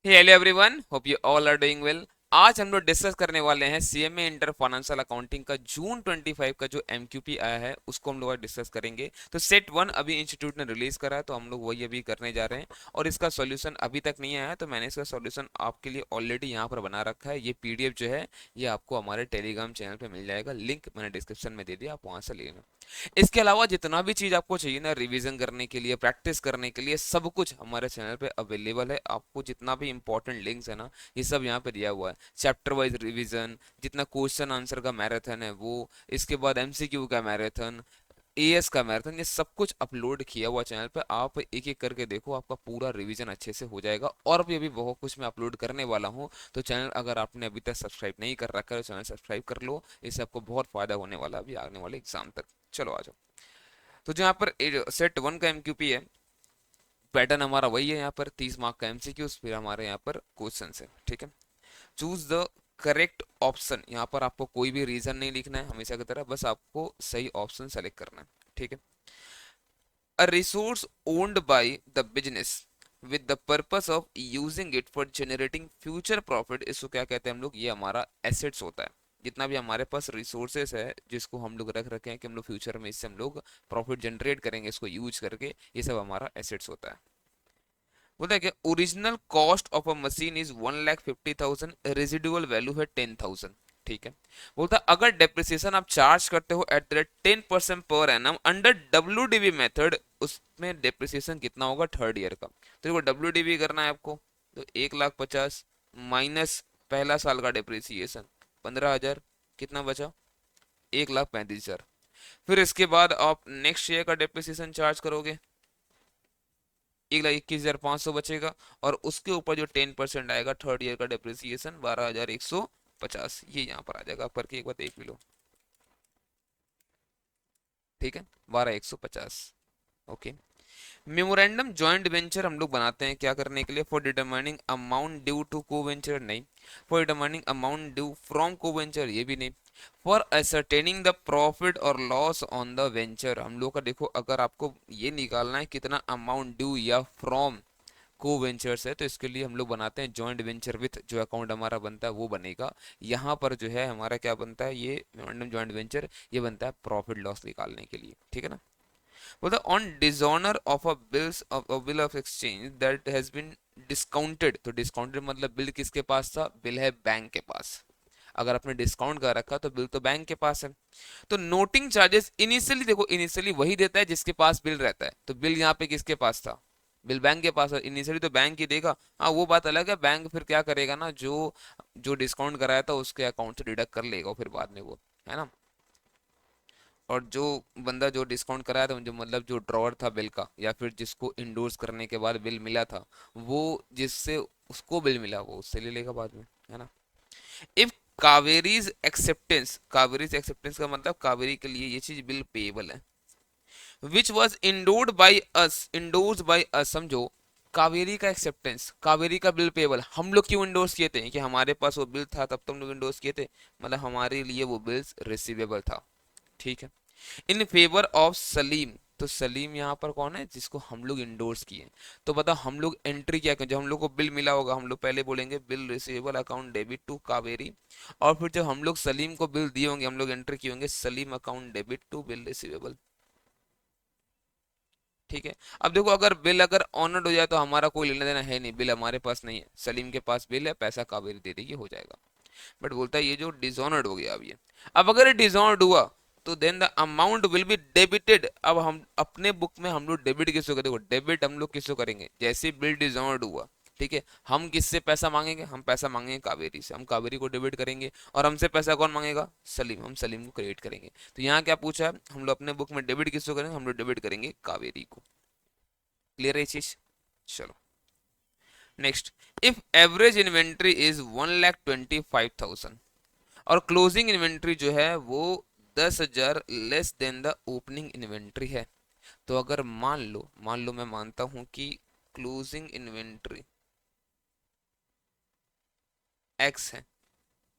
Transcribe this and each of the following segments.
Hello everyone, hope you all are doing well. आज हम लोग डिस्कस करने वाले हैं सीएमए इंटर फाइनेंशियल अकाउंटिंग का जून 25 का जो एमक्यूपी आया है उसको हम लोग आज डिस्कस करेंगे। तो सेट वन अभी इंस्टीट्यूट ने रिलीज करा है तो हम लोग वही अभी करने जा रहे हैं। और इसका सॉल्यूशन अभी तक नहीं आया है तो मैंने इसका सॉल्यूशन आपके लिए ऑलरेडी यहाँ पर बना रखा है। ये पीडीएफ जो है ये आपको हमारे टेलीग्राम चैनल पे मिल जाएगा, लिंक मैंने डिस्क्रिप्शन में दे दिया, आप वहाँ से ले लेना। इसके अलावा जितना भी चीज आपको चाहिए ना रिवीजन करने के लिए, प्रैक्टिस करने के लिए, सब कुछ हमारे चैनल पे अवेलेबल है। आपको जितना भी इंपॉर्टेंट लिंक्स है ना ये सब यहाँ पे दिया हुआ है। चैप्टर वाइज रिवीजन, जितना क्वेश्चन आंसर का मैराथन है वो, इसके बाद एमसीक्यू का मैराथन, एएस का मैराथन, ये सब कुछ अपलोड किया हुआ चैनल पे। आप एक एक करके देखो, आपका पूरा रिवीजन अच्छे से हो जाएगा। और भी अभी बहुत कुछ मैं अपलोड करने वाला हूँ। तो चैनल अगर आपने अभी तक सब्सक्राइब नहीं कर रखा है तो चैनल सब्सक्राइब कर लो, इससे आपको बहुत फायदा होने वाला है अभी आने वाले एग्जाम तक। चलो आ जाओ। तो जो यहाँ पर सेट वन का एमक्यूपी है, पैटर्न हमारा वही है। यहाँ पर 30 मार्क का एमसीक्यूज, फिर हमारे यहाँ पर क्वेश्चन है, ठीक है। चूज द करेक्ट ऑप्शन, यहाँ पर आपको कोई भी रीजन नहीं लिखना है हमेशा की तरह, बस आपको सही ऑप्शन सेलेक्ट करना है, ठीक है। A resource owned by the business with the purpose of using it for generating future profit, इसको क्या कहते हैं हम लोग, ये हमारा एसेट्स होता है। जितना भी हमारे पास रिसोर्सेस है जिसको हम लोग रख रखे हैं कि हम लोग फ्यूचर में इससे हम लोग प्रॉफिट जनरेट करेंगे इसको यूज करके, ये सब हमारा एसेट्स होता है। बोलता है कि original cost of a machine is 1,50,000, residual value है 10,000, ठीक है। बोलता है अगर डेप्रिसिएशन आप चार्ज करते हो at the rate 10% per annum under WDV method, उसमें डेप्रिसिएशन कितना होगा थर्ड ईयर का। तो देखो डब्ल्यूडीवी करना है आपको, तो 1,50,000 माइनस पहला साल का डेप्रिसिएशन 15,000, कितना बचा 1,35,000। फिर इसके बाद आप नेक्स्ट ईयर का डेप्रिसिएशन चार्ज करोगे, 1,21,500 बचेगा। और उसके ऊपर जो 10% आएगा थर्ड ईयर का डेप्रिसिएशन 12,150, ये यहाँ पर आ जाएगा। आप करके एक बार देख भी लो, ठीक है, 12,150। ओके। मेमोरेंडम जॉइंट वेंचर हम लोग बनाते हैं क्या करने के लिए, for determining amount due to co venture, नहीं। For determining amount due from co venture, ये भी नहीं। फॉर असरटेनिंग द प्रॉफिट और लॉस ऑन द वेंचर, हम लोग का देखो अगर आपको ये निकालना है कितना अमाउंट ड्यू या फ्रॉम को वेंचर्स है, तो इसके लिए हम लोग बनाते हैं जॉइंट वेंचर विथ, जो अकाउंट हमारा बनता है वो बनेगा। यहाँ पर जो है हमारा क्या बनता है, ये मेमोरेंडम जॉइंट वेंचर ये बनता है प्रॉफिट लॉस निकालने के लिए, ठीक है ना। बोलता on dishonour of a bills of a bill of exchange that has been discounted, तो डिस्काउंटेड मतलब बिल किसके पास था, बिल है बैंक के पास। अगर आपने डिस्काउंट कर रखा तो बिल तो बैंक के पास है। तो नोटिंग चार्जेस इनिशियली, देखो इनिशियली वही देता है जिसके पास बिल रहता है, तो बिल यहाँ पे किसके पास था, बिल बैंक के पास है, इनिशियली तो बैंक ही देगा। हाँ वो बात अलग है, बैंक फिर क्या करेगा ना, जो जो डिस्काउंट कराया था उसके अकाउंट से डिडक्ट कर लेगा फिर बाद में वो, है ना। और जो बंदा जो डिस्काउंट कराया था, जो मतलब जो ड्रॉवर था बिल का, या फिर जिसको इंडोर्स करने के बाद बिल मिला था, वो जिससे उसको बिल मिला वो उससे ले लेगा बाद में, है ना। इफ कावेरीज एक्सेप्टेंस, कावेरीज एक्सेप्टेंस का मतलब कावेरी के लिए ये चीज बिल पेएबल है, which was endorsed by us, endorse by us, समझो कावेरी का एक्सेप्टेंस, कावेरी का बिल पेबल हम लोग क्यों इंडोर्स किए थे, कि हमारे पास वो बिल था तब तो हम लोग इंडोर्स किए थे, मतलब हमारे लिए वो बिल्स रिसीवेबल था, ठीक है। इन फेवर ऑफ सलीम, तो सलीम यहाँ पर कौन है जिसको हम लोग इंडोर्स किए। तो बताओ हम लोग एंट्री क्या करें, जब हम लोग को बिल मिला होगा हम लोग पहले बोलेंगे bill receivable account debit to Kaveri. और फिर जब हम लोग सलीम को बिल दिए होंगे हम लोग एंट्री किए होंगे Salim account debit to bill receivable, ठीक है। अब देखो अगर बिल अगर ऑनर्ड हो जाए तो हमारा कोई लेना देना है नहीं, बिल हमारे पास नहीं है, सलीम के पास बिल है, पैसा कावेरी दे देगी, हो जाएगा। बट बोलता है ये जो डिसऑनर्ड हो गया अब ये, अब अगर ये डिसऑनर्ड हुआ तो then the amount will be debited. अब हम अपने बुक में हम लोग डेबिट किसको करेंगे, देखो डेबिट हम लोग किसको करेंगे, जैसे बिल डिसऑनर्ड हुआ, ठीक है, हम किससे पैसा मांगेंगे, हम पैसा मांगेंगे कावेरी से, हम कावेरी को डेबिट करेंगे। और हमसे पैसा कौन मांगेगा, सलीम, हम सलीम को क्रेडिट करेंगे। तो यहाँ क्या पूछा है, हम लोग अपने बुक में डेबिट किसको करेंगे, हम लोग डेबिट करेंगे कावेरी को। क्लियर है ये चीज। चलो next. If average inventory is 1,25,000 और क्लोजिंग इन्वेंट्री जो है वो 10,000 less than the opening inventory है, तो अगर मान लो मैं मानता हूं कि क्लोजिंग इन्वेंट्री x है,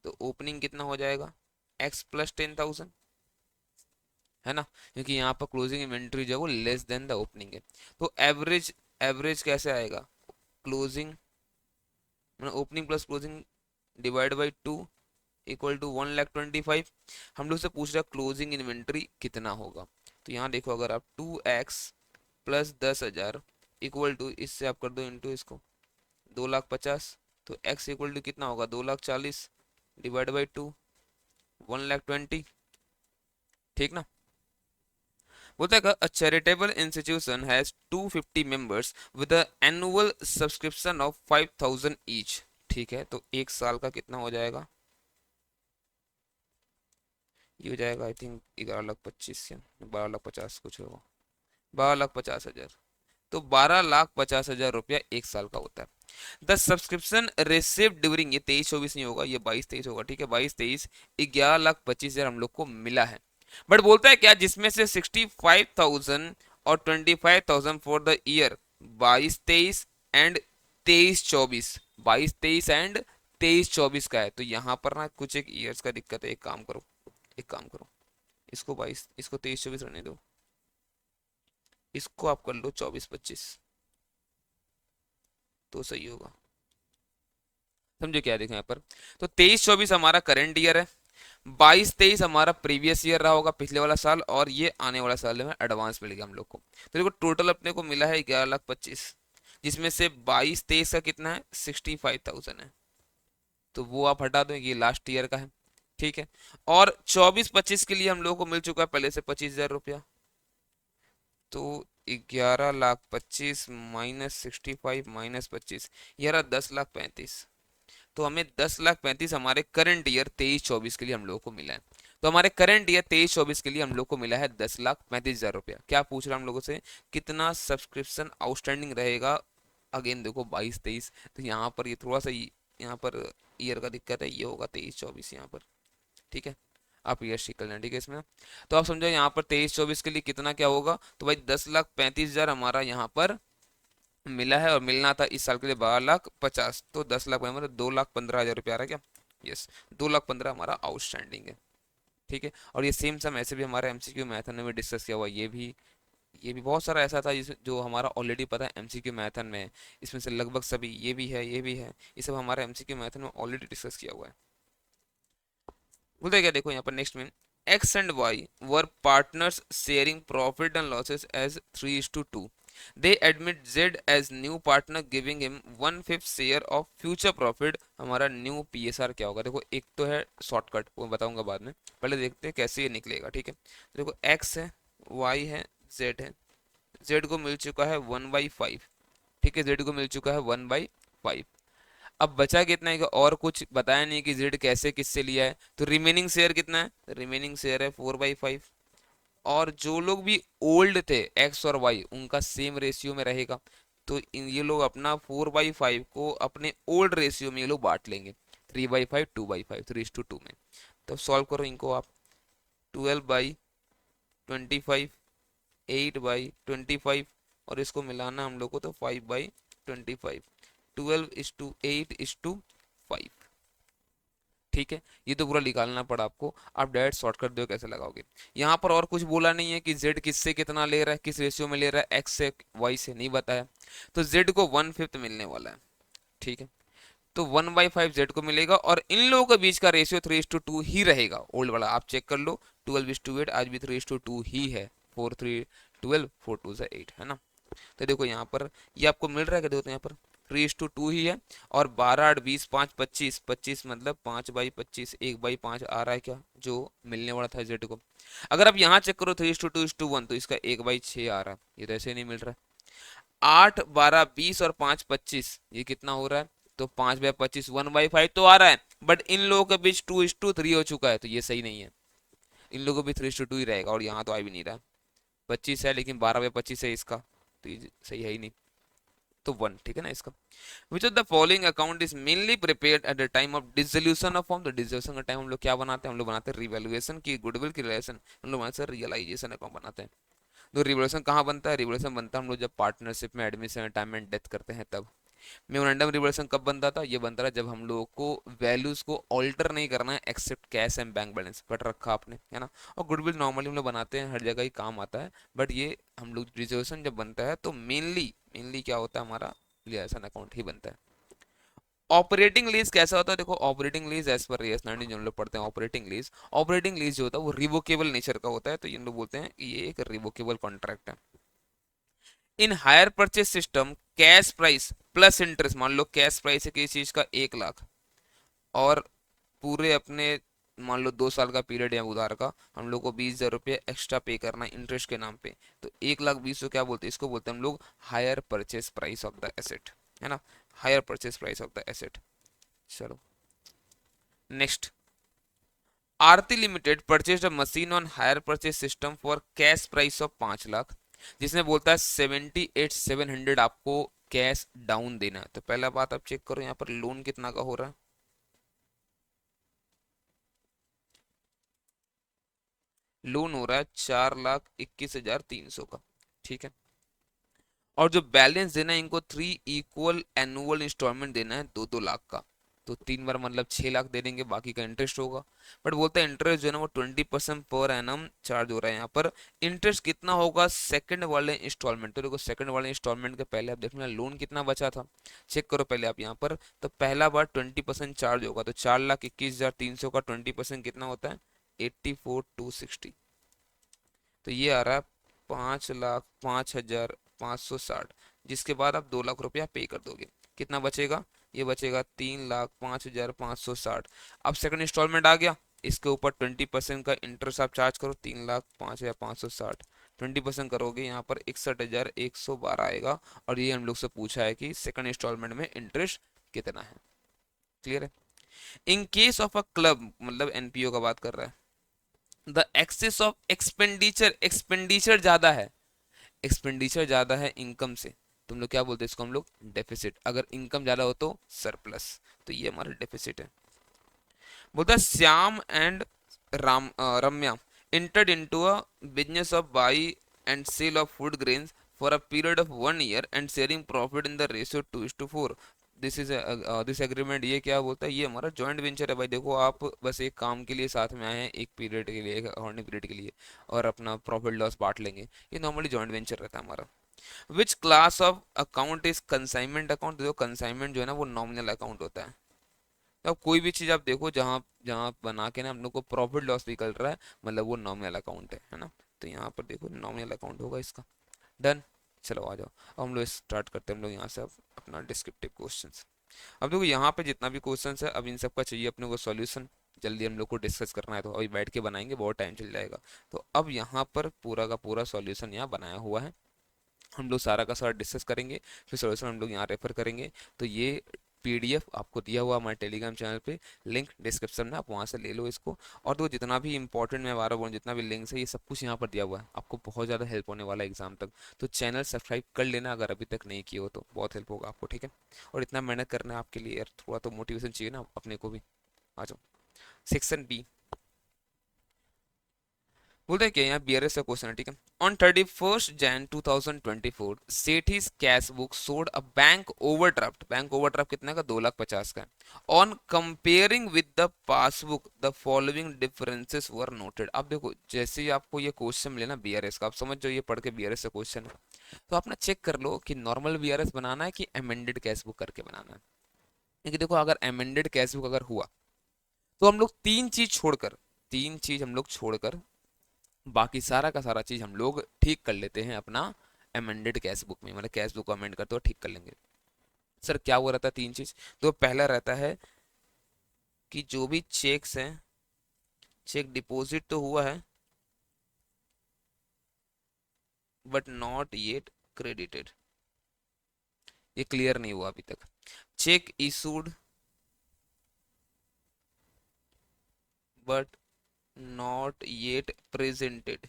तो ओपनिंग कितना हो जाएगा, x प्लस 10,000, है ना, क्योंकि यहाँ पर क्लोजिंग इन्वेंट्री जो है वो लेस देन द ओपनिंग है। तो एवरेज, एवरेज कैसे आएगा, क्लोजिंग मैंने opening plus closing divide by 2 equal to 1,25,000। हम लोग से पूछ रहा है क्लोजिंग इन्वेंट्री कितना होगा। तो यहाँ देखो, अगर आप 2x प्लस 10,000 इक्वल टू, इससे आप कर दो इंटू इसको 2,50,000, तो x इक्वल टू कितना होगा 2,40,000 डिवाइड बाई 2 1,20,000। ठीक ना। बोलता है अ charitable institution has 250 members with a annual subscription of 5,000 each. ठीक है, तो एक साल का कितना हो जाएगा, ये हो जाएगा आई थिंक 11,25,000 या 12,50,000 कुछ होगा, 12,50,000। तो 12,50,000 रुपया एक साल का होता है। द सब्सक्रिप्शन रिसीव ड्यूरिंग, ये 23-24 नहीं होगा, ये 22-23 होगा। ठीक है, 22-23 11,25,000 हम लोग को मिला है। बट बोलता है क्या, जिसमें से 65,000 और 25,000 for the year 22-23 and 23-24, 22-23 and 23-24 का है। तो यहाँ पर ना कुछ एक ईयर्स का दिक्कत है। एक काम करो, एक काम करो, इसको 22, इसको 23-24 रहने दो, इसको आप कर लो 24-25, तो सही होगा। समझो क्या देखो यहाँ पर, तो 23-24 हमारा करंट ईयर है, 22-23 हमारा प्रीवियस ईयर रहा होगा, पिछले वाला साल, और ये आने वाला साल में एडवांस मिल गया हम लोग को। तो देखो टोटल अपने को मिला है 11,25,000, जिसमें से 22-23 का कितना है 65,000 है, तो वो आप हटा दो, ये लास्ट ईयर का है। ठीक है, और 24-25 के लिए हम लोग को मिल चुका है पहले से 25,000 रुपया। तो 11,25,000 माइनस 65 माइनस 25, ये रहा 10,35,000। तो हमें 10,35,000 हमारे करंट ईयर 23-24 के लिए हम लोगों को मिला है। तो हमारे करंट ईयर 23-24 के लिए हम लोग को मिला है 10,35,000 रुपया। क्या पूछ रहा हम लोगों से, कितना सब्सक्रिप्शन आउटस्टैंडिंग रहेगा। अगेन देखो 22-23, तो यहाँ पर ये थोड़ा सा यहाँ पर ईयर का दिक्कत है, ये होगा 23-24 यहाँ पर। ठीक है, आप ईयर शिक कर लें। ठीक है, इसमें तो आप समझो यहाँ पर 23-24 के लिए कितना क्या होगा, तो भाई 10,35,000 हमारा यहाँ पर मिला है, और मिलना था इस साल के लिए 12,50,000, तो 10,00,000 मतलब 2,15,000 रुपया आ रहा है क्या। यस, 2,15,000 हमारा आउटस्टैंडिंग है। ठीक है, और ये सेम सम ऐसे भी हमारे एमसीक्यू मैथन में भी डिस्कस किया हुआ, ये भी बहुत सारा ऐसा था जो हमारा ऑलरेडी पता है एमसीक्यू मैथन में है। इसमें से लगभग सभी, ये भी है, ये भी है, ये सब हमारा एमसीक्यू मैथन में ऑलरेडी डिस्कस किया हुआ है। बोलते हैं क्या, देखो यहाँ पर नेक्स्ट में, X and Y were partners sharing profit and losses as 3:2। They admit Z as new partner giving him 1/5 share of future profit. हमारा न्यू पीएसआर क्या होगा, देखो एक तो है शॉर्टकट, वो बताऊंगा बाद में, पहले देखते हैं कैसे ये निकलेगा। ठीक है, देखो एक्स है, वाई है, जेड है। जेड को मिल चुका है 1/5। ठीक है, जेड को मिल चुका है 1/5। अब बचा कितना है, और कुछ बताया नहीं कि जेड कैसे किससे लिया है। तो रिमेनिंग शेयर कितना है, रिमेनिंग शेयर है 4/5। और जो लोग भी ओल्ड थे एक्स और वाई, उनका सेम रेशियो में रहेगा। तो ये लोग अपना 4/5 को अपने ओल्ड रेशियो में ये लोग बांट लेंगे, 3/5 2/5 3:2 में। तो सॉल्व करो इनको आप, 12/25 8/25, और इसको मिलाना हम लोग को, तो 5/25, 12:8:5। ठीक है, ये तो पूरा निकालना पड़ा आपको, आप डायरेक्ट शॉर्टकट दो कैसे लगाओगे। यहाँ पर और कुछ बोला नहीं है कि जेड किससे कितना ले रहा है, किस रेशियो में ले रहा है, एक्स से वाई से, नहीं बताया। तो जेड को 1/5 मिलने वाला है। ठीक है, तो 1/5 जेड को मिलेगा, और इन लोगों के बीच का रेशियो 3:2 ही रहेगा, ओल्ड वाला आप चेक कर लो, 12:8 आज भी 3:2 ही है, 4 3 12 4 2 8 है ना। तो देखो यहाँ पर ये आपको मिल रहा है, क्या देखो यहाँ पर 3:2 ही है, और 12 8 20 5 25, 25 मतलब 5/25, 1/5 आ रहा है क्या, जो मिलने वाला था जेड को। अगर आप यहाँ चेक करो 3:2:1, तो इसका 1/6 आ रहा है, ये तो ऐसे नहीं मिल रहा है। 8 12 20 और 5 25, ये कितना हो रहा है, तो 5/25 1/5 तो आ रहा है, बट इन लोगों के बीच 2:3 हो चुका है, तो ये सही नहीं है। इन लोगों को भी 3:2 ही रहेगा, और यहाँ तो आ भी नहीं रहा, 25 है लेकिन 12/25 है इसका, तो ये सही है ही नहीं, तो 1। ठीक है ना इसका। Which of the following account is mainly prepared at the time of dissolution of form. तो डिसोल्यूशन का टाइम हम लोग क्या बनाते हैं, हम लोग बनाते हैं रिवैल्यूएशन की, गुडविल की रिलेशन, हम लोग बनाते हैं रियलाइजेशन अकाउंट बनाते हैं। तो रिवोल्यूशन कहाँ बनता है, रिवोल्यूशन बनता है हम लोग जब पार्टनरशिप में एडमिशन रिटायरमेंट डेथ करते हैं तब। मेमोरेंडम रिवोल्यूशन कब बनता था, ये बनता था जब हम लोगों को वैल्यूज को ऑल्टर नहीं करना है except cash and bank balance, but रखा आपने, है ना। और गुडविल नॉर्मली हम लोग बनाते हैं, हर जगह ही काम आता है, बट ये हम लोग रिजर्वेशन जब बनता है तो मेनली मेनली क्या होता है हमारा, रिलेशन अकाउंट ही बनता है। ऑपरेटिंग लीज कैसा होता है? देखो operating lease as per AS 19 जो हम लोग पढ़ते हैं, ऑपरेटिंग लीज जो होता है वो रिवोकेबल नेचर का होता है, तो ये लोग बोलते हैं कि ये एक रिवोकेबल कॉन्ट्रैक्ट है। In higher purchase system cash price plus interest, मान लो कैश प्राइस है किसी चीज का 1 लाख, और पूरे अपने मान लो 2 साल का पीरियड है उधार का, हम लोग को 20,000 रुपये एक्स्ट्रा पे करना है इंटरेस्ट के नाम पे, तो 1,20,000 को क्या बोलते हैं? इसको बोलते हैं हम लोग hire purchase price of the asset, है ना, hire purchase price of the asset. चलो next, Aarti limited purchase a machine on hire purchase system for cash price of 5 lakh, जिसने बोलता है 78,700 आपको कैश डाउन देना है। तो पहला बात आप चेक करो यहाँ पर लोन कितना का हो रहा है, लोन हो रहा है 4,21,300 का, ठीक है। और जो बैलेंस देना है इनको 3 इक्वल एनुअल इंस्टॉलमेंट देना है 2-2 लाख का, तो 3 बार मतलब 6 लाख दे देंगे, बाकी का इंटरेस्ट होगा। बट बोलते हैं इंटरेस्ट जो है ना वो 20% पर एनम चार्ज हो रहा है यहाँ पर। इंटरेस्ट कितना होगा सेकंड वाले इंस्टॉलमेंट? तो देखो सेकंड वाले इंस्टॉलमेंट के पहले आप देखना लोन कितना बचा था, चेक करो पहले आप यहाँ पर। तो पहला बार 20% चार्ज होगा, तो 4,21,300 का 20% कितना होता है? 84,260। तो ये आ रहा है 5,05,560, जिसके बाद आप 2 लाख रुपया पे कर दोगे, कितना बचेगा? ये बचेगा 3,05,560। अब सेकंड इंस्टॉलमेंट आ गया, इसके ऊपर 20% का इंटरेस्ट आप चार्ज करो, 3,05,560, 20% करोगे यहाँ पर 61,112 आएगा। और ये हम लोग से पूछा है कि सेकंड इंस्टॉलमेंट में इंटरेस्ट कितना है। क्लियर है? In case of a club, मतलब एनपीओ का बात कर रहा है, the excess of expenditure, expenditure ज्यादा है, एक्सपेंडिचर ज्यादा है इनकम से, तुम लोग क्या बोलते हैं इसको? हम लोग डेफिसिट। अगर इनकम ज्यादा हो तो सरप्लस, तो ये हमारा डेफिसिट है। बोलता है Shyam and Ramya entered into a business of buy and sale of food grains for a period of 1 year and sharing profit in the ratio 2:4। This agreement, ये क्या बोलता है? ये हमारा जॉइंट वेंचर है भाई। देखो आप बस एक काम के लिए साथ में आए हैं, एक पीरियड के लिए, एक अकाउंटिंग पीरियड के लिए, और अपना प्रॉफिट लॉस बांट लेंगे, ये नॉर्मली जॉइंट वेंचर रहता है हमारा। Which class of account is consignment account? देखो कंसाइनमेंट जो है ना वो नॉमिनल अकाउंट होता है। तो अब कोई भी चीज आप देखो जहाँ जहाँ बना के ना हम लोग को प्रॉफिट लॉस निकल रहा है, मतलब वो नॉमिनल अकाउंट है ना। तो यहाँ पर देखो नॉमिनल अकाउंट होगा इसका। डन। चलो आ जाओ, अब हम लोग स्टार्ट करते हैं हम लोग यहाँ से अब अपना डिस्क्रिप्टिव क्वेश्चंस। अब देखो यहाँ पे जितना भी क्वेश्चंस है अब इन सब का चाहिए अपने को सॉल्यूशन, जल्दी हम लोग को डिस्कस करना है, तो अभी बैठ के बनाएंगे बहुत टाइम चल जाएगा। तो अब यहाँ पर पूरा का पूरा सॉल्यूशन यहाँ बनाया हुआ है, हम लोग सारा का सारा डिस्कस करेंगे, फिर सॉल्यूशन हम लोग यहाँ रेफर करेंगे। तो ये पीडीएफ आपको दिया हुआ हमारे टेलीग्राम चैनल पे, लिंक डिस्क्रिप्शन में, आप वहाँ से ले लो इसको। और तो जितना भी इंपॉर्टेंट मैं बार बोलूँ, जितना भी लिंक्स है ये सब कुछ यहाँ पर दिया हुआ है, आपको बहुत ज़्यादा हेल्प होने वाला है एग्जाम तक। तो चैनल सब्सक्राइब कर लेना अगर अभी तक नहीं किया हो, तो बहुत हेल्प होगा आपको, ठीक है। और इतना मेहनत करना है आपके लिए यार, थोड़ा तो मोटिवेशन चाहिए ना अपने को भी। आ जाओ सेक्शन बी। बोलते हैं क्या यहाँ बीआरएस का क्वेश्चन है, ठीक है। ऑन 31 Jan 2024 सेठीज कैश बुक सोड a bank overdraft, bank overdraft कितने का? 2,50,000 का। On comparing with the passbook the following differences were noted. अब देखो जैसे ही आपको ये क्वेश्चन मिले ना बीआरएस का, आप समझ जाओ ये पढ़ के बीआरएस का क्वेश्चन है, तो आप ना चेक कर लो कि नॉर्मल बीआरएस बनाना है कि अमेंडेड कैश बुक करके बनाना है। क्योंकि देखो अगर अमेंडेड कैश बुक अगर हुआ तो हम लोग तीन चीज हम लोग छोड़कर बाकी सारा का सारा चीज हम लोग ठीक कर लेते हैं अपना अमेंडेड कैश बुक में, मतलब कैश बुक को अमेंड करते हो ठीक कर लेंगे। सर क्या हुआ रहता है? तीन चीज। तो पहला रहता है कि जो भी चेक्स हैं, चेक डिपॉजिट तो हुआ है बट नॉट येट क्रेडिटेड, ये क्लियर नहीं हुआ अभी तक। Check issued but not yet presented.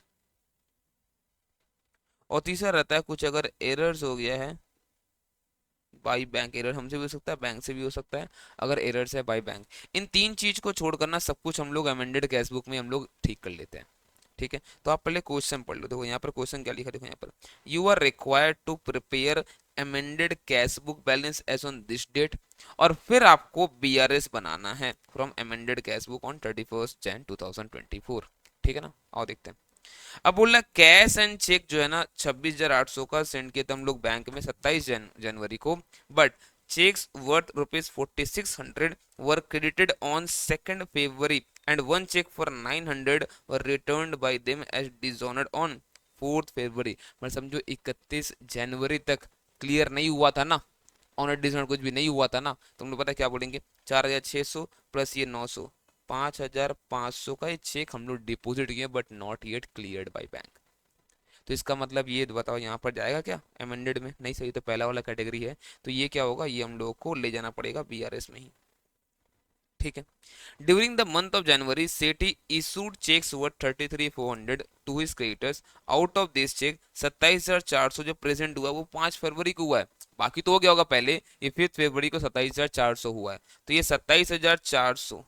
और तीसरा रहता है कुछ अगर एरर्स हो गया है बाई बैंक, एरर हमसे भी हो सकता है बैंक से भी हो सकता है, अगर एरर्स है बाई बैंक, इन तीन चीज को छोड़कर ना सब कुछ हम लोग अमेंडेड कैश बुक में हम लोग ठीक कर लेते हैं, ठीक है। तो आप पहले क्वेश्चन पढ़ लो, देखो यहाँ पर क्वेश्चन क्या लिखा, देखो यहाँ पर you are required to prepare amended cash book balance as on this date, और फिर आपको बीआरएस बनाना है from amended cash book on 31 Jan 2024, ठीक है ना। आओ देखते हैं। अब बोल रहा कैश एंड चेक जो है ना 26,800 का सेंड किया था हम लोग बैंक में 27 जनवरी को, but checks worth rupees 4600 were credited on 2nd February and one check for 900 were returned by them as dishonored on 4th February। मतलब समझो 31 जनवरी तक क्लियर नहीं हुआ था ना, ऑनर डिसऑनर कुछ भी नहीं हुआ था ना, तो हम लोग पता क्या बोलेंगे, 4600 प्लस ये 900, 5500 का ये चेक हम लोग डिपॉजिट किए but not yet cleared by bank. तो इसका मतलब ये बताओ यहाँ पर जाएगा क्या अमेंडेड में? नहीं, सही तो पहला वाला कैटेगरी है, तो ये क्या होगा, ये हम लोगों को ले जाना पड़ेगा बीआरएस में ही। ठीक है। During the month of January Sethi issued cheques worth 33,400 to his creditors. Out of this cheque 27,400 जो प्रेजेंट हुआ वो 5 फरवरी को हुआ है, बाकी तो हो गया होगा पहले, ये 5 फरवरी को 27,400 हुआ है, तो ये 27,400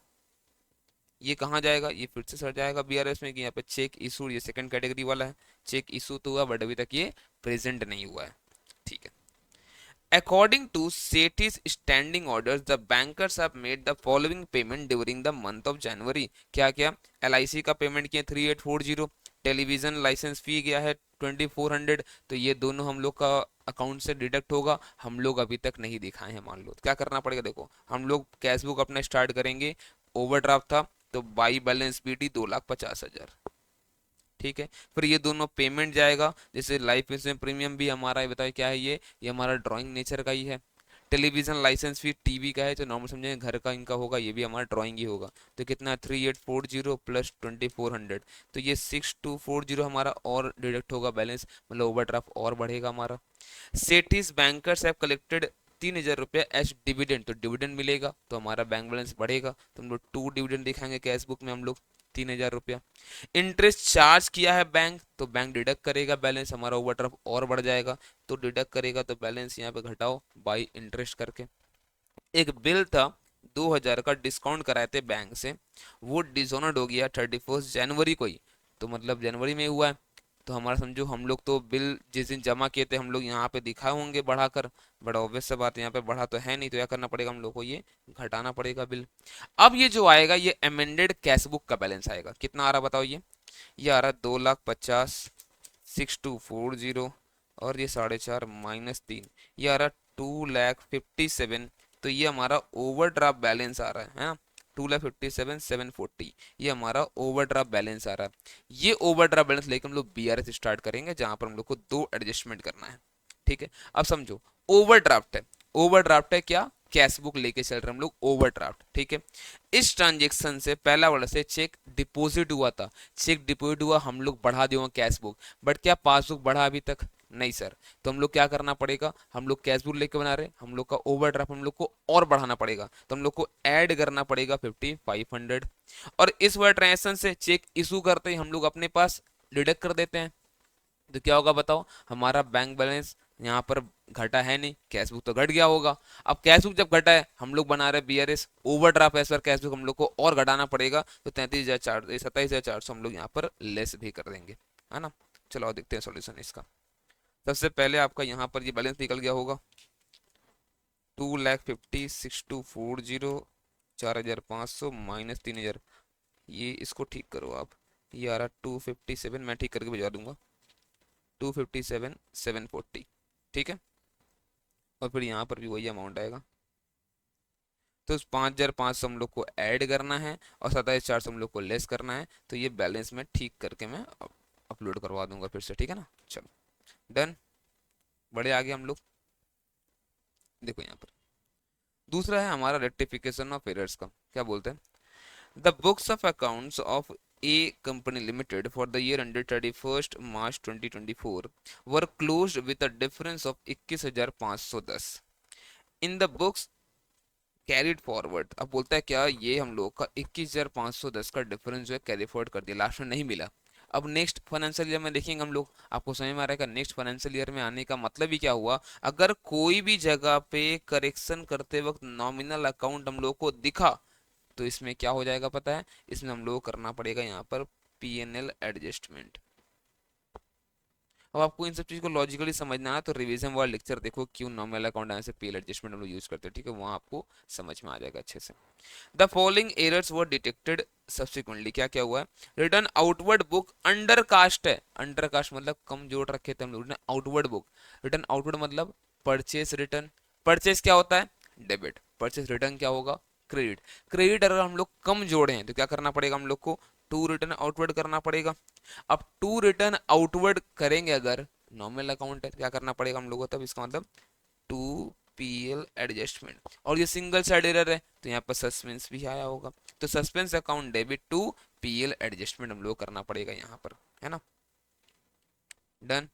ये कहाँ जाएगा, ये फिर से सर जाएगा बीआरएस में कि यहाँ पे चेक इशू, ये सेकंड कैटेगरी वाला है, चेक इशू तो हुआ बट अभी तक ये प्रेजेंट नहीं हुआ है। ठीक है। According to SETI's standing orders, the bankers have made the following payment during the month of January। क्या क्या? LIC का पेमेंट किया 3840, टेलीविजन लाइसेंस फी गया है 2400, तो ये दोनों हम लोग का अकाउंट से डिडक्ट होगा, हम लोग अभी तक नहीं दिखाए हैं। मान लो तो क्या करना पड़ेगा, देखो हम लोग कैश बुक अपना स्टार्ट करेंगे, ओवरड्राफ्ट था तो बाई बैलेंस बीटी 2,50,000। ठीक है। फिर ये दोनों पेमेंट जाएगा, जैसे लाइफ इंश्योरेंस प्रीमियम भी हमारा है, बताइए क्या है ये हमारा ड्राइंग नेचर का ही है। टेलीविजन लाइसेंस फी टीवी का है, तो नॉर्मल समझेंगे घर का इनका होगा, ये भी हमारा ड्राइंग ही होगा। तो कितना 3840 प्लस 2400, तो ये 6240 हमारा और डिडक्ट होगा बैलेंस, मतलब ओवरड्राफ्ट और बढ़ेगा हमारा। सेठीज बैंकर्स हैव कलेक्टेड 3,000 रुपया एज डिविडेंड, तो डिविडेंड मिलेगा तो हमारा बैंक बैलेंस बढ़ेगा, तो हम लोग 2 डिविडेंड दिखाएंगे कैश बुक में हम लोग 3,000 रुपया। इंटरेस्ट चार्ज किया है बैंक, तो बैंक डिडक्ट करेगा बैलेंस, हमारा ओवरड्राफ्ट और बढ़ जाएगा, तो डिडक्ट करेगा तो बैलेंस यहाँ पे घटाओ बाई इंटरेस्ट करके। एक बिल था 2,000 का, डिस्काउंट कराए थे बैंक से, वो डिसऑनर्ड हो गया 31 जनवरी को ही, तो मतलब जनवरी में हुआ है, तो हमारा समझो हम लोग तो बिल जिस दिन जमा किए थे हम लोग यहाँ पे दिखाए होंगे बढ़ाकर, बड़ा ऑब्वियस सा बात है, यहाँ पे बढ़ा तो है नहीं, तो क्या करना पड़ेगा हम लोग को, ये घटाना पड़ेगा बिल। अब ये जो आएगा ये अमेंडेड कैश बुक का बैलेंस आएगा, कितना आ रहा बताओ, ये आ रहा 2,50,000 6240, और ये 4.5 -3, ये आ रहा 2,57,000, तो ये हमारा ओवरड्राफ्ट बैलेंस आ रहा है ना, 2,57,740, ये हमारा ओवरड्राफ्ट बैलेंस आ रहा है। ये ओवरड्राफ्ट बैलेंस लेकर हम लोग बीआरएस स्टार्ट करेंगे, जहां पर हम लोग को 2 एडजस्टमेंट करना है। ठीक है। अब समझो ओवरड्राफ्ट है, ओवरड्राफ्ट है क्या, कैश बुक लेके चल रहे हम लोग ओवरड्राफ्ट। ठीक है। इस ट्रांजेक्शन से पहला वाला से चेक डिपॉजिट हुआ था, चेक डिपॉजिट हुआ, हम लोग बढ़ा दिए कैश बुक, बट क्या पासबुक बढ़ा अभी तक नहीं सर, तो हम लोग क्या करना पड़ेगा, हम लोग कैश बुक लेके बना रहे, हम लोग का ओवरड्राफ्ट हम लोग को और बढ़ाना पड़ेगा, तो हम लोग को ऐड करना पड़ेगा 5,500, और इस वाले ट्रांजेक्शन से चेक इशू करते ही हम लोग अपने पास डिडक्ट कर देते हैं, तो क्या होगा बताओ, हमारा बैंक बैलेंस यहाँ पर घटा है नहीं, कैश बुक तो घट गया होगा। अब कैश बुक जब घटा है, हम लोग बना रहे बीआरएस, ओवरड्राफ्ट है सर, कैश बुक हम लोग को और घटाना पड़ेगा, तो 27,400 हम लोग यहाँ पर लेस भी कर देंगे, है ना। चलो और देखते हैं सॉल्यूशन इसका। सबसे पहले आपका यहाँ पर ये बैलेंस निकल गया होगा 2,50,6240 4,500 -3,000, ये इसको ठीक करो आप, ये आ रहा 257, मैं ठीक करके भिजवा दूंगा 257,740। ठीक है। और फिर यहाँ पर भी वही अमाउंट आएगा, तो उस 5,500 हम लोग को ऐड करना है और 27,400 हम लोग को लेस करना है, तो ये बैलेंस में ठीक करके मैं अपलोड करवा दूंगा फिर से। ठीक है ना, चलो डन, बड़े आगे हम लोग। देखो यहाँ पर दूसरा है हमारा रेक्टिफिकेशन ऑफ एरर्स का, क्या बोलते हैं, the books of accounts of A company limited for the year ended 31st March 2024 were closed with a difference of 21,510 in the books carried forward. अब बोलता है क्या, ये हम लोग का 21,510 का डिफरेंस जो है कैरी फॉरवर्ड कर दिया, लास्ट में नहीं मिला। अब नेक्स्ट फाइनेंशियल ईयर में देखेंगे हम लोग, आपको समझ में आ रहा है नेक्स्ट फाइनेंशियल ईयर में आने का मतलब ही क्या हुआ, अगर कोई भी जगह पे करेक्शन करते वक्त नॉमिनल अकाउंट हम लोग को दिखा, तो इसमें क्या हो जाएगा पता है, इसमें हम लोग को करना पड़ेगा यहाँ पर पीएनएल एडजस्टमेंट। अब आपको इन सब चीज को लॉजिकली समझना है, तो रिवीजन वाला लेक्चर देखो, क्यों नॉमिनल अकाउंट आने से पीएल एडजस्टमेंट हम लोग यूज करते हैं, ठीक है, वहां आपको समझ में आ जाएगा अच्छे से। The following errors were detected subsequently, क्या क्या हुआ है, return outward book under cast है, अंडर कास्ट मतलब कम जोड़ रखे थे हम लोग, आउटवर्ड बुक, रिटर्न आउटवर्ड मतलब परचेस रिटर्न, परचेस क्या होता है, डेबिट, परचेस रिटर्न क्या होगा, क्रेडिट। क्रेडिट अगर हम लोग कम जोड़े हैं तो क्या करना पड़ेगा हम लोग को, टू रिटर्न आउटवर्ड करना पड़ेगा। अब टू रिटर्न आउटवर्ड करेंगे अगर, नॉमिनल अकाउंट है, क्या करना पड़ेगा हम लोग को, तब इसका मतलब टू पीएल एडजस्टमेंट। और ये सिंगल साइड एरर है तो यहाँ पर सस्पेंस भी आया होगा, तो suspense account debit to PL adjustment हम लोग करना पड़ेगा यहाँ पर, है ना। डन।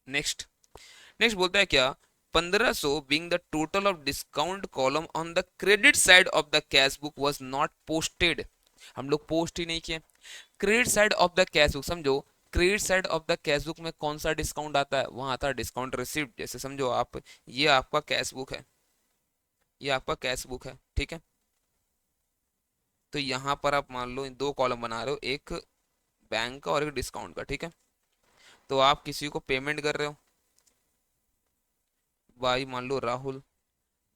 नेक्स्ट, नेक्स्ट बोलता है क्या, 1500 being the total of discount column on the credit side of the cash book was not posted। हम लोग पोस्ट ही नहीं किए। Credit side of the cash book, समझो credit side of the cash book में कौन सा डिस्काउंट आता है, वहां आता है डिस्काउंट रिसीव्ड। जैसे समझो आप, ये आपका कैश बुक है, ये आपका कैश बुक है, ठीक है। तो यहाँ पर आप मान लो दो कॉलम बना रहे हो, एक बैंक का और एक डिस्काउंट का, ठीक है। तो आप किसी को पेमेंट कर रहे हो, भाई मान लो राहुल,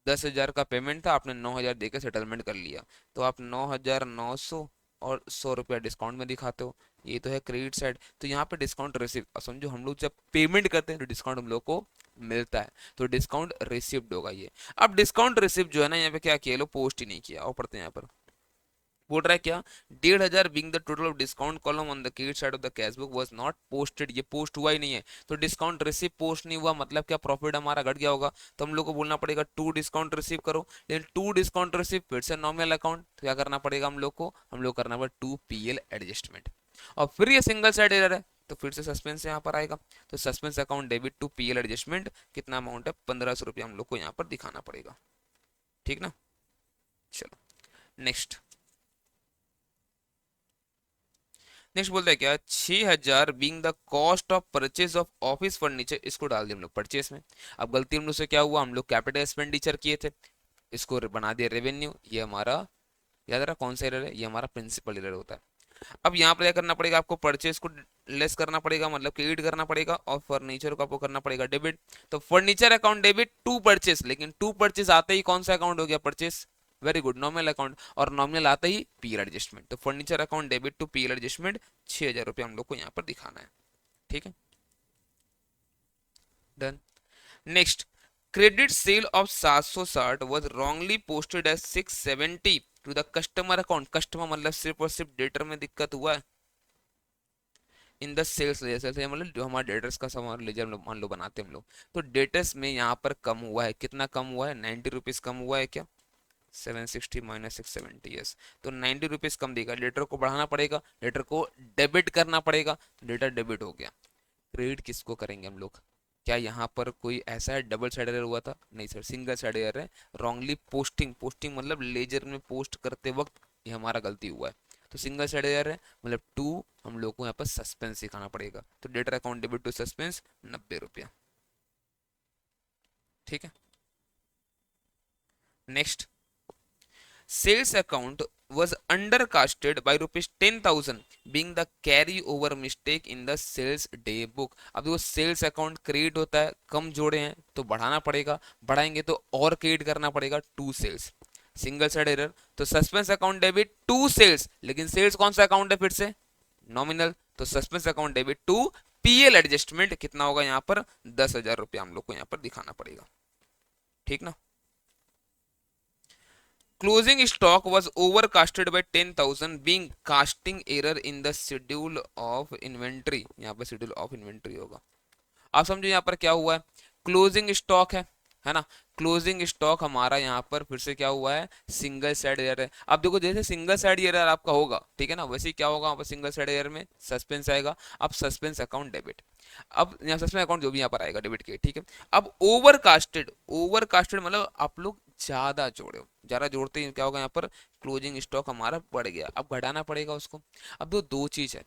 10,000 का पेमेंट था, आपने 9,000 देकर सेटलमेंट कर लिया, तो आप 9,900 और 100 रुपया डिस्काउंट में दिखाते हो, ये तो है क्रेडिट साइड। तो यहाँ पे डिस्काउंट रिसीव, समझो हम लोग जब पेमेंट करते हैं तो डिस्काउंट हम लोग को मिलता है, तो डिस्काउंट रिसीव्ड होगा ये। अब डिस्काउंट रिसीव जो है ना, यहाँ पे क्या किया लो, पोस्ट ही नहीं किया। और पढ़ते हैं यहाँ पर, बोल रहा है क्या, 1,500 being the total of discount column on the credit side of the cash book was not posted। ये पोस्ट हुआ ही नहीं है, तो डिस्काउंट रिसीव पोस्ट नहीं हुआ, मतलब क्या, प्रॉफिट हमारा घट गया होगा। तो हम लोग को बोलना पड़ेगा टू डिस्काउंट रिसीव करो, लेकिन टू डिस्काउंट रिसीव फिर से नॉमिनल अकाउंट, तो क्या करना पड़ेगा हम लोग को, हम लोग करना पड़ेगा टू पीएल एडजस्टमेंट। और फिर ये सिंगल साइड एरर है तो फिर से सस्पेंस यहाँ पर आएगा, तो suspense account debit to PL adjustment, कितना अमाउंट है, 1,500 रुपया हम लोग को यहाँ पर दिखाना पड़ेगा, ठीक ना। चलो नेक्स्ट, नेक्स्ट बोलता है क्या, 6,000 being the cost of purchase of office furniture, इसको डाल दिया हम लोग परचेज में। अब गलती हम लोग से क्या हुआ, हम लोग कैपिटल एक्सपेंडिचर किए थे, इसको बना दिया रेवेन्यू। ये हमारा याद रहा कौन सा एरर है, ये हमारा प्रिंसिपल एरर होता है। अब यहाँ पर क्या करना पड़ेगा आपको, परचेज को लेस करना पड़ेगा, मतलब क्रेडिट करना पड़ेगा, और फर्नीचर को आपको करना पड़ेगा डेबिट। तो furniture account debit to purchase, लेकिन टू परचेज आते ही कौन सा अकाउंट हो गया, purchase, very good, nominal account. और नॉमिनल आता ही पीएल एडजस्टमेंट, तो furniture account debit to PL adjustment, 6,000 रुपया हम लोग को यहाँ पर दिखाना है, ठीक है। Done. Next, credit sale of 760 was wrongly posted as 670 to the customer account. Customer मतलब सिर्फ और सिर्फ डेटर में दिक्कत हुआ है, in the sales ledger, sales मतलब जो हमारे डेटर्स का सामान लेजर मान लो बनाते हैं हम लोग, तो डेटर्स में यहाँ पर कम हुआ है, कितना कम हुआ है, 90 रुपीज कम हुआ है क्या, 760 माइनस 670, यस। तो 90 रुपीज कम देगा, लेटर को बढ़ाना पड़ेगा, लेटर को डेबिट करना पड़ेगा, तो लेटर डेबिट हो गया। क्रेडिट किसको करेंगे हम लोग, क्या यहाँ पर कोई ऐसा है डबल साइड एरर हुआ था, नहीं सर, सिंगल साइड एरर है। रॉन्गली पोस्टिंग, पोस्टिंग मतलब लेजर में पोस्ट करते वक्त ये हमारा गलती हुआ है, तो सिंगल साइड एरर है, मतलब टू हम लोग को यहाँ पर सस्पेंस दिखाना पड़ेगा, तो debtor account debit to suspense 90 रुपया, ठीक है। Next, sales account was undercasted by rupees 10,000 being the carry over mistake in the sales day book। अब देखो सेल्स अकाउंट क्रिएट होता है, कम जोड़े हैं तो बढ़ाना पड़ेगा, बढ़ाएंगे तो और क्रिएट करना पड़ेगा, to sales, single side error. तो suspense account debit to sales, लेकिन सेल्स कौन सा अकाउंट है, फिर से नॉमिनल, तो suspense account debit to PL adjustment, कितना होगा यहाँ पर, 10,000 रुपया हम लोग को यहाँ पर दिखाना पड़ेगा, ठीक ना। Closing stock was overcasted by 10,000 being casting error in the schedule of inventory। यहाँ पर schedule of inventory होगा। आप समझो यहाँ पर क्या हुआ है, क्लोजिंग स्टॉक है ना, क्लोजिंग स्टॉक हमारा यहाँ पर फिर से क्या हुआ है, सिंगल साइड एरर है। अब देखो जैसे सिंगल साइड एरर आपका होगा, ठीक है ना, वैसे ही क्या होगा वहाँ पर सिंगल साइड एरर में सस्पेंस आएगा। अब सस्पेंस अकाउंट डेबिट, अब यहाँ सस्पेंस अकाउंट जो भी यहाँ पर आएगा डेबिट के, ठीक है। अब ओवरकास्टेड, ओवरकास्टेड मतलब आप लोग ज्यादा जोड़े हो, ज्यादा जोड़ते ही क्या होगा यहाँ पर, क्लोजिंग स्टॉक हमारा बढ़ गया, अब घटाना पड़ेगा उसको। अब दो चीज है,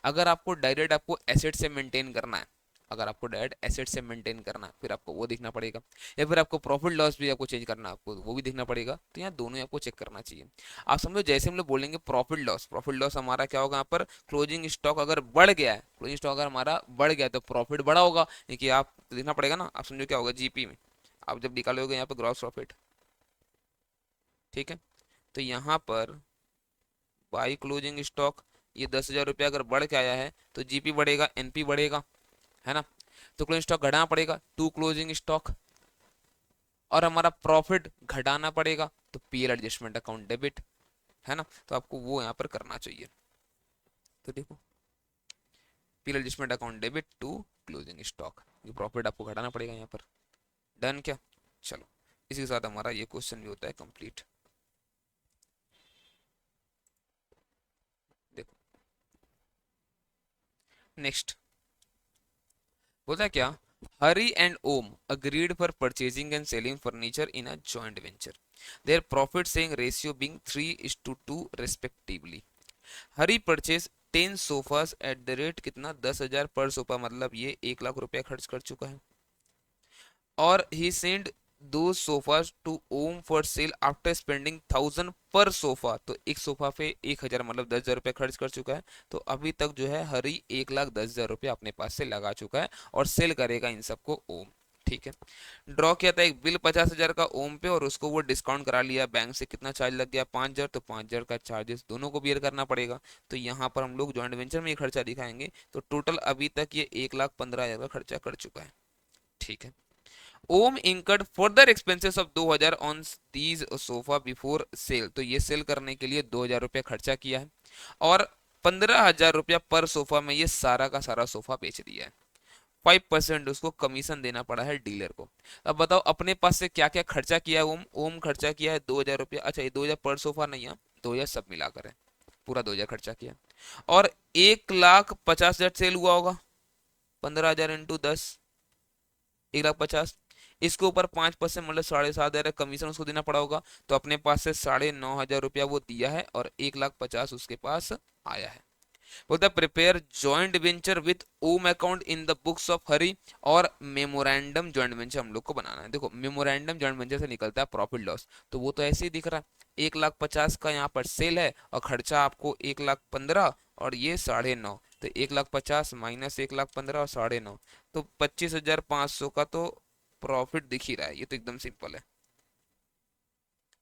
अगर आपको डायरेक्ट आपको एसेट से मेंटेन करना है, अगर आपको डायरेक्ट एसेट से मेंटेन करना है फिर आपको वो देखना पड़ेगा, या फिर आपको प्रॉफिट लॉस भी आपको चेंज करना है, आपको वो भी देखना पड़ेगा, तो यहाँ दोनों ही आपको चेक करना चाहिए। आप समझो जैसे हम लोग बोलेंगे प्रॉफिट लॉस, प्रॉफिट लॉस हमारा क्या होगा यहाँ पर, क्लोजिंग स्टॉक अगर बढ़ गया है, क्लोजिंग स्टॉक अगर हमारा बढ़ गया है तो प्रॉफिट बढ़ा होगा, क्योंकि आप देखना पड़ेगा ना। आप समझो क्या होगा जीपी में, आप जब निकालोगे यहाँ पर ग्रॉस प्रॉफिट, ठीक है, तो यहाँ पर बाई क्लोजिंग स्टॉक, ये 10,000 रुपया अगर बढ़ के आया है तो जीपी बढ़ेगा, एनपी बढ़ेगा, है ना। तो क्लोजिंग स्टॉक घटाना पड़ेगा, टू क्लोजिंग स्टॉक, और हमारा प्रॉफिट घटाना पड़ेगा, तो पीएल एडजस्टमेंट अकाउंट डेबिट, है ना। तो आपको वो यहाँ पर करना चाहिए। तो देखो, PL adjustment account debit to closing stock, ये प्रॉफिट आपको घटाना पड़ेगा यहाँ पर। डन क्या? चलो, इसी के साथ हमारा ये क्वेश्चन भी होता है कंप्लीट। देखो नेक्स्ट बोलता है क्या, Hari and Om agreed for purchasing and selling furniture in a joint venture, their profit sharing ratio being 3:2 respectively. Hari purchase 10 sofas at the rate कितना, 10,000 पर सोफा, मतलब ये 1 लाख रुपया खर्च कर चुका है। और he sent two sofas to Om for sale after spending 1,000 per sofa, तो एक सोफा पे 1,000 मतलब 10,000 रुपया खर्च कर चुका है। तो अभी तक जो है हरी 1,10,000 रुपया अपने पास से लगा चुका है और सेल करेगा इन सबको ओम। ठीक है, ड्रॉ किया था एक बिल 50,000 का ओम पे, और उसको वो डिस्काउंट करा लिया बैंक से, कितना चार्ज लग गया 5,000, तो 5,000 का चार्जेस दोनों को बियर करना पड़ेगा। तो यहाँ पर हम लोग ज्वाइंट वेंचर में ये खर्चा दिखाएंगे, तो टोटल अभी तक ये 1,15,000 का खर्चा कर चुका है। ठीक है, Om incurred further expenses of 2,000 on these sofa before sale, तो ये सेल करने के लिए 2,000 रुपया खर्चा किया है, और 15,000 रुपया पर सोफा में ये सारा का सारा सोफा बेच दिया है। 5% उसको कमीशन देना पड़ा है डीलर को। अब बताओ अपने पास से क्या क्या खर्चा किया है ओम। ओम खर्चा किया है 2,000 रुपया, अच्छा ये 2,000 पर सोफा नहीं है, 2,000 सब मिलाकर है, पूरा 2,000 खर्चा किया। और 1,50,000 सेल हुआ होगा, 15,000 इंटू 10, 1,50,000, इसके ऊपर 5% मतलब 7,500 कमीशन उसको देना पड़ा होगा, तो अपने पास से 9,500 रुपया वो दिया है, और 1,50,000 उसके पास आया है। बोलता है prepare joint venture with Om account in the books of Hari, और मेमोरेंडम जॉइंट वेंचर हम लोग को बनाना है। देखो मेमोरेंडम जॉइंट वेंचर से निकलता है प्रॉफिट लॉस, तो वो तो ऐसे ही दिख रहा है, 1,50,000 का यहाँ पर सेल है, और खर्चा आपको 1,15,000, और ये 9,500, तो 1,50,000 माइनस 1,15,000 और 9,500, तो 25,500 का तो प्रॉफिट दिख ही रहा है। ये तो एकदम सिंपल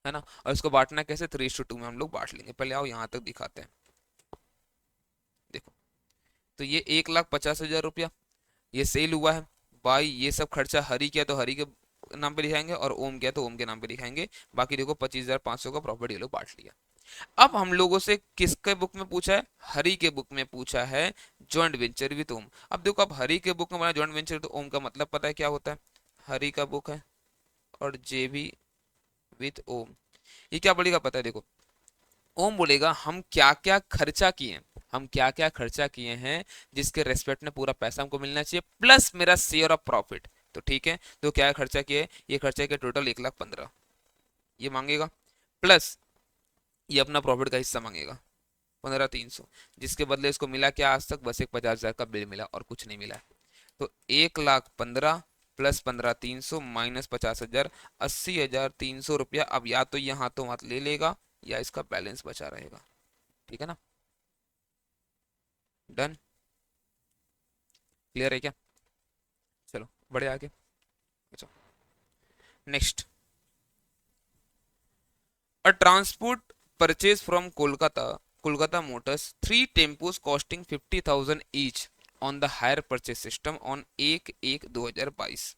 है ना। और इसको बांटना कैसे, 3:2 में हम लोग बांट लेंगे। पहले आओ यहाँ तक दिखाते हैं। देखो, तो ये 1,50,000 रुपया ये सेल हुआ है भाई, ये सब खर्चा हरी किया तो हरी के नाम पे दिखाएंगे, और ओम किया तो ओम के नाम पे दिखाएंगे। बाकी देखो 25,500 का प्रॉफिट ये लोग बांट लिया। अब हम लोगों से किसके बुक में पूछा है, हरी के बुक में पूछा है जॉइंट वेंचर विद ओम। अब देखो, अब हरी के बुक में बना जॉइंट वेंचर तो ओम का मतलब पता है क्या होता है, हरी का बुक है और जेबी विद ओम, ये क्या बोलेगा पता है। देखो ओम बोलेगा हम क्या क्या खर्चा किए हैं, हम क्या क्या खर्चा किए हैं जिसके रेस्पेक्ट में पूरा पैसा हमको मिलना चाहिए, प्लस मेरा शेयर ऑफ प्रॉफिट। तो ठीक है, तो क्या खर्चा किए, ये खर्चा किया टोटल 1,15,000 ये मांगेगा, प्लस ये अपना प्रॉफिट का हिस्सा मांगेगा 15,300, जिसके बदले इसको मिला क्या आज तक, बस एक 50,000 का बिल मिला और कुछ नहीं मिला। तो 1,15,000 प्लस 15,300 माइनस 50,000, 80,300 रुपया। अब या तो यहाँ तो मत ले लेगा, या इसका बैलेंस बचा रहेगा। ठीक है ना, डन, क्लियर है क्या? चलो बढ़े आगे। अच्छा next, a transport purchase from Kolkata, Kolkata Motors 3 tempos costing 50,000 each on the higher purchase system on 1/1/2022.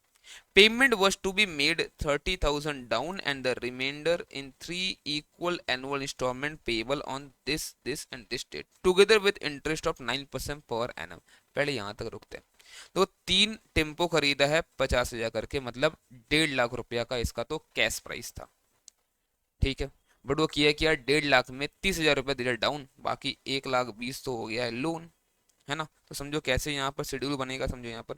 Payment was to be made 30,000 down and the remainder in 3 equal annual installment payable on this and this date together with interest of 9% per annum. पहले यहाँ तक रुकते हैं। तो 3 tempo खरीदा है 50,000 करके, मतलब 1,50,000 रुपया का इसका तो कैश प्राइस था। ठीक है, बट वो किया 1,50,000 में 30,000 रुपया दिया डाउन, बाकी 1,20,000 तो हो गया है लोन, है ना। तो समझो कैसे यहाँ पर शेड्यूल बनेगा, समझो यहाँ पर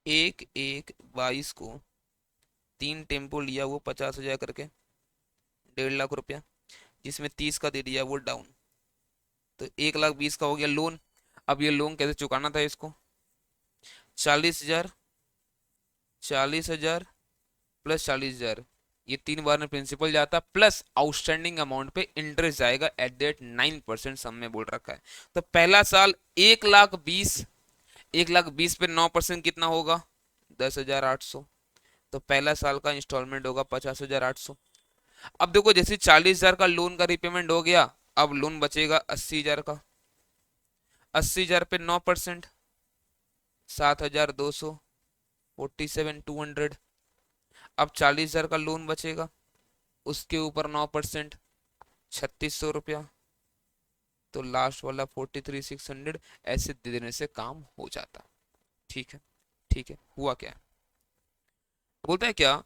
1/1/22 को 3 टेम्पो लिया वो 50,000 करके, 1,50,000 रुपया, जिसमें 30 का दे दिया वो डाउन, तो 1,20,000 का हो गया लोन। अब ये लोन कैसे चुकाना था इसको, 40,000, 40,000 प्लस 40,000, ये 3 बार में प्रिंसिपल जाता, प्लस आउटस्टैंडिंग अमाउंट पे इंटरेस्ट जाएगा एट दैट 9% सम में बोल रखा है। तो पहला साल 1,20,000, 1,20,000 पे 9% कितना होगा, 10,800, तो पहला साल का इंस्टॉलमेंट होगा 50,800। अब देखो जैसे 40,000 का लोन का रिपेमेंट हो गया, अब लोन बचेगा 80,000 का, 80,000 पे 9%, 7,200, 47,200। अब 40,000 का लोन बचेगा, उसके ऊपर 9%, 3,600 रुपया, तो लास्ट वाला 43,600। ऐसे दे देने से काम हो जाता। ठीक है, ठीक है। हुआ क्या है, बोलता है क्या,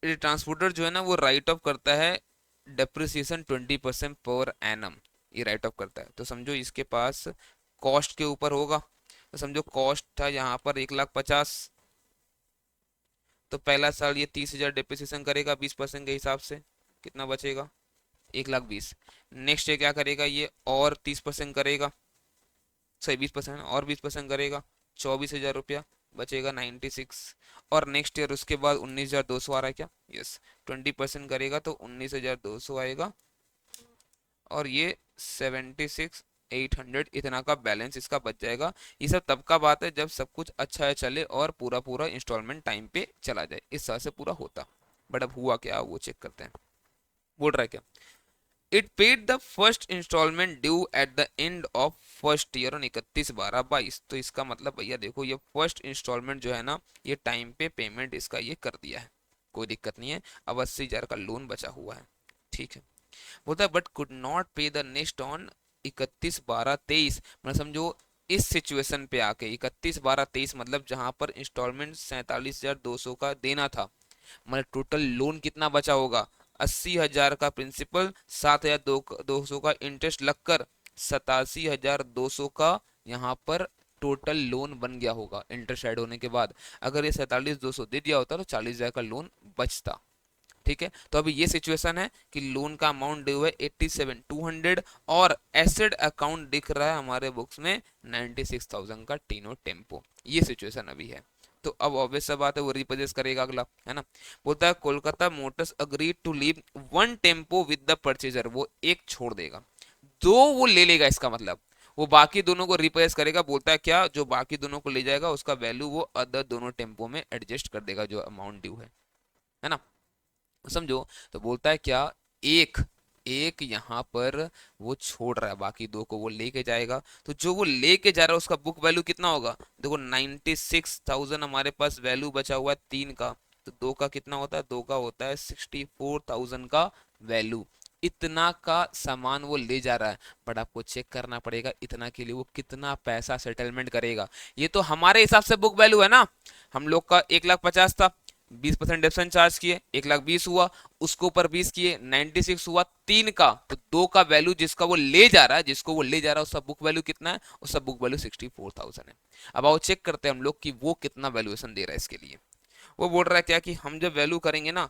ये ट्रांसपोर्टर जो है ना वो राइट ऑफ करता है डेप्रिसिएशन 20% पर एनम। ये राइट ऑफ करता है, तो समझो इसके पास कॉस्ट के ऊपर होगा। तो समझो कॉस्ट था यहाँ पर 1,50,000, तो पहला साल ये 30,000 डेप्रिसिएशन करेगा 20% के हिसाब से, कितना बचेगा, 1,20,000। नेक्स्ट ईयर क्या करेगा ये, और 30% करेगा, सही 20% और 20% करेगा, 24,000 रुपया बचेगा, 96। और नेक्स्ट ईयर उसके बाद 19,200 आ रहा है क्या, यस। 20% करेगा तो 19,200 आएगा, और ये 76,800 इतना का बैलेंस इसका बच जाएगा। ये सब तब का बात है जब सब कुछ अच्छा है चले और पूरा पूरा इंस्टॉलमेंट टाइम पे चला जाए, इस तरह से पूरा होता। बट अब हुआ क्या, वो चेक करते हैं। बोल रहा है क्या, it paid the first instalment due at the end of first year on 31/12/22। तो इसका मतलब भैया देखो, ये फर्स्ट इंस्टॉलमेंट जो है ना, ये टाइम पे पेमेंट इसका ये कर दिया है, कोई दिक्कत नहीं है। अब 80,000 का लोन बचा हुआ है, ठीक है। बोलता है बट कुड नॉट पे द नेक्स्ट ऑन 31/12/23। मतलब समझो इस सिचुएशन पे आके 31/12/23, मतलब जहां पर इंस्टॉलमेंट 47,200 का देना था, मतलब टोटल लोन कितना बचा होगा, 80,000 का प्रिंसिपल, 7,200 का इंटरेस्ट लगकर 87,200 का यहाँ पर टोटल लोन बन गया होगा इंटरेस्ट ऐड होने के बाद। अगर ये 47,200 दे दिया होता तो 40,000 का लोन बचता, ठीक है। तो अभी ये सिचुएशन है कि लोन का अमाउंट ड्यू है 87,200, और एसेट अकाउंट दिख रहा है हमारे बुक्स में 96,000 का टीनो टेम्पो। ये सिचुएशन अभी है। तो अब ऑब्वियस सा बात है वो रिपर्चेस करेगा अगला, है ना। बोलता है Kolkata motors agree to leave one tempo with the purchaser. वो एक छोड़ देगा, दो वो ले लेगा, इसका मतलब वो बाकी दोनों को रिप्लेस करेगा। बोलता है क्या, जो बाकी दोनों को ले जाएगा उसका वैल्यू वो अदर दोनों टेम्पो में एडजस्ट कर देगा जो अमाउंट ड्यू है ना, समझो। तो बोलता है क्या, एक एक यहाँ पर वो छोड़ रहा है, बाकी दो को वो लेके जाएगा। तो जो वो लेके जा रहा है उसका बुक वैल्यू कितना होगा, देखो 96,000 हमारे पास वैल्यू बचा हुआ है तीन का, तो दो का कितना होता है, दो का होता है 64,000 का वैल्यू। इतना का सामान वो ले जा रहा है, बट आपको चेक करना पड़ेगा इतना के लिए वो कितना पैसा सेटलमेंट करेगा। ये तो हमारे हिसाब से बुक वैल्यू है ना, हम लोग का 1,50,000 था, 20% डिफरेंस चार्ज किए 1,20,000 हुआ, उसके ऊपर 20 किए 96 हुआ तीन का। तो दो का वैल्यू जिसका वो ले जा रहा है, जिसको वो ले जा रहा है उसका बुक वैल्यू कितना है, उसका बुक वैल्यू 64,000 है। अब आओ चेक करते हैं हम लोग कि वो कितना वैल्यूएशन दे रहा है इसके लिए। वो बोल रहा है क्या कि हम जब वैल्यू करेंगे ना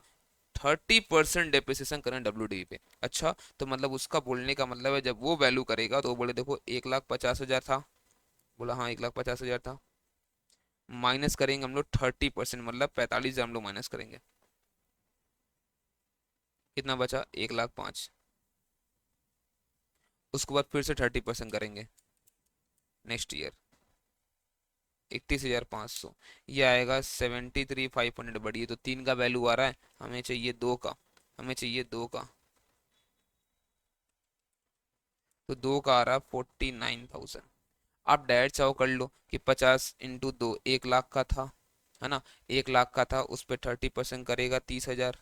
30% डेप्रिसिएशन करें डब्ल्यू पे। अच्छा, तो मतलब उसका बोलने का मतलब है जब वो वैल्यू करेगा तो वो बोले देखो 1,50,000 था, बोला हाँ 1,50,000 था, माइनस करेंगे हम लोग 30%, मतलब 45,000 हम लोग माइनस करेंगे, कितना बचा 1,05,000। उसके बाद फिर से 30% करेंगे नेक्स्ट ईयर 31,500, ये आएगा 73,500 बढ़िए। तो तीन का वैल्यू आ रहा है, हमें चाहिए दो का, हमें चाहिए दो का, तो दो का आ रहा है 49,000। आप डायरेक्ट चाहो कर लो कि 50 × 2 1,00,000 का था, है ना, 1,00,000 का था, उस पर 30% करेगा 30,000,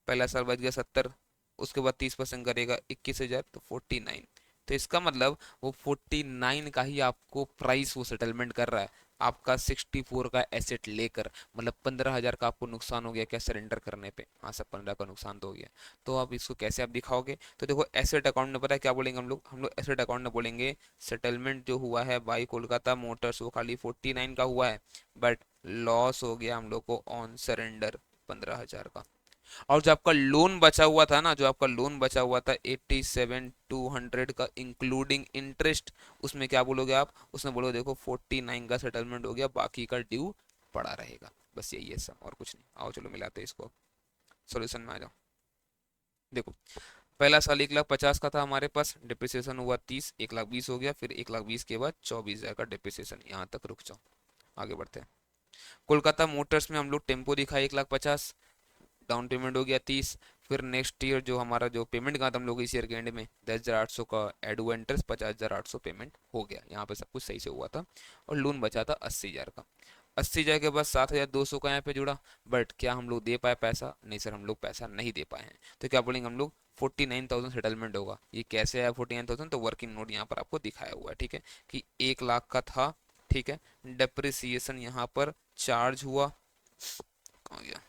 पहला साल बच गया 70, उसके बाद 30% करेगा 21,000, तो 49। तो इसका मतलब वो 49 का ही आपको प्राइस वो सेटलमेंट कर रहा है आपका 64 का एसेट लेकर। मतलब 15,000 का आपको नुकसान हो गया क्या सरेंडर करने पे, हाँ सब 15 का नुकसान तो हो गया। तो आप इसको कैसे आप दिखाओगे, तो देखो एसेट अकाउंट में पता है क्या बोलेंगे हम लोग एसेट अकाउंट में बोलेंगे सेटलमेंट जो हुआ है बाई कोलकाता मोटर्स वो खाली 49 का हुआ है, बट लॉस हो गया हम लोग को ऑन सरेंडर 15,000 का। और जो आपका लोन बचा हुआ था ना, जो आपका लोन बचा हुआ था 87,200 का इंक्लूडिंग इंटरेस्ट, उसमें क्या बोलोगे आप, उसमें बोलोगे देखो 49 का सेटलमेंट हो गया, बाकी का ड्यू पड़ा रहेगा। बस यही है सब और कुछ नहीं। आओ चलो मिलाते हैं इसको, सॉल्यूशन में आ जाओ। देखो पहला साल 1,50,000 का था हमारे पास, डिप्रिसिएशन हुआ 30, 1,20,000 हो गया, फिर 1,20,000 के बाद 24,000 का डिप्रिसिएशन। यहाँ तक रुक जाओ, आगे बढ़ते हैं। कोलकाता मोटर्स में हम लोग टेम्पो दिखाए 1,50,000, डाउन पेमेंट हो गया 30, फिर नेक्स्ट ईयर जो हमारा जो पेमेंट का था हम लोग इस ईयर के एंड में 10,800 का एड हुआ इंटरेस्ट, 50,800 पेमेंट हो गया, यहाँ पे सब कुछ सही से हुआ था। और लोन बचा था 80,000 का। 80,000 के बाद 7,200 का यहाँ पे जुड़ा। बट क्या हम लोग दे पाए पैसा? नहीं सर, हम लोग पैसा नहीं दे पाए हैं। तो क्या बोलेंगे हम लोग 49,000 सेटलमेंट होगा। ये कैसे आया 49,000? तो वर्किंग नोट यहाँ पर आपको दिखाया हुआ है, ठीक है, कि 1 लाख का था, ठीक है। डेप्रिसिएशन यहाँ पर चार्ज हुआ, कहाँ गया,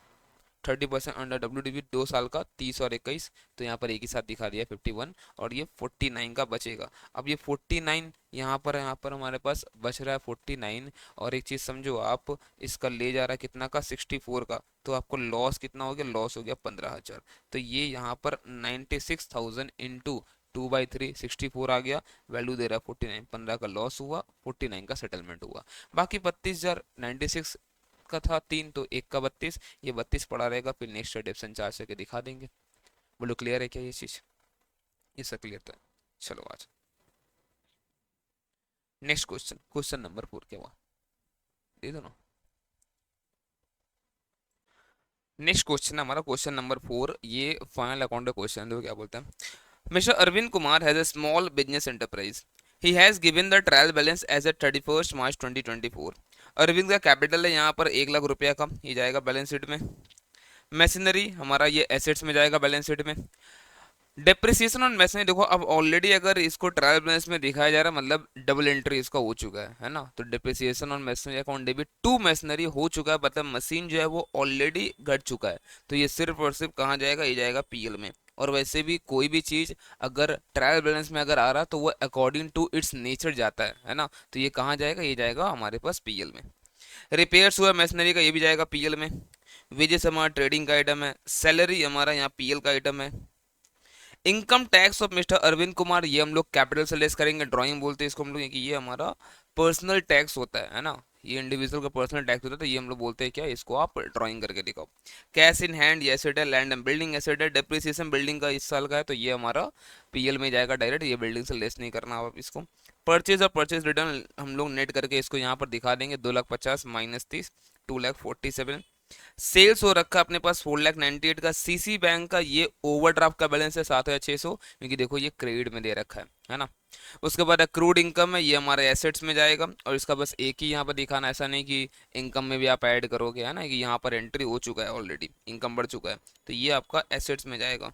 30% अंडर WDV 2 साल का, 30 और 21, तो यहाँ पर एक ही साथ दिखा दिया 51, और ये 49 का बचेगा। अब ये 49 यहाँ पर हमारे पास बच रहा है 49। और एक चीज समझो आप, इसका ले जा रहा है कितना का, 64 का, तो आपको लॉस कितना हो गया? लॉस हो गया 15,000। तो ये यहाँ पर 96,000 इंटू 2/3 64 आ गया, वैल्यू दे रहा है 49, 15 का लॉस हुआ, 49 का सेटलमेंट हुआ। बाकी 32,000, 96 का था 3, तो 1 का 32, ये 32 पड़ा रहेगा, फिर नेक्स्ट एडिशन चार्ज करके दिखा देंगे। बोलो क्लियर है क्या ये चीज? ये सब क्लियर था? चलो आज नेक्स्ट क्वेश्चन, क्वेश्चन नंबर 4 क्या हुआ, दे दो ना। नेक्स्ट क्वेश्चन हमारा क्वेश्चन नंबर 4, ये फाइनल अकाउंट का क्वेश्चन है। देखो क्या बोलते हैं, mister Arvind Kumar has a small business enterprise, he has given the trial balance as a 31 March 2024। Arvind का कैपिटल है यहाँ पर 1 लाख रुपया का, ये जाएगा बैलेंस शीट में। मशीनरी हमारा ये एसेट्स में जाएगा बैलेंस शीट में। डेप्रिसिएशन ऑन मशीनरी, देखो अब ऑलरेडी अगर इसको ट्रायल बैलेंस में दिखाया जा रहा है, मतलब डबल एंट्री इसका हो चुका है ना। तो depreciation on machinery account debit to machinery हो चुका है, मतलब मशीन जो है वो ऑलरेडी घट चुका है। तो ये सिर्फ और सिर्फ कहाँ जाएगा? ये जाएगा पीएल में। और वैसे भी कोई भी चीज अगर ट्रायल बैलेंस में अगर आ रहा तो वो अकॉर्डिंग टू इट्स नेचर जाता है ना। तो ये कहाँ जाएगा? ये जाएगा हमारे पास पीएल में। रिपेयर्स हुआ मशीनरी का, ये भी जाएगा पीएल में। वेजेस हमारा ट्रेडिंग का आइटम है। सैलरी हमारा यहाँ पीएल का आइटम है। Income tax of mister Arvind Kumar, ये हम लोग कैपिटल से लेस करेंगे, ड्राइंग बोलते हैं इसको हम लोग, कि ये हमारा पर्सनल टैक्स होता है ना। ये इंडिविजुअल का पर्सनल टैक्स होता है, तो ये हम लोग बोलते हैं क्या, इसको आप ड्राइंग करके दिखाओ। कैश इन हैंड ये एसेट है, लैंड एंड बिल्डिंग एसेट है। डेप्रिसिएशन बिल्डिंग का इस साल का है, तो ये हमारा पीएल में जाएगा डायरेक्ट, ये बिल्डिंग से लेस नहीं करना आप इसको। परचेज और परचेज रिटर्न हम लोग नेट करके इसको यहाँ पर दिखा देंगे, 2,50,000 माइनस 30, 2,47,000। सेल्स हो रखा है अपने पास 4,98,000 का। सीसी बैंक का ये ओवरड्राफ्ट का बैलेंस है 7,600, क्योंकि देखो ये क्रेडिट में दे रखा है ना। उसके बाद अक्रूड इनकम है, ये हमारे एसेट्स में जाएगा, और इसका बस एक ही यहाँ पर दिखाना, ऐसा नहीं कि इनकम में भी आप ऐड करोगे, है ना, कि यहाँ पर एंट्री हो चुका है ऑलरेडी, इनकम बढ़ चुका है, तो ये आपका एसेट्स में जाएगा,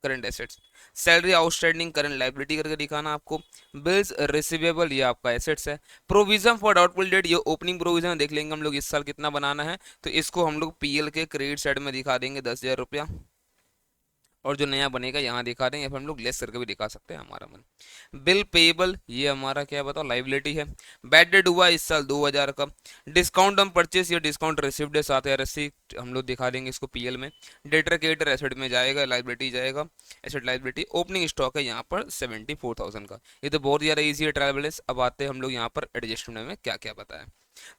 current assets. Salary outstanding current liability करके दिखाना आपको। बिल्स रिसीवेबल ये आपका एसेट्स है। प्रोविजन फॉर डाउटफुल डेट, ये ओपनिंग प्रोविजन देख लेंगे हम लोग इस साल कितना बनाना है, तो इसको हम लोग पीएल के क्रेडिट साइड में दिखा देंगे 10,000 रुपया, और जो नया बनेगा यहाँ दिखा देंगे, या फिर हम लोग लेस करके भी दिखा सकते हैं, हमारा मन। बिल पेबल ये हमारा क्या बताओ, लाइबिलिटी है। बैड डेट हुआ इस साल 2,000 का। डिस्काउंट ऑन परचेस, ये डिस्काउंट रिसिव्ड है 7,080, हम लोग दिखा देंगे इसको पीएल में। डेटर क्रेडिटर एसेट में जाएगा, लाइबिलिटी जाएगा, एसेट लाइबिलिटी। ओपनिंग स्टॉक है यहाँ पर 74,000 का। ये तो बहुत ज़्यादा ईजी है ट्रायल बैलेंस। अब आते हैं हम लोग यहाँ पर एडजस्टमेंट में क्या क्या बताया।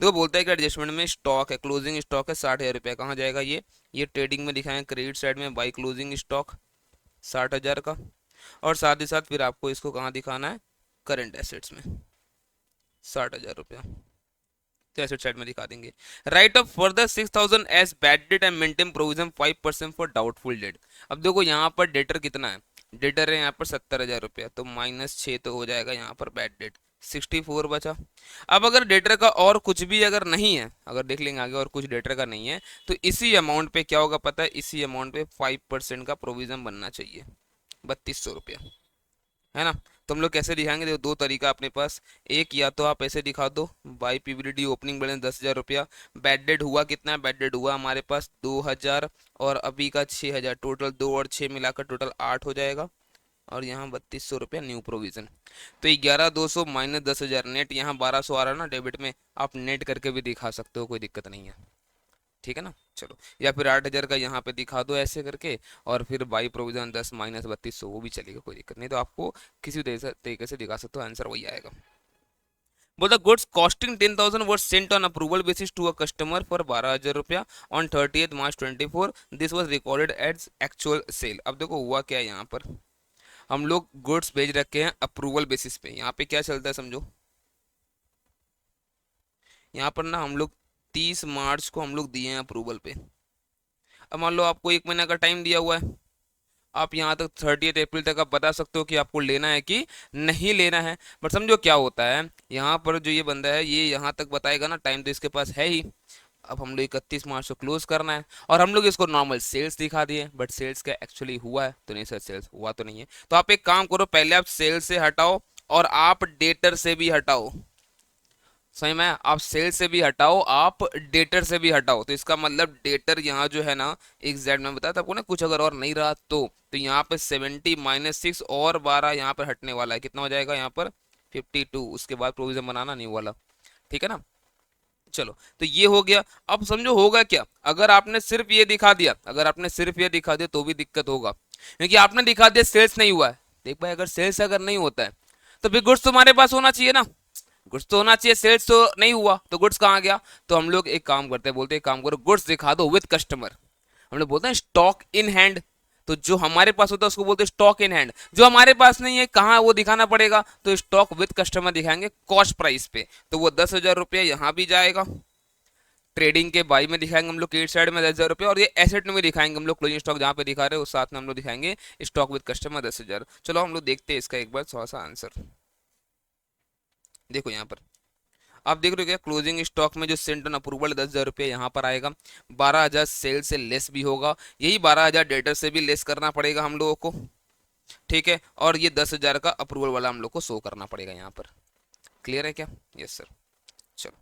देखो बोलता है कि एडजस्टमेंट में स्टॉक है, क्लोजिंग स्टॉक है 60,000 रुपया, कहाँ जाएगा ये ट्रेडिंग में दिखाएंगे क्रेडिट साइड में, बाई क्लोजिंग स्टॉक 60,000 का। और साथ ही साथ फिर आपको इसको कहाँ दिखाना है, करंट एसेट्स में 60,000 रुपया, तो एसेट साइड में दिखा देंगे। Write off further 6,000 as bad debt and maintain provision 5% for doubtful debt. अब देखो यहाँ पर डेटर कितना है, डेटर है यहाँ पर 70,000 रुपया, तो -6 तो हो जाएगा यहाँ पर बैड डेट, 64 बचा। अब अगर डेटर का और कुछ भी अगर नहीं है, अगर देख लेंगे आगे और कुछ डेटर का नहीं है, तो इसी अमाउंट पे क्या होगा पता है, इसी अमाउंट पे 5% का प्रोविजन बनना चाहिए, 3,200 रुपया, है ना। तो हम लोग कैसे दिखाएंगे, देखो दो तरीका अपने पास। एक, या तो आप ऐसे दिखा दो, बाई पीवीडी ओपनिंग बैलेंस 10,000 रुपया, बैड डेट हुआ कितना है, बैड डेट हुआ हमारे पास 2,000, और अभी का 6,000, टोटल 2 और 6 मिलाकर टोटल 8 हो जाएगा, और यहाँ 3,200 रुपया न्यू प्रोविजन। तो 11,200 माइनस 10,000 नेट, यहाँ 1,200 आ रहा है ना डेबिट में, आप नेट करके भी दिखा सकते हो, कोई दिक्कत नहीं है, ठीक है ना। चलो, या फिर 8,000 का यहाँ पे दिखा दो ऐसे करके, और फिर बाई प्रोविजन 10 माइनस 3,200, वो भी चलेगा, कोई दिक्कत नहीं। तो आपको किसी तरीके से दिखा सकते हो, आंसर वही आएगा। बोल the goods costing 10,000 were sent on approval basis to a customer for 12,000 रुपया ऑन 30th March 24, this was recorded as actual sale. अब देखो हुआ क्या है, यहाँ पर हम लोग गुड्स भेज रखे हैं अप्रूवल बेसिस पे। यहाँ पे क्या चलता है समझो, यहाँ पर ना हम लोग 30 मार्च को हम लोग दिए हैं अप्रूवल पे। अब मान लो आपको 1 महीना का टाइम दिया हुआ है, आप यहाँ तक 30 अप्रैल तक आप बता सकते हो कि आपको लेना है कि नहीं लेना है। बट समझो क्या होता है, यहाँ पर जो ये बंदा है ये यहाँ तक बताएगा ना, टाइम तो इसके पास है ही। अब हम लोग 31 मार्च को क्लोज करना है और हम लोग इसको नॉर्मल सेल्स दिखा दिए, बट सेल्स क्या एक्चुअली हुआ है तो नहीं सर, सेल्स हुआ तो नहीं है। तो आप एक काम करो, पहले आप सेल्स से हटाओ और आप डेटर से भी हटाओ। सही में आप सेल से भी हटाओ, आप डेटर से भी हटाओ। तो इसका मतलब डेटर यहाँ जो है ना, एग्जैक्ट मैं बताया था आपको ना, कुछ अगर और नहीं रहा तो यहाँ पे 70 - 6 और 12 यहाँ पर हटने वाला है। कितना हो जाएगा यहाँ पर 52। उसके बाद प्रोविजन बनाना नहीं वाला, ठीक है ना। चलो तो ये हो गया। अब समझो होगा क्या, अगर आपने सिर्फ ये दिखा दिया, अगर आपने सिर्फ ये दिखा दिया तो भी दिक्कत होगा, क्योंकि आपने दिखा दिया सेल्स नहीं हुआ है। देख भाई, अगर सेल्स अगर नहीं होता है तो फिर गुड्स तुम्हारे पास होना चाहिए ना, गुड्स तो होना चाहिए, सेल्स तो नहीं हुआ तो गुड्स कहाँ गया। तो हम लोग एक काम करते हैं, बोलते हैं एक काम करो, गुड्स दिखा दो विद कस्टमर। हम लोग बोलते हैं स्टॉक इन हैंड। तो जो हमारे पास होता है उसको बोलते हैं स्टॉक इन हैंड। जो हमारे पास नहीं है कहाँ वो दिखाना पड़ेगा, तो स्टॉक विद कस्टमर दिखाएंगे कॉस्ट प्राइस पे। तो वो 10,000 रुपया यहाँ भी जाएगा, ट्रेडिंग के बाई में दिखाएंगे हम लोग क्रेडिट साइड में 10,000 रुपये, और ये एसेट में भी दिखाएंगे हम लोग, क्लोजिंग स्टॉक जहाँ पे दिखा रहे हैं उस साथ में हम लोग दिखाएंगे स्टॉक विद कस्टमर 10,000। चलो हम लोग देखते हैं इसका एक बार थोड़ा सा आंसर। देखो यहाँ पर आप देख रहे हो क्या, क्लोजिंग स्टॉक में जो सेंट ऑन अप्रूवल 10,000 रुपये यहाँ पर आएगा। 12,000 सेल से लेस भी होगा, यही 12,000 डेटर से भी लेस करना पड़ेगा हम लोगों को, ठीक है। और ये 10,000 का अप्रूवल वाला हम लोग को शो करना पड़ेगा यहाँ पर। क्लियर है क्या? Yes sir. चलो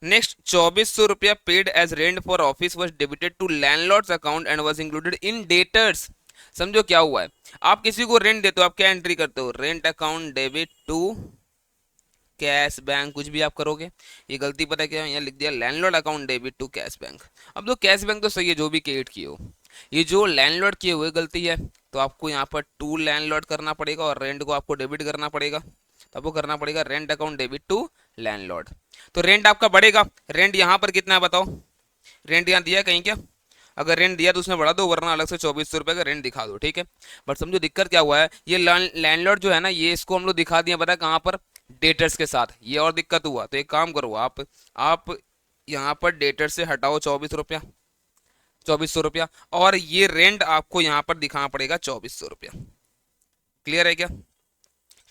नेक्स्ट, 2,400 रुपया paid as rent for office was debited to landlord's account and was included in debtors. समझो क्या हुआ है, आप किसी को रेंट देते हो, आप क्या एंट्री करते हो, rent account debit to cash bank, कुछ भी आप करोगे। ये गलती पता है क्या, यहाँ लिख दिया landlord account debit to cash bank. अब तो कैश बैंक तो सही है, जो भी क्रिएट किए हो, ये जो लैंडलॉर्ड किए हुए गलती है, तो आपको यहाँ पर टू लैंडलॉर्ड करना पड़ेगा और रेंट को आपको डेबिट करना पड़ेगा। तो आपको करना पड़ेगा rent account debit to landlord. तो रेंट आपका बढ़ेगा, रेंट यहाँ पर कितना है बताओ, रेंट यहाँ दिया कहीं क्या, अगर रेंट दिया तो उसमें बढ़ा दो, वरना अलग से 2,400 रुपये का रेंट दिखा दो, ठीक है। बट समझो दिक्कत क्या हुआ है, ये लैंडलॉर्ड जो है ना, ये इसको हम लोग दिखा दिया पता है कहाँ पर, डेटर्स के साथ। ये और दिक्कत हुआ, तो एक काम करो आप यहाँ पर डेटर से हटाओ 24 रुपया, 2,400 रुपया, और ये रेंट आपको यहाँ पर दिखाना पड़ेगा 2,400 रुपया। क्लियर है क्या?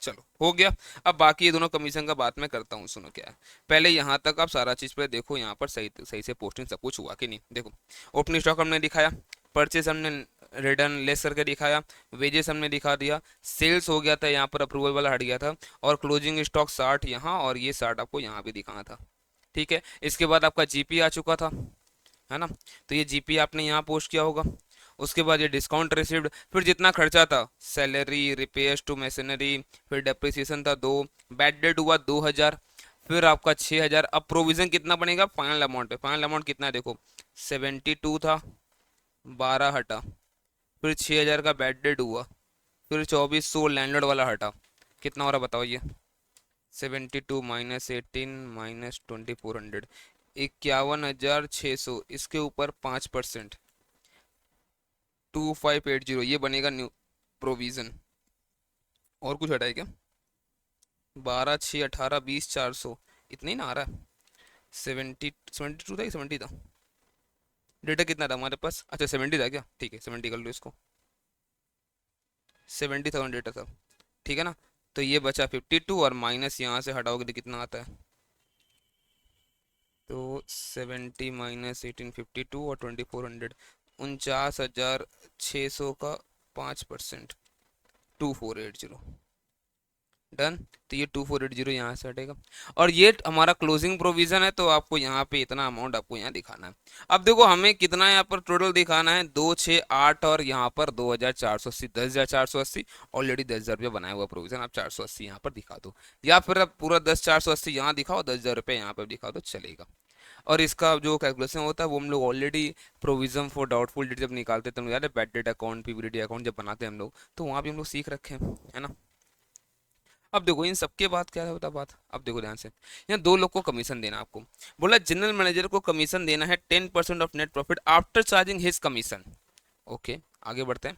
चलो हो गया। अब बाकी ये दोनों कमीशन का बात मैं करता हूँ, सुनो क्या है। पहले यहाँ तक आप सारा चीज पे देखो, यहाँ पर सही सही से पोस्टिंग सब कुछ हुआ कि नहीं। देखो ओपनिंग स्टॉक हमने दिखाया, परचेज हमने रिटर्न लेस करके दिखाया, वेजेस हमने दिखा दिया, सेल्स हो गया था यहाँ पर, अप्रूवल वाला हट गया था, और क्लोजिंग स्टॉक 60 यहाँ और ये 60 आपको यहाँ भी दिखाना था, ठीक है। इसके बाद आपका जीपी आ चुका था, है ना, तो ये जीपी आपने यहाँ पोस्ट किया होगा। उसके बाद ये डिस्काउंट रिसीव्ड, फिर जितना खर्चा था, सैलरी, रिपेयर्स टू मशीनरी, फिर डेप्रिसिएशन था 2, बैड डेट हुआ 2,000, फिर आपका 6,000। अब प्रोविजन कितना बनेगा फाइनल अमाउंट पे, फाइनल अमाउंट कितना है देखो, 72 था, 12 हटा, फिर 6,000 का बैड डेट हुआ, फिर 2,400 लैंडलॉर्ड वाला हटा, कितना हो रहा बताओ ये, 72 -18 -2,400, 51,600, इसके ऊपर 5%, 2,580, ये बनेगा न्यू प्रोविजन। और कुछ हटाए क्या, 12 6 18 20 400, इतना ही ना आ रहा है। 72 था कि 70 था, डेटा कितना था हमारे पास, अच्छा 70 था क्या, ठीक है 70 कर लो इसको, 70,000 डेटा था, ठीक है ना। तो ये बचा 52 और माइनस यहाँ से हटाओगे तो कितना आता है, तो 70 -18 52 और 2,400, 49,600 का 5%, 2,480, डन। तो ये 2,480 यहाँ से हटेगा, और ये हमारा क्लोजिंग प्रोविजन है, तो आपको यहाँ पे इतना अमाउंट आपको यहाँ दिखाना है। अब देखो हमें कितना यहाँ पर टोटल दिखाना है, 2 6 8 और यहाँ पर 2,480, 10,480, ऑलरेडी 10,000 रुपया बनाया हुआ प्रोविजन, आप 480 यहाँ पर दिखा दो, या फिर अब पूरा 10,480 यहाँ दिखाओ, 10,000 रुपये यहाँ पर दिखा दो, चलेगा। और इसका जो कैलकुलेशन होता है वो हम लोग already provision for doubtful date जब निकालते थे, याद है bad debt account, PVD account जब बनाते हैं हम लोग, तो वहाँ भी हम लोग सीख रखे हैं, है ना। अब देखो इन सबके बाद क्या होता बात, अब देखो ध्यान से, यहाँ दो लोग को कमीशन देना आपको, बोला जनरल मैनेजर को कमीशन देना है 10% of net profit after charging his commission. Okay आगे बढ़ते हैं,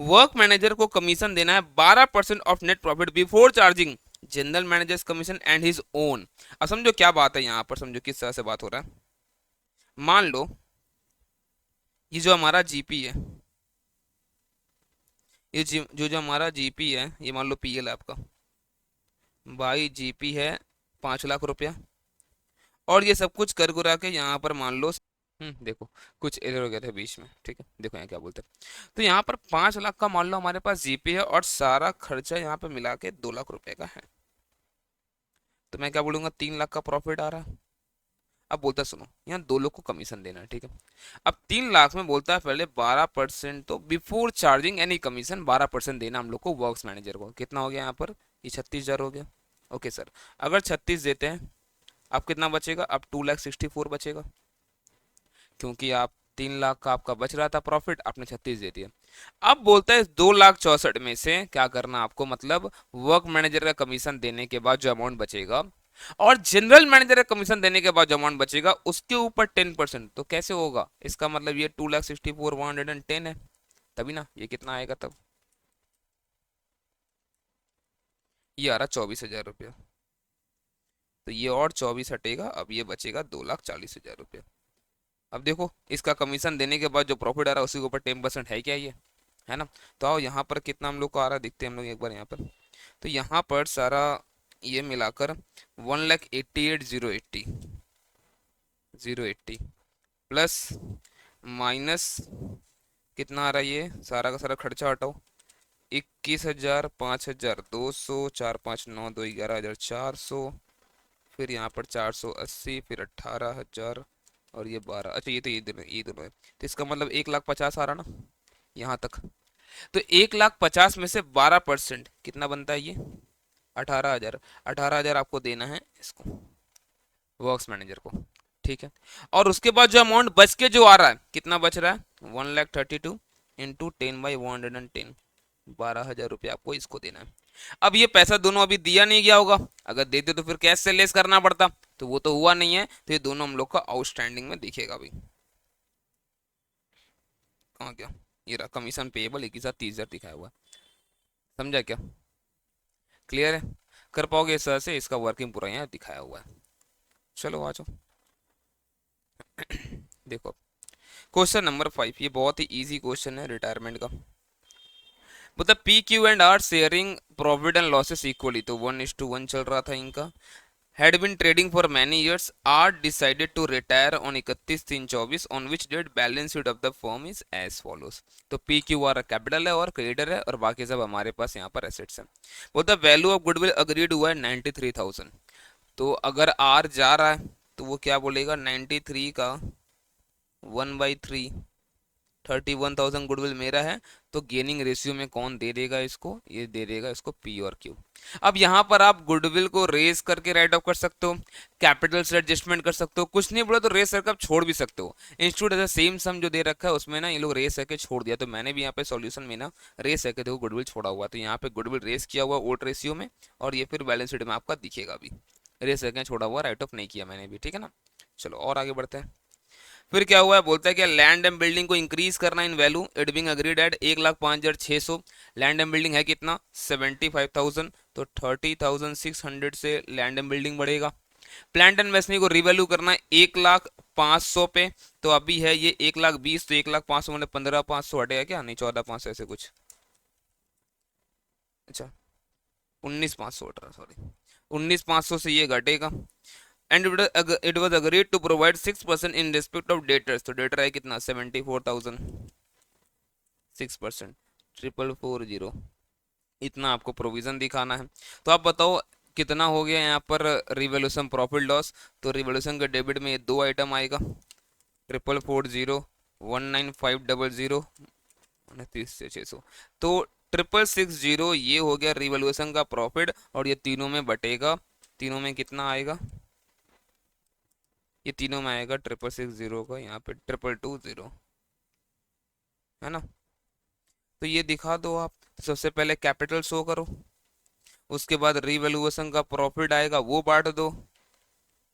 वर्क मैनेजर को कमीशन देना है 12% of net profit before charging general managers commission and his own. अब समझो क्या बात है यहाँ पर, समझो किस तरह से बात हो रहा है। मान लो ये जो हमारा जीपी है, ये जो हमारा जीपी है, ये मान लो पीएल आपका भाई, जीपी है 5 लाख रुपया, और ये सब कुछ कर गुरा के यहाँ पर मान लो, देखो कुछ एरर हो गया था बीच में, ठीक है, देखो यहाँ क्या बोलते हैं। तो यहाँ पर 5 लाख का मान लो हमारे पास जीपी है, और सारा खर्चा यहाँ पे मिला के 2 लाख रुपए का है। तो मैं क्या बोलूंगा, 3 लाख का प्रॉफिट आ रहा है। अब बोलता सुनो, यहाँ 2 लोग को कमीशन देना है, ठीक है। अब 3 लाख में बोलता है पहले 12%, तो बिफोर चार्जिंग एनी कमीशन 12% देना हम लोग को वर्क्स मैनेजर को। कितना हो गया यहाँ पर, ये 36,000 हो गया। ओके सर, अगर 36 देते हैं, अब कितना बचेगा, अब 2,64 बचेगा, क्योंकि आप 3 लाख का आपका बच रहा था प्रॉफिट, आपने 36 दे दिया। अब बोलता है 2,64 में से क्या करना आपको, मतलब वर्क मैनेजर का कमीशन देने के बाद जो अमाउंट बचेगा, और जनरल मैनेजर का कमीशन देने के बाद जो अमाउंट बचेगा उसके ऊपर 10%। तो कैसे होगा, इसका मतलब ये 2,64,110 है, तभी ना ये कितना आएगा तब, ये आ रहा 24,000 रुपया। तो ये और 24 हटेगा, अब ये बचेगा 2,40,000 रुपया। अब देखो इसका कमीशन देने के बाद जो प्रॉफिट आ रहा है उसी के ऊपर 10% है क्या ये, है ना। तो आओ यहाँ पर कितना हम लोग को आ रहा है देखते हैं हम लोग एक बार यहाँ पर। तो यहाँ पर सारा ये मिलाकर 1,88,080 080 प्लस माइनस कितना आ रहा है, ये सारा का सारा खर्चा हटाओ, 21,000, 5,200, 4, 5, 9, 2, 11,400, फिर यहाँ पर 480, फिर 18,000, और ये 12। अच्छा ये तो ये दोनों है, तो इसका मतलब 1,50,000 आ रहा ना यहाँ तक। तो 1,50,000 में से 12% कितना बनता है, ये 18,000। 18,000 आपको देना है इसको, वर्क्स मैनेजर को, ठीक है। और उसके बाद जो अमाउंट बच के जो आ रहा है, कितना बच रहा है, 1,32,000 इंटू 10/110, 12,000 रुपये आपको इसको देना है। अब ये पैसा दोनों अभी दिया नहीं गया होगा, अगर देते तो फिर कैश से लेस करना पड़ता, तो वो तो हुआ नहीं है, तो ये दोनों हम लोग का आउटस्टैंडिंग में दिखेगा अभी। कहाँ क्या, ये रहा कमीशन पेएबल, एक ही साथ 30,000 दिखाया हुआ है। समझा क्या, क्लियर है, कर पाओगे इस तरह से, इसका वर्किंग पूरा यहाँ दिखाया हुआ है। चलो आ जाओ देखो क्वेश्चन नंबर 5, ये बहुत ही इजी क्वेश्चन है रिटायरमेंट का। मतलब P Q and R sharing profit and losses equally, तो 1:1 चल रहा था इनका। had been trading for many years, are decided to retire on 31/3/24, on which date balance sheet of the firm is as follows। तो P Q R capital है और creditor है, और बाकी सब हमारे पास यहाँ पर एसेट्स हैं। वो the value of goodwill agreed हुआ है 93,000। तो अगर आर जा रहा है तो वो क्या बोलेगा, 93 का 1/3, 31,000 गुडविल मेरा है, तो गेनिंग रेशियो में कौन दे देगा इसको, ये दे देगा इसको पी और क्यू। अब यहाँ पर आप गुडविल को रेस करके राइट ऑफ कर सकते हो, कैपिटल से एडजस्टमेंट कर सकते हो, कुछ नहीं बोला तो रेस करके आप छोड़ भी सकते हो। इंस्टीट्यूट ऐसा सेम सम जो दे रखा है उसमें ना ये लोग रेस करके छोड़ दिया, तो मैंने भी यहाँ पे सॉल्यूशन में ना रेस करके देखो गुडविल छोड़ा हुआ, तो यहाँ पे गुडविल रेस किया हुआ ओल्ड रेशियो में, और ये फिर बैलेंस शीट में आपका दिखेगा अभी, रेस करके छोड़ा हुआ, राइट ऑफ नहीं किया मैंने भी, ठीक है ना। चलो और आगे बढ़ते हैं। फिर क्या हुआ है, बोलता है कि लैंड एंड बिल्डिंग को इंक्रीज करना in value, it being agreed at 1,05,600। Land and building है कितना, 75,000, तो 30,600 से लैंड एंड बिल्डिंग बढ़ेगा। प्लांट एंड मशीनरी को रिवैल्यू करना है 1,05,000 पे, तो अभी है ये 1,20,000, तो 1,05,000 मैंने 15,500 हटेगा क्या, नहीं 14,500 ऐसे कुछ, अच्छा 19,500 हट रहा, सॉरी 19,500 से ये घटेगा। And it was agreed to provide 6% in respect of debtors, तो डेटर है कितना 74,000, 6%, 4,440, इतना आपको प्रोविजन दिखाना है। तो आप बताओ कितना हो गया यहाँ पर रिवोल्यूशन प्रॉफिट लॉस। तो रिवोल्यूशन के डेबिट में ये दो आइटम आएगा, 4,440, 1,95,00, 29,600, तो 6,660 ये हो गया रिवोल्यूशन का प्रॉफिट, और ये तीनों में बटेगा, तीनों में कितना आएगा, ये तीनों में आएगा 6,660 का, यहाँ पे 2,220, है ना। तो ये दिखा दो आप, सबसे पहले कैपिटल शो करो, उसके बाद रिवैल्यूएशन का प्रॉफिट आएगा वो बांट दो,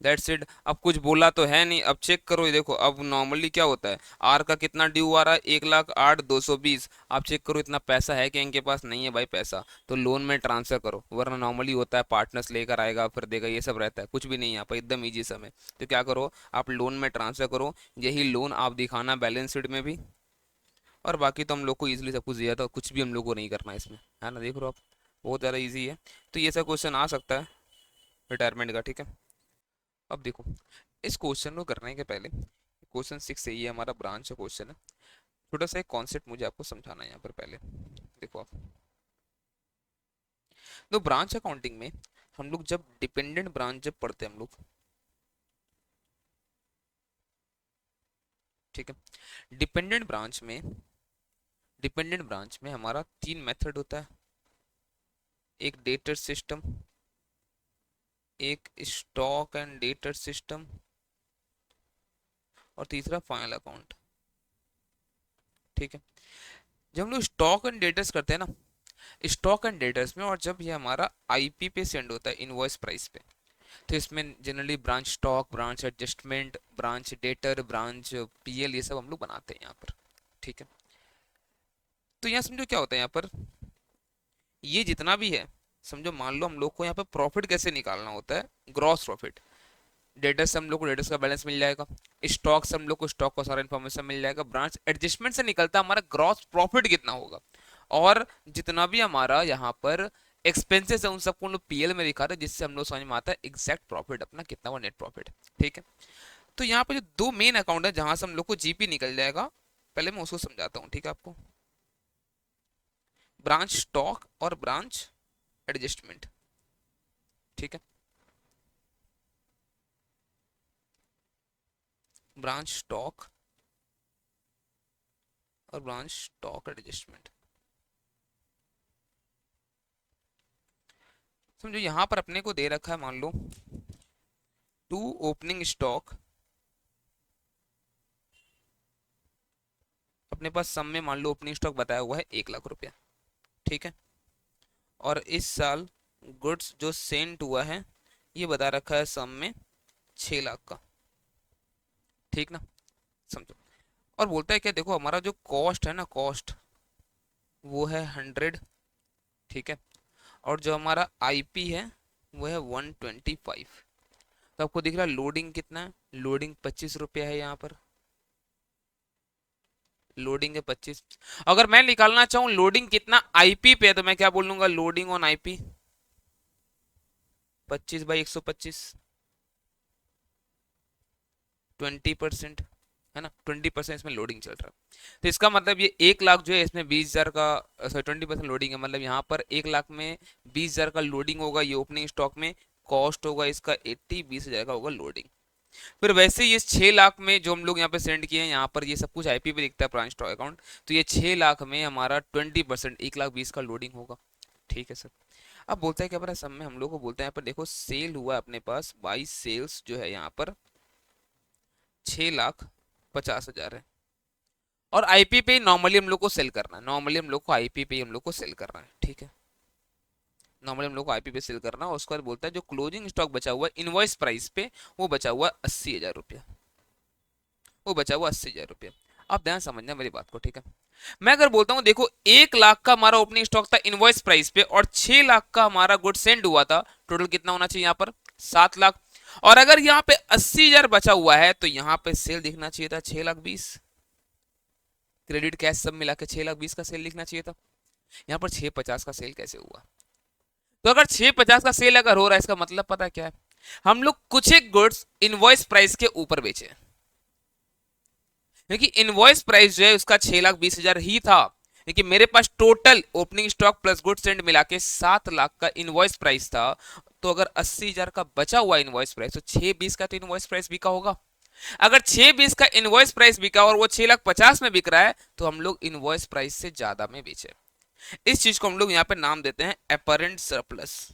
दैट्स इट। अब कुछ बोला तो है नहीं, अब चेक करो, ये देखो अब नॉर्मली क्या होता है, आर का कितना ड्यू आ रहा है, 1,08,220। आप चेक करो इतना पैसा है कि इनके पास, नहीं है भाई पैसा, तो लोन में ट्रांसफर करो, वरना नॉर्मली होता है पार्टनर्स लेकर आएगा फिर देगा, ये सब रहता है, कुछ भी नहीं यहाँ पर, एकदम ईजी समय। तो क्या करो, आप लोन में ट्रांसफर करो, यही लोन आप दिखाना बैलेंस शीट में भी, और बाकी तो हम लोग को इजीली सब कुछ दिया था, कुछ भी हम लोग को नहीं करना है इसमें, है ना, देख रहे हो आप, बहुत ज़्यादा इजी है। तो ये सब क्वेश्चन आ सकता है रिटायरमेंट का, ठीक है। अब देखो इस क्वेश्चन को करने के पहले, क्वेश्चन 6 से ये हमारा ब्रांच का क्वेश्चन है, छोटा सा एक कॉन्सेप्ट मुझे आपको समझाना है यहाँ पर पहले। देखो आप, तो ब्रांच अकाउंटिंग में हम लोग जब डिपेंडेंट ब्रांच जब पढ़ते हैं हम लोग, ठीक है, डिपेंडेंट ब्रांच में हमारा 3 मेथड होता है, एक डेटर सिस्टम, एक स्टॉक एंड डेटर सिस्टम, और तीसरा फाइनल अकाउंट, ठीक है। जब हम लोग स्टॉक एंड डेटर्स करते हैं ना, स्टॉक एंड डेटर्स में, और जब ये हमारा आईपी पे सेंड होता है इनवॉइस प्राइस पे, तो इसमें generally branch stock, branch adjustment, branch debtor, branch PL, ये सब हम लोग बनाते हैं यहाँ पर, ठीक है। तो यहाँ समझो क्या होता है यहाँ पर, ये जितना भी है, समझो मान लो हम लोग को यहाँ पर प्रॉफिट कैसे निकालना होता है, ग्रॉस प्रॉफिट। डेटर से हम लोग को डेटर्स का बैलेंस मिल जाएगा, स्टॉक से हम लोग को स्टॉक का सारा इन्फॉर्मेशन मिल जाएगा, ब्रांच एडजस्टमेंट से निकलता है हमारा ग्रॉस प्रॉफिट कितना होगा, और जितना भी हमारा यहाँ पर एक्सपेंसेस है उन सबको हम लोग पीएल में दिखा रहे हैं, जिससे हम लोग समझ में आता है एग्जैक्ट प्रॉफिट अपना कितना हुआ, नेट प्रॉफिट, ठीक है। तो यहाँ पे जो 2 मेन अकाउंट है जहां से हम लोग को जीपी निकल जाएगा, पहले मैं उसको समझाता हूँ, ठीक है आपको। ब्रांच स्टॉक और ब्रांच एडजस्टमेंट, ठीक है। ब्रांच स्टॉक और ब्रांच स्टॉक एडजस्टमेंट, समझो यहाँ पर अपने को दे रखा है, मान लो 2 ओपनिंग स्टॉक, अपने पास सम में मान लो ओपनिंग स्टॉक बताया हुआ है 1 लाख रुपया, ठीक है। और इस साल गुड्स जो सेंट हुआ है ये बता रखा है सम में 6 लाख का, ठीक ना, समझो। और बोलता है क्या, देखो हमारा जो कॉस्ट है ना, कॉस्ट वो है 100, ठीक है, और जो हमारा आईपी है वो है 125। तो आपको दिख रहा है लोडिंग कितना है, लोडिंग 25 रुपया है यहाँ पर, लोडिंग है 25। अगर मैं निकालना चाहूँ लोडिंग कितना आईपी पे है, तो मैं क्या बोलूंगा, लोडिंग ऑन आईपी 25/125, 20%, है ना, 20% इसमें लोडिंग चल रहा है। तो इसका मतलब ये 1 लाख जो है इसमें 20,000 का, सॉरी 20% लोडिंग है, मतलब यहाँ पर 1 लाख में 20,000 का लोडिंग होगा ये ओपनिंग स्टॉक में, कॉस्ट होगा इसका 80, 20,000 का होगा लोडिंग। फिर वैसे ही ये 6 लाख में जो हम लोग यहाँ पे सेंड किए हैं, यहाँ पर ये सब कुछ आईपी पे दिखता है ब्रांच स्टॉक अकाउंट, तो ये 6 लाख में हमारा 20%, 1,20,000 का लोडिंग होगा, ठीक है सर। अब बोलता है क्या पता सब में हम लोग को बोलते हैं यहाँ पर देखो सेल हुआ अपने पास, 22 सेल्स जो है यहाँ पर 6,50,000 है, और आईपी पे नॉर्मली हम लोग को सेल करना है, नॉर्मली हम लोग को आईपी पे हम लोग को सेल करना है, ठीक है, नॉर्मली हम लोग को आईपी पे सेल करना है। और उसके बाद बोलता है जो क्लोजिंग स्टॉक बचा हुआ है इनवॉइस प्राइस पे, वो बचा हुआ 80,000 रुपया, वो बचा हुआ 80,000 रुपया। अब ध्यान समझना मेरी बात को, ठीक है। मैं अगर बोलता हूँ देखो 1 लाख का हमारा ओपनिंग स्टॉक था इनवॉइस प्राइस पे, और 6 लाख का हमारा गुड सेंड हुआ था, टोटल कितना होना चाहिए यहाँ पर, 7 लाख। और अगर यहाँ पे 80,000 बचा हुआ है, तो यहाँ पे सेल दिखना चाहिए था 6,20,000, क्रेडिट कैश सब मिला के 6,20,000 का सेल लिखना चाहिए था। यहाँ पर 6,50 का सेल कैसे हुआ, तो अगर 6,50 का सेल अगर हो रहा है, इसका मतलब पता क्या है, हम लोग कुछ एक गुड्स इनवॉइस प्राइस के ऊपर बेचे, क्योंकि इनवॉइस प्राइस जो है उसका 6,20,000 ही था, लेकिन मेरे पास total opening stock plus goods and मिला के 7 लाख का इनवॉइस प्राइस था। तो अगर 80,000 का बचा हुआ इनवॉइस प्राइस, तो 6,20 का तो इनवॉइस प्राइस बिका होगा। अगर 6,20 का इनवॉइस प्राइस बिका और वो 6,50,000 में बिक रहा है, तो हम लोग इनवॉइस प्राइस से ज्यादा में बेचे। इस चीज को हम लोग यहाँ पे नाम देते हैं अपरेंट सरप्लस।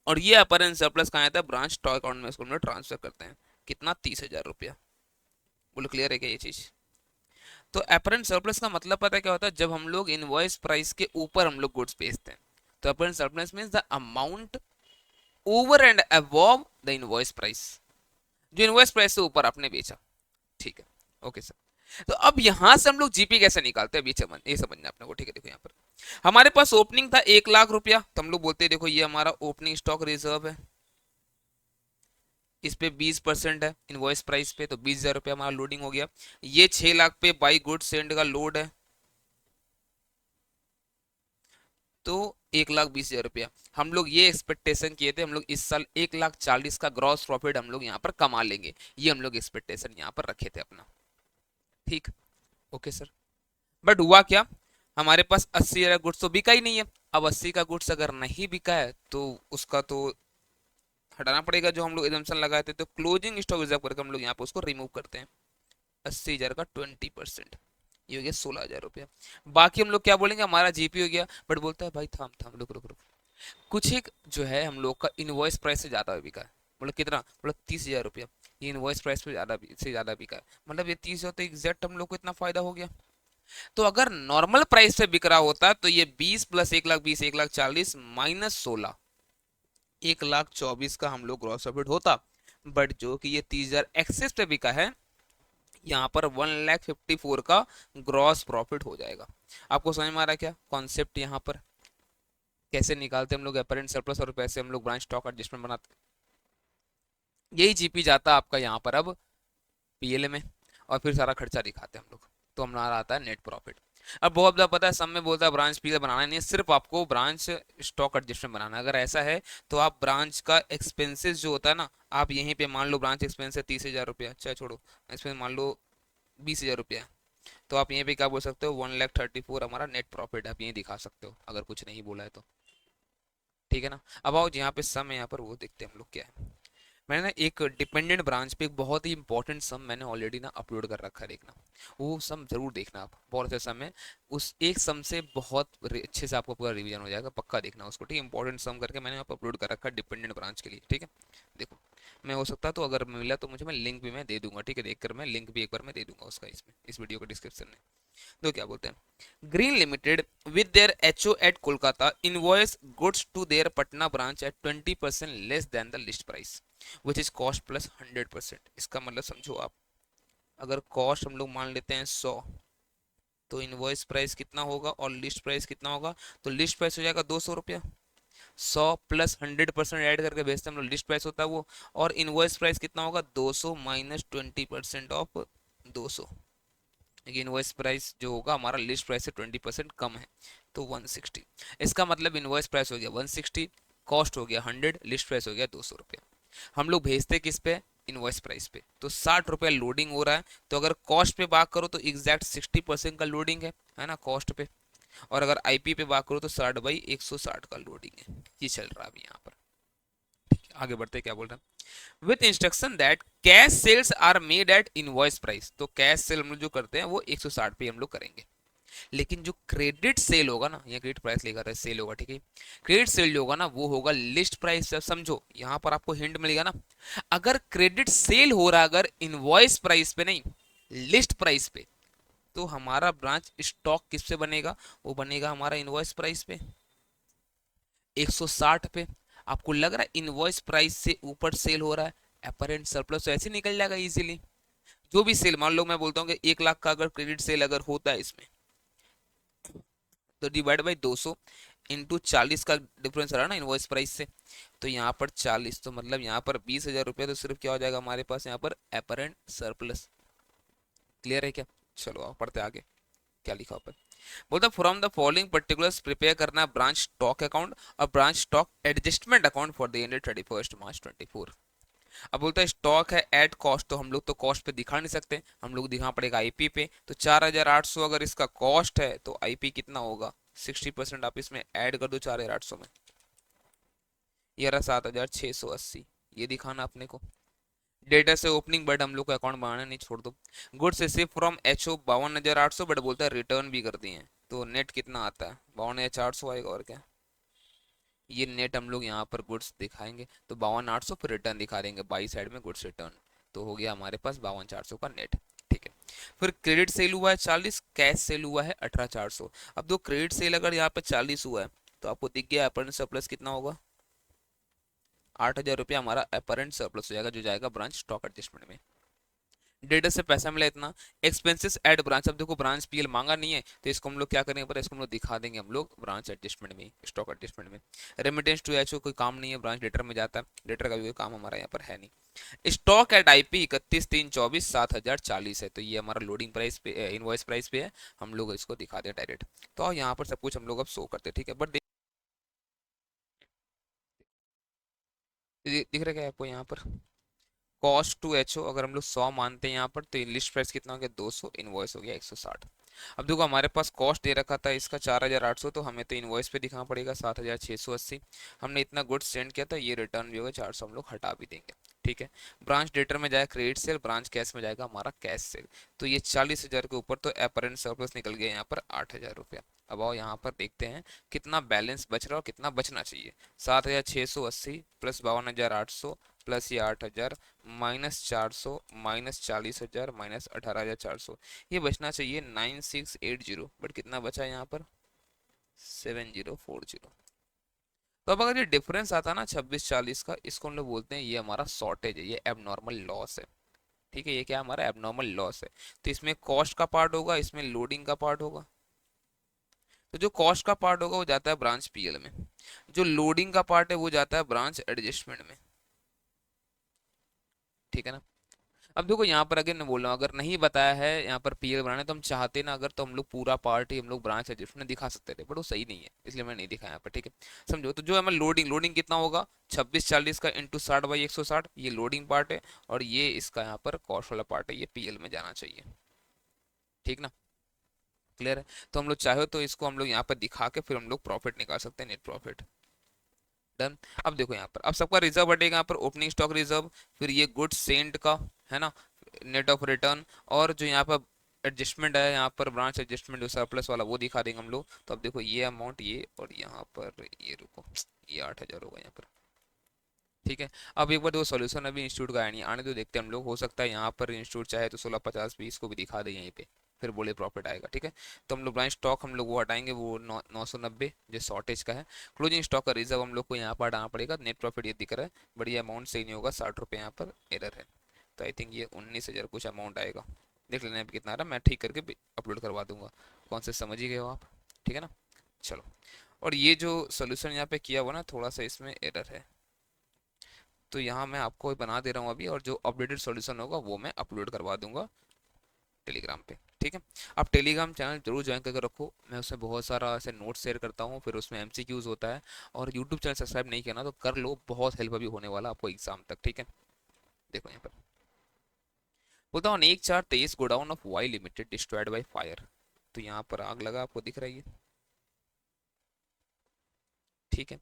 और ये अपरेंट सरप्लस कहाँ आता है, ब्रांच स्टॉक अकाउंट में इसको हम लोग ट्रांसफर करते हैं, कितना, 30,000 रुपया। बोलो क्लियर है क्या ये चीज। तो अपरेंट सरप्लस का मतलब पता है क्या होता है, जब हम लोग इनवॉइस प्राइस के ऊपर हम लोग गुड्स बेचते हैं, तो apparent surplus means the amount over and above the invoice price, जो इनवॉइस प्राइस से ऊपर आपने बेचा, ठीक है, ओके सर। तो अब यहां से हम लोग जीपी कैसे निकालते हैं, ये समझना अपने को, ठीक है। देखो यहाँ पर हमारे पास ओपनिंग था 1 लाख रुपया, तो हम लोग बोलते हैं देखो ये हमारा ओपनिंग स्टॉक रिजर्व है, इस पे 20% है इनवॉइस प्राइस पे, तो 20,000 रुपया हमारा लोडिंग हो गया। ये 6 लाख पे बाई गुड सेंड का लोड है, तो 1,20,000 रुपया। हम लोग ये एक्सपेक्टेशन किए थे, हम लोग इस साल 1,40,000 का ग्रॉस प्रॉफिट हम लोग यहाँ पर कमा लेंगे, ये हम लोग एक्सपेक्टेशन यहाँ पर रखे थे अपना। ठीक, ओके सर। बट हुआ क्या, हमारे पास 80,000 गुड्स तो बिका ही नहीं है। अब 80 का गुड्स अगर नहीं बिका है तो उसका तो हटाना पड़ेगा, जो हम लोग एजम्पशन लगाए थे। तो क्लोजिंग स्टॉक रिजर्व करके हम लोग यहाँ पे उसको रिमूव करते हैं। 80,000 का 20%, ये हो गया 16,000 रुपया। बाकी हम लोग क्या बोलेंगे, हमारा जीपी हो गया। बट बोलता है भाई थाम थाम रुक रुक रुक, कुछ एक जो है हम लोग का इनवॉइस प्राइस से ज्यादा बिका है। मतलब कितना, मतलब 30,000 रुपया, ये इनवॉइस प्राइस पे ज्यादा बिका है। मतलब ये 30,000 तो एग्जैक्ट हम लोग को इतना फायदा हो गया। तो अगर नॉर्मल प्राइस पे बिक रहा होता तो ये 20 प्लस 1,20,000, 1,40,000 माइनस 16, 1,24,000 का हम लोग ग्रॉस प्रॉफिट होता। बट जो कि ये 30,000 एक्सेस पे बिका है, यहाँ पर 1,54,000 का ग्रॉस प्रॉफिट हो जाएगा। आपको समझ में आ रहा है क्या कॉन्सेप्ट, यहाँ पर कैसे निकालते हम लोग अपरेंट सरप्लस और पैसे हम लोग ब्रांच स्टॉक एडजस्टमेंट बनाते। यही जीपी जाता है आपका यहाँ पर अब पीएल में, और फिर सारा खर्चा दिखाते हैं हम लोग, तो हमारा आता है नेट प्रॉफिट। अब बहुत ज़्यादा पता है, सब में बोलता है ब्रांच पीएल बनाना नहीं है, सिर्फ आपको ब्रांच स्टॉक एडजस्टमेंट बनाना है। अगर ऐसा है तो आप ब्रांच का एक्सपेंसेस जो होता है ना, आप यहीं पे मान लो ब्रांच एक्सपेंस है 30,000 रुपया, चाहे छोड़ो एक्सपेंस मान लो 20,000 रुपया, तो आप यहीं पे क्या बोल सकते हो, 1,34,000 हमारा नेट प्रॉफिट है, आप यहीं दिखा सकते हो अगर कुछ नहीं बोला है तो। ठीक है ना। अब आओ यहाँ पे सम है, यहाँ पर वो देखते हैं हम लोग क्या है। मैंने ना एक डिपेंडेंट ब्रांच पे एक बहुत ही इंपॉर्टेंट सम मैंने ऑलरेडी ना अपलोड कर रखा है, देखना वो सम जरूर देखना आप, बहुत अच्छा सम है। उस एक सम से बहुत अच्छे से आपको पूरा रिवीजन हो जाएगा, पक्का देखना उसको, ठीक है। इंपॉर्टेंट सम करके मैंने आप अपलोड कर रखा है डिपेंडेंट ब्रांच के लिए, ठीक है। देखो, मैं हो सकता तो अगर मिला तो मुझे, मैं लिंक भी मैं दे दूंगा, ठीक है। देखकर मैं लिंक भी एक बार मैं दे दूंगा उसका, इसमें इस वीडियो के डिस्क्रिप्शन में। तो क्या बोलते हैं, green limited with their HO at Kolkata invoice goods to their Patna branch at 20% less than the list price which is cost plus 100%। इसका मतलब समझो आप, अगर कॉस्ट हम लोग मान लेते हैं 100, तो इनवॉइस प्राइस कितना होगा और लिस्ट प्राइस कितना होगा, तो लिस्ट प्राइस हो जाएगा 200 रुपया। 100 प्लस 100% ऐड करके भेजते हैं हम लोग, लिस्ट प्राइस होता है वो। और इनवॉइस प्राइस कितना होगा, 200 माइनस 20% ऑफ 200, लेकिन इनवॉइस प्राइस जो होगा हमारा लिस्ट प्राइस से 20% कम है, तो 160। इसका मतलब इनवॉइस प्राइस हो गया 160, कॉस्ट हो गया 100, लिस्ट प्राइस हो गया 200 रुपया। हम लोग भेजते किस पे, इनवॉइस प्राइस पे, तो 60 रुपया लोडिंग हो रहा है। तो अगर कॉस्ट पे बात करो तो एग्जैक्ट 60% का लोडिंग है ना कॉस्ट पे। और अगर आईपी पे बात करो तो 60/160 का लोडिंग है, ये चल रहा है अभी यहाँ पर। आगे बढ़ते क्या बोल रहे हैं, with instruction that cash sales are made at invoice price. तो कैश सेल हम लोग जो करते हैं वो 160 पे हम लोग करेंगे। लेकिन जो क्रेडिट सेल होगा ना, ये क्रेडिट प्राइस लेकर सेल होगा, ठीक है। क्रेडिट सेल जो होगा ना वो होगा लिस्ट प्राइस। समझो यहाँ पर आपको हिंट मिलेगा ना, अगर क्रेडिट सेल हो रहा है अगर इनवॉइस प्राइस पे नहीं, लिस्ट प्राइस पे, तो हमारा ब्रांच स्टॉक किस पे बनेगा, वो बनेगा हमारा इनवॉइस प्राइस पे 160 पे। आपको लग रहा है इनवॉइस प्राइस से ऊपर सेल हो रहा है, अपरेंट सरप्लस तो ऐसे निकल जाएगा इजीली। जो भी सेल, मान लो मैं बोलता हूँ कि 1 लाख का अगर क्रेडिट सेल अगर होता है इसमें, तो डिवाइड बाई 200 इंटू 40 का डिफरेंस रहा ना इनवॉइस प्राइस से, तो यहाँ पर 40, तो मतलब यहाँ पर 20,000 रुपया, तो सिर्फ क्या हो जाएगा हमारे पास यहाँ पर अपरेंट सरप्लस। क्लियर है क्या, चलो आप पढ़ते आगे क्या लिखा ऊपर। बोलता from the following particulars prepare करना है ब्रांच स्टॉक अकाउंट और branch stock adjustment account for the end 31 मार्च 24। अब बोलता है स्टॉक है एट कॉस्ट, तो हम लोग तो कॉस्ट पे दिखा नहीं सकते, हम लोग दिखा पड़ेगा आईपी पे। तो 4,800 अगर इसका कॉस्ट है तो आईपी कितना होगा, 60% आप इसमें ऐड कर दो 4,800 में, ये रहा 7,680, ये दिखाना अपने को। डेटा से ओपनिंग, बट हम लोग को अकाउंट बनाना नहीं, छोड़ दो। Goods receive from HO 52,800, but बोलता है रिटर्न भी कर दिए हैं, तो नेट कितना आता है 52,400 आएगा, और क्या। ये नेट हम लोग यहाँ पर गुड्स दिखाएंगे तो 52,800, फिर रिटर्न दिखा देंगे बाई साइड में गुड्स रिटर्न, तो हो गया हमारे पास 52,400 का नेट, ठीक है। फिर क्रेडिट सेल हुआ है 40, कैश सेल हुआ है 18,400। अब दो क्रेडिट सेल अगर यहाँ पे 40 हुआ है, तो आपको दिख गया अपरेंट सरप्लस कितना होगा, 8,000 रुपया हमारा अपरेंट सरप्लस हो जाएगा, जो जाएगा ब्रांच स्टॉक एडजस्टमेंट में। डेटा से पैसा मिला इतना, एक्सपेंसेस एड ब्रांच। अब देखो ब्रांच पीएल मांगा नहीं है, तो इसको हम लोग क्या करेंगे, पर इसको हम लोग दिखा देंगे हम लोग ब्रांच एडजस्टमेंट में, स्टॉक एडजस्टमेंट में। रेमिटेंस टू एचओ कोई काम नहीं है, ब्रांच लेटर में जाता है, लेटर का भी कोई काम हमारा यहाँ पर है नहीं। स्टॉक एट आईपी 31/3/24 7,040 है, तो ये हमारा लोडिंग प्राइस पे, इनवॉइस प्राइस पे है, हम लोग इसको दिखा दें डायरेक्ट। तो यहाँ पर सब कुछ हम लोग अब शो करते हैं, ठीक है। बट दिख रहा है क्या आपको यहाँ पर? कॉस्ट टू एचओ अगर हम लोग 100 मानते हैं यहाँ पर, तो लिस्ट प्राइस कितना हो गया 200, इनवॉइस हो गया 160। अब देखो हमारे पास कॉस्ट दे रखा था इसका 4800, तो हमें तो इनवॉइस पे दिखाना पड़ेगा 7680। हमने इतना गुड्स सेंड किया था, ये रिटर्न भी होगा 400, हम लोग हटा भी देंगे। ठीक है। ब्रांच डेटर में जाएगा क्रेडिट सेल, ब्रांच कैश में जाएगा हमारा कैश सेल। तो ये 40,000 के ऊपर तो अपरेंट सरप्लस निकल गया यहाँ पर 8,000 रुपया। अब आओ यहाँ पर देखते हैं कितना बैलेंस बच रहा है और कितना बचना चाहिए। 7680 प्लस 52,800 प्लस ये 8,000 -400 -40,000 -18,400, ये बचना चाहिए 9680। बट कितना बचा है यहाँ पर? 7040। तो अब अगर ये डिफरेंस आता ना 2640 का, इसको हम लोग बोलते हैं ये हमारा शॉर्टेज है, ये एबनॉर्मल लॉस है। ठीक है, ये क्या हमारा एबनॉर्मल लॉस है। तो इसमें कॉस्ट का पार्ट होगा, इसमें लोडिंग का पार्ट होगा। तो जो कॉस्ट का पार्ट होगा वो जाता है ब्रांच पीएल में, जो लोडिंग का पार्ट है वो जाता है ब्रांच एडजस्टमेंट में। ठीक है ना। अब देखो यहाँ पर अगर मैं बोल रहा हूँ, अगर नहीं बताया है यहाँ पर पीएल बनाने, तो हम चाहते ना अगर, तो हम लोग पूरा पार्ट ही हम लोग ब्रांच एडजस्टमेंट में दिखा सकते थे, बट वो सही नहीं है, इसलिए मैं नहीं दिखाया यहाँ पर। ठीक है, समझो। तो जो हमें लोडिंग, लोडिंग कितना होगा 2640 का इंटू 60/160, ये लोडिंग पार्ट है। और ये इसका यहाँ पर कॉस्ट वाला पार्ट है, ये पीएल में जाना चाहिए। ठीक ना, क्लियर है। तो हम लोग चाहे तो इसको हम लोग यहाँ पर दिखा के फिर हम लोग प्रॉफिट निकाल सकते हैं, नेट प्रॉफिट। डन। अब देखो यहाँ पर, अब सबका रिजर्व हटेगा यहाँ पर, ओपनिंग स्टॉक रिजर्व, फिर ये गुड सेंट का, है ना, नेट ऑफ रिटर्न, और जो यहाँ पर एडजस्टमेंट है यहाँ पर ब्रांच एडजस्टमेंट जो सरप्लस वाला, वो दिखा देंगे हम लोग। तो अब देखो ये अमाउंट, ये और यहाँ पर ये, रुको, ये 8,000 होगा यहाँ पर। ठीक है। अब एक बार देखो सॉल्यूशन अभी इंस्टीट्यूट का आया नहीं, आने तो देखते हैं हम लोग, हो सकता है यहाँ पर इंस्टीट्यूट चाहे तो 1650 को भी दिखा दे यहीं पे, फिर बोले प्रॉफिट आएगा। ठीक है। तो हम लोग ब्रांच स्टॉक हम लोग वो हटाएंगे, वो 990 जो शॉर्टेज का है। क्लोजिंग स्टॉक का रिजर्व हम लोग को यहाँ पर हटाना पड़ेगा। नेट प्रॉफिट ये दिख रहा है, बट ये अमाउंट सही नहीं होगा, 60 रुपये यहाँ पर एरर है। तो आई थिंक ये 19,000 कुछ अमाउंट आएगा। देख लेना अभी कितना आ रहा है, मैं ठीक करके अपलोड करवा दूंगा। कौन से समझ ही गए हो आप? ठीक है ना। चलो, और ये जो सोल्यूशन यहाँ पे किया हुआ ना, थोड़ा सा इसमें एरर है, तो यहाँ मैं आपको बना दे रहा हूँ अभी, और जो अपडेटेड सॉल्यूशन होगा वो मैं अपलोड करवा दूंगा टेलीग्राम पे। ठीक है। आप टेलीग्राम चैनल जरूर ज्वाइन करके रखो, मैं उसमें बहुत सारा ऐसे नोट्स शेयर करता हूँ, फिर उसमें एमसीक्यूज होता है। और यूट्यूब चैनल सब्सक्राइब नहीं किया ना तो कर लो, बहुत हेल्प अभी होने वाला आपको एग्जाम तक। ठीक है। देखो यहाँ पर बोलता हूँ 1/4/23 godown of Y limited destroyed by fire. तो यहाँ पर आग लगा, आपको दिख रही है। ठीक है।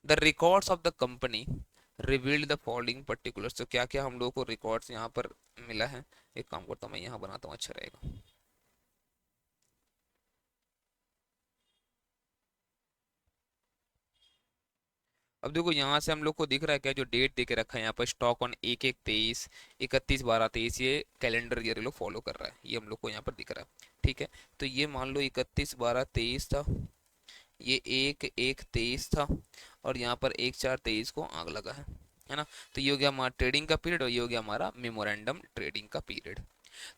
The records of the company revealed the following particulars. तो क्या क्या हम लोगों को रिकॉर्ड्स यहाँ पर मिला है, एक काम करता हूँ मैं यहाँ बनाता हूँ, अच्छा रहेगा। अब देखो यहाँ से हम लोग को दिख रहा है क्या, जो डेट दे के रखा है यहाँ पर, स्टॉक ऑन 1/1/23, 31/12/23, ये कैलेंडर ईयर लोग फॉलो कर रहा है, ये हम लोग को यहाँ पर दिख रहा है। ठीक है। तो ये मान लो 31/12/23 था, ये 1/1/23 था, और यहाँ पर 1/4/23 को आग लगा है ना। तो ये हो गया हमारा ट्रेडिंग का पीरियड, और ये हो गया हमारा मेमोरेंडम ट्रेडिंग का पीरियड।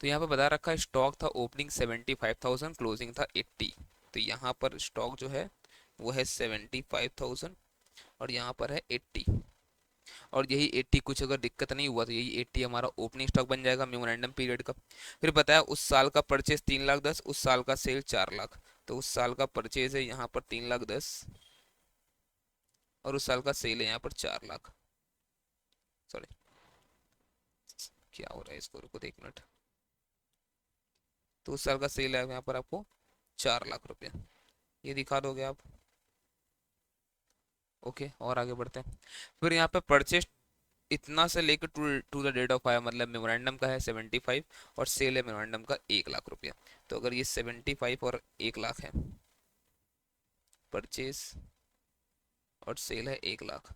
तो यहाँ पर बता रखा है स्टॉक था ओपनिंग 75,000, क्लोजिंग था 80। तो यहाँ पर स्टॉक जो है वो है 75,000, और यहाँ पर है 80। और यही 80 कुछ अगर दिक्कत नहीं हुआ तो यही 80 हमारा ओपनिंग स्टॉक बन जाएगा मेमोरेंडम पीरियड का। फिर बताया उस साल का परचेज 3,10,000, उस साल का सेल 4,00,000। तो उस साल का परचेज है यहाँ पर 3,10,000, और उस साल का सेल है यहाँ पर 4,00,000। सॉरी, क्या हो रहा है इसको, रुको 1 मिनट। तो उस साल का सेल है यहाँ पर आपको 4,00,000 रुपया, ये दिखा दोगे आप? ओके, और आगे बढ़ते हैं। फिर यहाँ पे परचेज इतना से लेकर to to the date of आया, मतलब मेमोरेंडम का है 75, और सेल है मेमोरेंडम का 1,00,000 रुपया। तो अगर ये 75 और 1,00,000 है परचेज, और सेल है 1,00,000,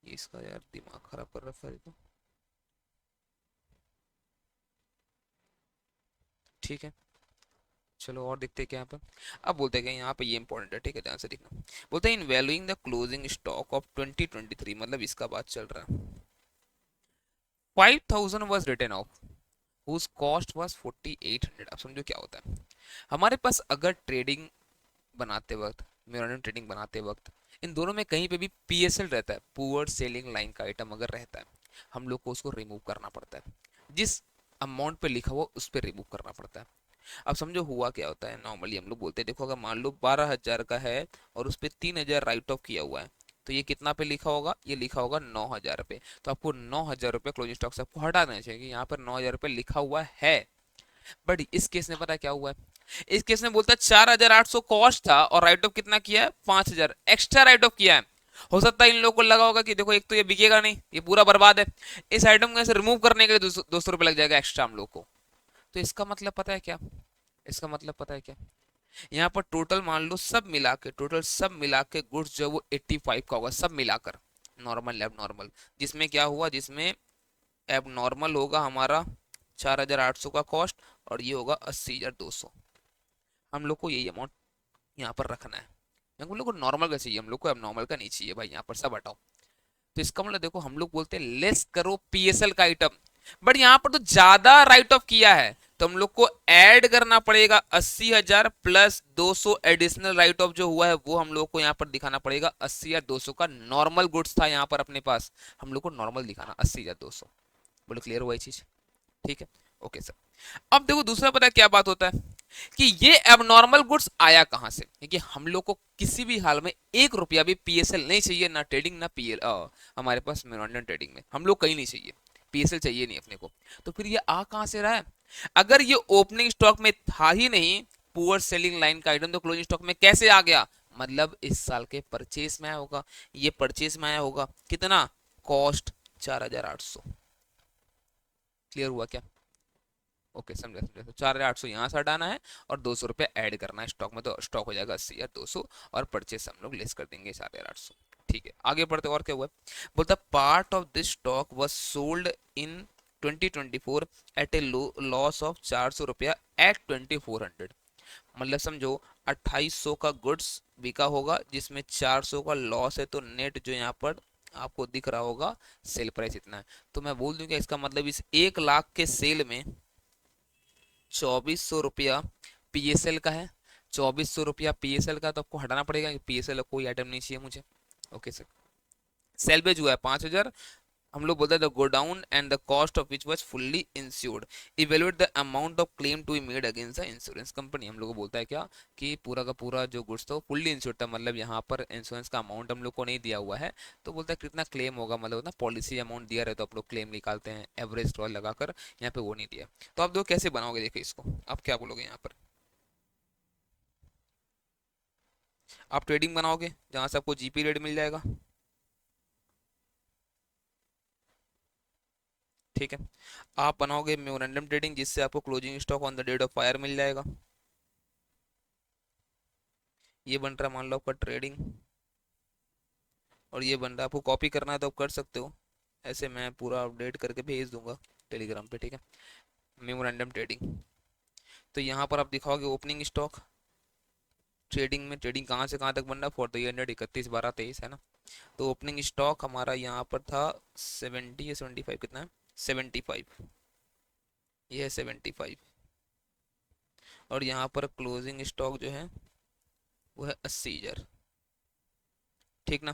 ये इसका यार दिमाग खराब कर रखा है तो। ठीक है, चलो और देखते हैं क्या यहाँ पर। अब बोलते हैं कि यहाँ पे ये इंपॉर्टेंट है, ठीक है, ध्यान से देखना। बोलते हैं in valuing the closing stock of 2023, मतलब इसका बात चल रहा है, 5,000 was written off whose cost was 4,800। अब समझो क्या होता है। हमारे पास अगर ट्रेडिंग बनाते वक्त, मेमोरेंडम ट्रेडिंग बनाते वक्त, इन दोनों में कहीं पे भी पीएसएल रहता है, पुअर सेलिंग लाइन का आइटम अगर रहता है, हम लोग को उसको रिमूव करना पड़ता है। जिस अमाउंट पे लिखा हुआ उस पर रिमूव करना पड़ता है। अब समझो हुआ क्या होता है, नॉर्मली हम लोग बोलते हैं, देखो अगर मान लो 12,000 का है और उस पे 3,000 राइट ऑफ किया हुआ है, तो ये कितना पे लिखा होगा, ये लिखा होगा 9,000 पे। तो आपको 9,000 रुपये क्लोजिंग स्टॉक से आपको हटा देना चाहिए कि यहाँ पर 9,000 रुपये लिखा हुआ है। बट इस केस में पता क्या हुआ है, इस केस में बोलता है 4,800 कॉस्ट था और राइट ऑफ कितना किया है, 5,000 एक्स्ट्रा राइट ऑफ किया है। हो सकता है इन लोगों को लगा होगा कि देखो एक तो ये बिकेगा नहीं, ये पूरा बर्बाद है, इस आइटम को ऐसे रिमूव करने के लिए 200 रुपये लग जाएगा एक्स्ट्रा हम लोग को। तो इसका मतलब पता है क्या, इसका मतलब पता है क्या, यहाँ पर टोटल मान लो सब मिला के, टोटल सब मिला के गुड्स जो वो 85 का होगा सब मिलाकर, नॉर्मल एब नॉर्मल, जिसमें क्या हुआ, जिसमें एब नॉर्मल होगा हमारा 4,800 का कॉस्ट और ये होगा 80,200। हम लोग को यही अमाउंट यहाँ पर रखना है, हम लोग को नॉर्मल का चाहिए, हम लोग को अब नॉर्मल का नहीं चाहिए भाई, यहाँ पर सब हटाओ। तो इसका मतलब देखो हम लोग बोलते हैं लेस करो पीएसएल का आइटम, बट यहाँ पर तो ज्यादा राइट ऑफ किया है, तो हम लोग को ऐड करना पड़ेगा 80,000 प्लस 200 एडिशनल राइट ऑफ जो हुआ है वो हम लोग को यहाँ पर दिखाना पड़ेगा 80,200 का। नॉर्मल गुड्स था यहाँ पर अपने पास, हम लोग को नॉर्मल दिखाना 80,200। बोलो क्लियर हुआ ये चीज, ठीक है, ओके सर। अब देखो दूसरा पता है क्या बात होता है कि ये एबनॉर्मल गुड्स आया कहां से, क्योंकि हम लोग को किसी भी हाल में 1 रुपया भी पीएसएल नहीं चाहिए, ना ट्रेडिंग ना पीएल, हमारे पास मेमोरेंडम ट्रेडिंग में हम लोग कहीं नहीं चाहिए, पीएसएल चाहिए नहीं अपने को। तो फिर ये आ कहां से रहा है, अगर ये ओपनिंग स्टॉक में था ही नहीं, पुअर सेलिंग लाइन का आइटम, तो क्लोजिंग स्टॉक में कैसे आ गया, मतलब इस साल के परचेस में आया होगा, ये परचेस में आया होगा, कितना कॉस्ट 4,800। क्लियर हुआ क्या, ओके समझा समझा। तो 4,800 यहाँ से हटाना है और 200 रुपये ऐड करना है स्टॉक में, तो स्टॉक हो जाएगा 80,200 और परचेस हम लोग लेस कर देंगे 4,800। ठीक है आगे बढ़ते, और क्या हुआ, बोलता part of this stock was sold in 2024 at a loss of 400 रुपया एट 2,400। मतलब समझो 2,800 का गुड्स बिका होगा जिसमें 400 का लॉस है, तो नेट जो यहाँ पर आपको दिख रहा होगा सेल प्राइस इतना है। तो मैं बोल दूं कि इसका मतलब इस 1 लाख के सेल में 2,400 रुपया पीएसएल का है, 2,400 रुपया पीएसएल का, तो आपको हटाना पड़ेगा, पीएसएल कोई आइटम नहीं चाहिए मुझे। ओके सर, सेल्वेज हुआ है 5,000, हम लोग बोलते हैं go down and the cost of which was fully insured, evaluate the amount of claim to be made against the insurance company. हम लोग को बोलता है क्या कि पूरा का पूरा जो गुड्स था फुल्ली इंश्योर्ड था, मतलब यहाँ पर इंश्योरेंस का अमाउंट हम लोग को नहीं दिया हुआ है, तो बोलता है कितना क्लेम होगा, मतलब ना पॉलिसी अमाउंट दिया रहे तो आप लोग क्लेम निकालते हैं एवरेज स्टॉल लगाकर, यहाँ पे वो नहीं दिया। तो आप दो कैसे बनाओगे, देखिए इसको आप क्या बोलोगे यहाँ पर, आप ट्रेडिंग बनाओगे जहां से आपको जीपी रेट मिल जाएगा, ठीक है, आप बनाओगे मेमोरेंडम ट्रेडिंग जिससे आपको closing stock on the date of fire मिल जाएगा। ये बन रहा है मान लो आपका ट्रेडिंग, और ये बन रहा है, आपको कॉपी करना है तो आप कर सकते हो, ऐसे मैं पूरा अपडेट करके भेज दूंगा टेलीग्राम पे, ठीक है, मेमोरेंडम ट्रेडिंग। तो यहाँ पर आप दिखाओगे ओपनिंग स्टॉक ट्रेडिंग में, ट्रेडिंग कहाँ से कहाँ तक बन रहा है फॉर द ईयर 31/12/23 है ना। तो ओपनिंग स्टॉक हमारा यहाँ पर था 70 या 75, कितना है 75, ये है 75, और यहाँ पर क्लोजिंग स्टॉक जो है वो है 80,000, ठीक ना।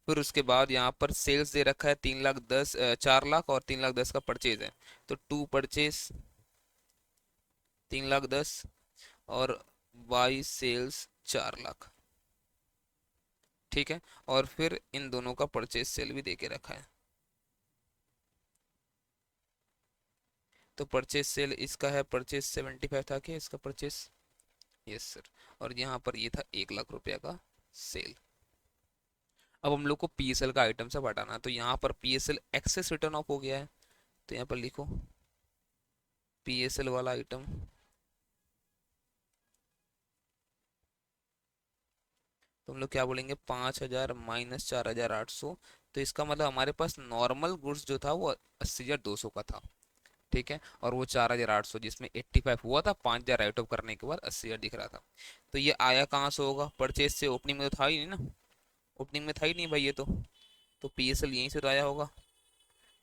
फिर उसके बाद यहाँ पर सेल्स दे रखा है 3,10,000, 4 लाख और 3,10,000 का परचेज है, तो टू परचेज 3,10,000 और बाई सेल्स 4 लाख, ठीक है, और फिर इन दोनों का परचेज सेल भी दे के रखा है, तो परचेज सेल इसका है, परचेज 75 था कि इसका परचेज, यस सर, और यहाँ पर ये था 1 लाख रुपया का सेल। अब हम लोग को पीएसएल का आइटम सब हटाना, तो यहाँ पर पीएसएल एक्सेस रिटर्न ऑफ हो गया है, तो यहाँ पर लिखो पीएसएल वाला आइटम, तो हम लोग क्या बोलेंगे 5,000 माइनस 4,800, तो इसका मतलब हमारे पास नॉर्मल गुड्स जो था वो 80,200 का था, ठीक है, और वो 4,800 जिसमें 85 हुआ था, 5,000 राइट ऑफ करने के बाद 80,000 दिख रहा था। तो ये आया कहाँ से होगा, परचेज से, ओपनिंग में तो था ही नहीं ना, ओपनिंग में था ही नहीं भाई ये तो पीएसएल यहीं से तो आया होगा,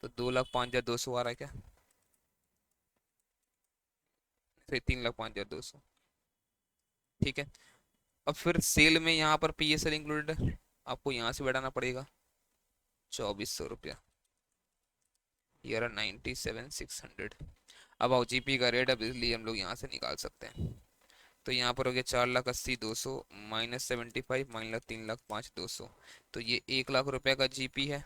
तो 2,05,200 आ रहा है क्या, फिर 3,05,200, ठीक है। अब फिर सेल में यहाँ पर पीएसएल इंक्लूडेड है, आपको यहाँ से बढ़ाना पड़ेगा 2,400 रुपया, ये रहा 97,600। अब आओ जीपी का रेट, अब इसलिए हम लोग यहाँ से निकाल सकते हैं। तो यहाँ पर हो गया 4,80,200 -75 -3,05,200, तो ये 1,00,000 रुपए का जीपी है।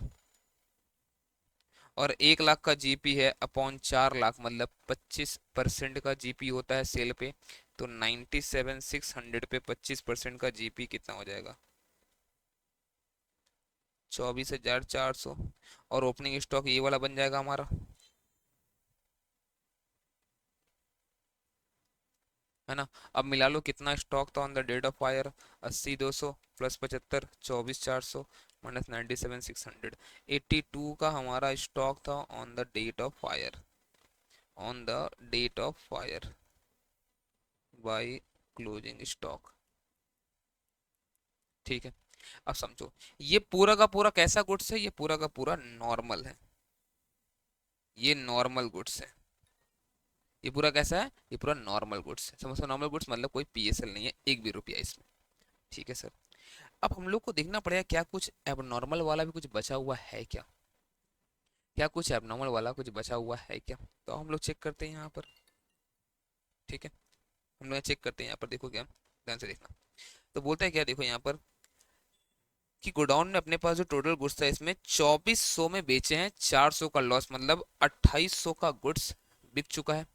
और 1,00,000 का जीपी है अपॉन 4,00,000, मतलब 25% का जीपी होता है सेल पे। तो 97,600 पे 25% का जीपी कितना हो जाएगा? 24,400। और ओपनिंग स्टॉक ये वाला बन जाएगा हमारा, है ना। अब मिला लो कितना स्टॉक था on the date of fire, 80,200 plus 75 24,400 minus 97,600, 82 का हमारा स्टॉक था on the date of fire, on the date of fire by closing stock. ठीक है, अब समझो ये पूरा का पूरा कैसा गुड्स है, ये पूरा का पूरा नॉर्मल है, ये नॉर्मल गुड्स है। ये पूरा कैसा है? ये पूरा नॉर्मल गुड्स है। समझो नॉर्मल गुड्स मतलब कोई पीएसएल नहीं है, एक भी रुपया इसमें। ठीक है सर। अब हम लोग को देखना पड़ेगा क्या कुछ एबनॉर्मल वाला भी कुछ बचा हुआ है क्या, क्या कुछ एबनॉर्मल वाला कुछ बचा हुआ है क्या। तो हम लोग चेक करते हैं यहाँ पर। ठीक है, हम लोग चेक करते हैं यहाँ पर, देखो क्या, ध्यान से देखना। तो बोलता है क्या, देखो यहाँ पर कि गोडाउन में अपने पास जो टोटल गुड्स था इसमें 2400 में बेचे हैं, 400 का लॉस, मतलब 2800 का गुड्स बिक चुका है।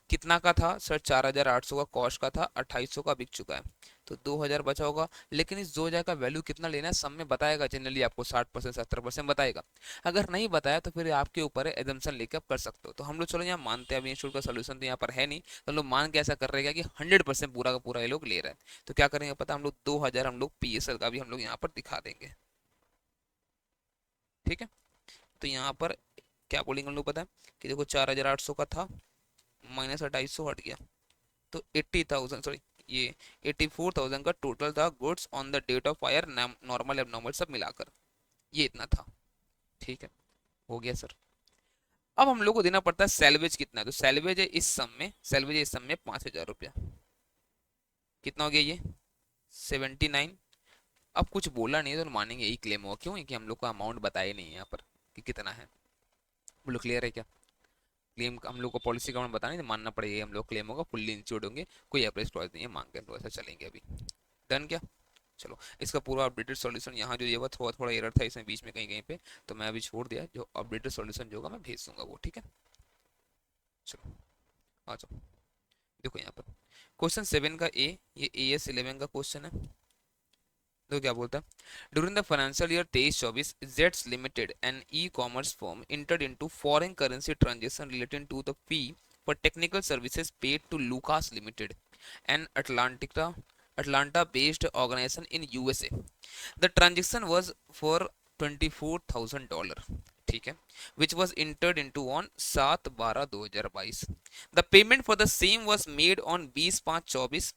कितना का था सर? 4,800 का कॉस्ट का था, 2800 का बिक चुका है, तो 2,000 बचा होगा। लेकिन इस 2,000 का वैल्यू कितना लेना है सब में बताएगा, जनरली आपको 60% 70% बताएगा। अगर नहीं बताया तो फिर आपके ऊपर है, एजम्पशन लेकर आप कर सकते हो। तो हम लोग चलो यहाँ मानते हैं, अभी इंस्टीट्यूट का सोल्यूशन तो यहाँ पर है नहीं, तो हम लोग मान के ऐसा कर रहे हैं कि 100% पूरा का पूरा ये लोग ले रहे हैं। तो क्या करेंगे पता, हम लोग 2,000 हम लोग पीएसएल का भी हम लोग यहाँ पर दिखा देंगे। ठीक है, तो यहाँ पर क्या बोलेंगे हम लोग पता है कि देखो 4,800 का था, माइनस 2,800 हट गया, तो 80,000, सॉरी ये 84,000 का टोटल था goods on the date of fire, normal abnormal सब मिलाकर, ये इतना था। ठीक है, हो गया सर। अब हम लोग को देना पड़ता है सैलवेज कितना है, तो सैलवेज है इस सम में, सैलवेज है इस सम में 5,000 रुपया। कितना हो गया ये? 79। अब कुछ बोला नहीं है तो मानेंगे यही क्लेम हुआ, क्यों है कि हम लोग को अमाउंट बताया नहीं है यहाँ पर कि कितना है। बोलो क्लियर है क्या? क्लेम हम लोग को पॉलिसी का अमाउंट बताना नहीं, मानना पड़ेगा, हम लोग क्लेम होगा, फुल्ली इंश्योर्ड होंगे, कोई एवरेज क्लॉज नहीं है, मांग के हम लोग ऐसा चलेंगे अभी। डन क्या? चलो इसका पूरा अपडेटेड सॉल्यूशन यहाँ जो ये हुआ, थोड़ा थोड़ा एरर था इसमें बीच में कहीं कहीं पे, तो मैं अभी छोड़ दिया, जो अपडेटेड सॉल्यूशन जो होगा मैं भेज दूंगा वो। ठीक है, चलो आ जाओ। देखो यहाँ पर क्वेश्चन 7 का ए, ये AS11 का क्वेश्चन है। तो क्या बोलता है, during the financial year 23-24 Jets Limited an e commerce firm entered into foreign currency transaction related to the fee for technical services paid to Lucas Limited an Atlanta based organisation in USA. The transaction was for $24,000, ठीक है, which was entered into on 7/12/2022. The payment for the same was made on 20/5/24।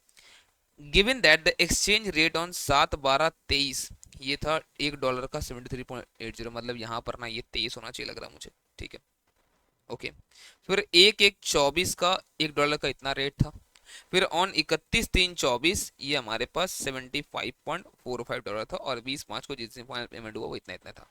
Given that the exchange rate on 7/12/23 ये था $1 का 73.80, मतलब यहाँ पर ना ये 23 होना चाहिए लग रहा है मुझे। ठीक है, ओके। फिर 1/1/24 का $1 का इतना रेट था। फिर ऑन 31/3/24 ये हमारे पास $75.45 था, और 20/5 को जिस दिन फाइनल पेमेंट हुआ वो इतना इतना था।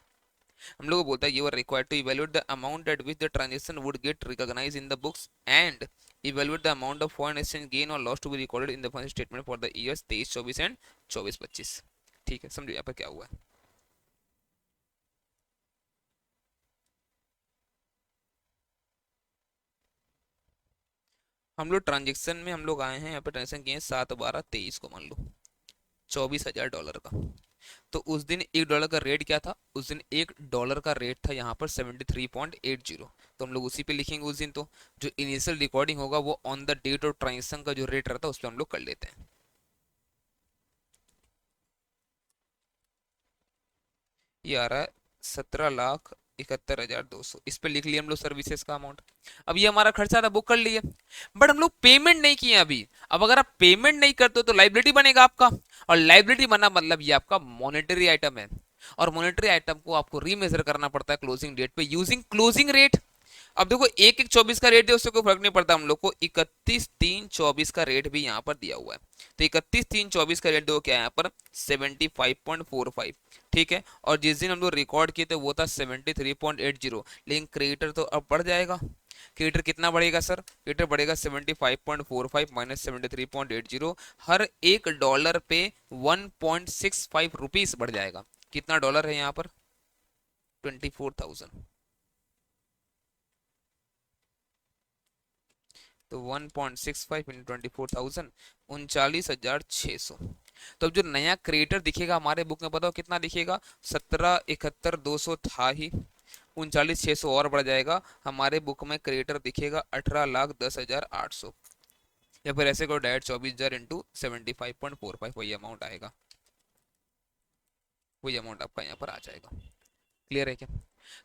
हम लोग को बोलता है you are required to evaluate the amount at which the transaction would get recognized in the books and evaluate the amount of foreign exchange gain or loss to be recorded in the financial statement for the years 23-24 and 24-25। ठीक है, समझो यहाँ पर क्या हुआ है। हम लोग ट्रांजेक्शन में हम लोग आए हैं यहाँ पे, ट्रांजेक्शन किए 7/12/23 को, मान लो $24,000 का। तो उस दिन $1 का रेट क्या था? उस दिन $1 का रेट था यहाँ पर 73.80, तो हम लोग उसी पे लिखेंगे उस दिन। तो जो इनिशियल रिकॉर्डिंग होगा वो on the date of transaction का जो रेट रहता है उस पर हम लोग कर लेते हैं। ये आ रहा है 17,71,200, इस पे लिख लिया हम लोग सर्विसेज का अमाउंट। अब ये हमारा खर्चा था, बुक कर लिए, बट हम लोग पेमेंट नहीं किए अभी। अब अगर आप पेमेंट नहीं करते हो तो लाइबिलिटी बनेगा आपका, और लाइबिलिटी बना मतलब ये आपका मॉनेटरी आइटम है, और मॉनेटरी आइटम को आपको रीमेजर करना पड़ता है क्लोजिंग डेट पे यूजिंग क्लोजिंग रेट। अब देखो 1/1/24 का रेट दिया, उससे कोई फर्क नहीं पड़ता, हम लोग को 31/3/24 का रेट भी यहाँ पर दिया हुआ है। तो 31/3/24 का रेट देखो क्या है यहाँ पर 75.45, ठीक है। और जिस दिन हम लोग रिकॉर्ड किए थे वो था 73.80, लेकिन क्रेडिटर तो अब बढ़ जाएगा। क्रिएटर कितना बढ़ेगा सर? क्रिएटर बढ़ेगा 75.45 माइनस 73.80, हर एक डॉलर पे 1.65 रुपीस बढ़ जाएगा। कितना डॉलर है यहाँ पर? 24,000। तो 1.65 इंटू 24,000, 39,600। तो अब जो नया क्रिएटर दिखेगा हमारे बुक में, बताओ कितना दिखेगा? 17,71,200 था ही, 39,600 और बढ़ जाएगा। हमारे बुक में क्रिएटर दिखेगा 18,10,800, या फिर ऐसे को डायरेक्ट 24,000 इंटू 75.45, वही अमाउंट आएगा, वही अमाउंट आपका यहाँ पर आ जाएगा। क्लियर है क्या?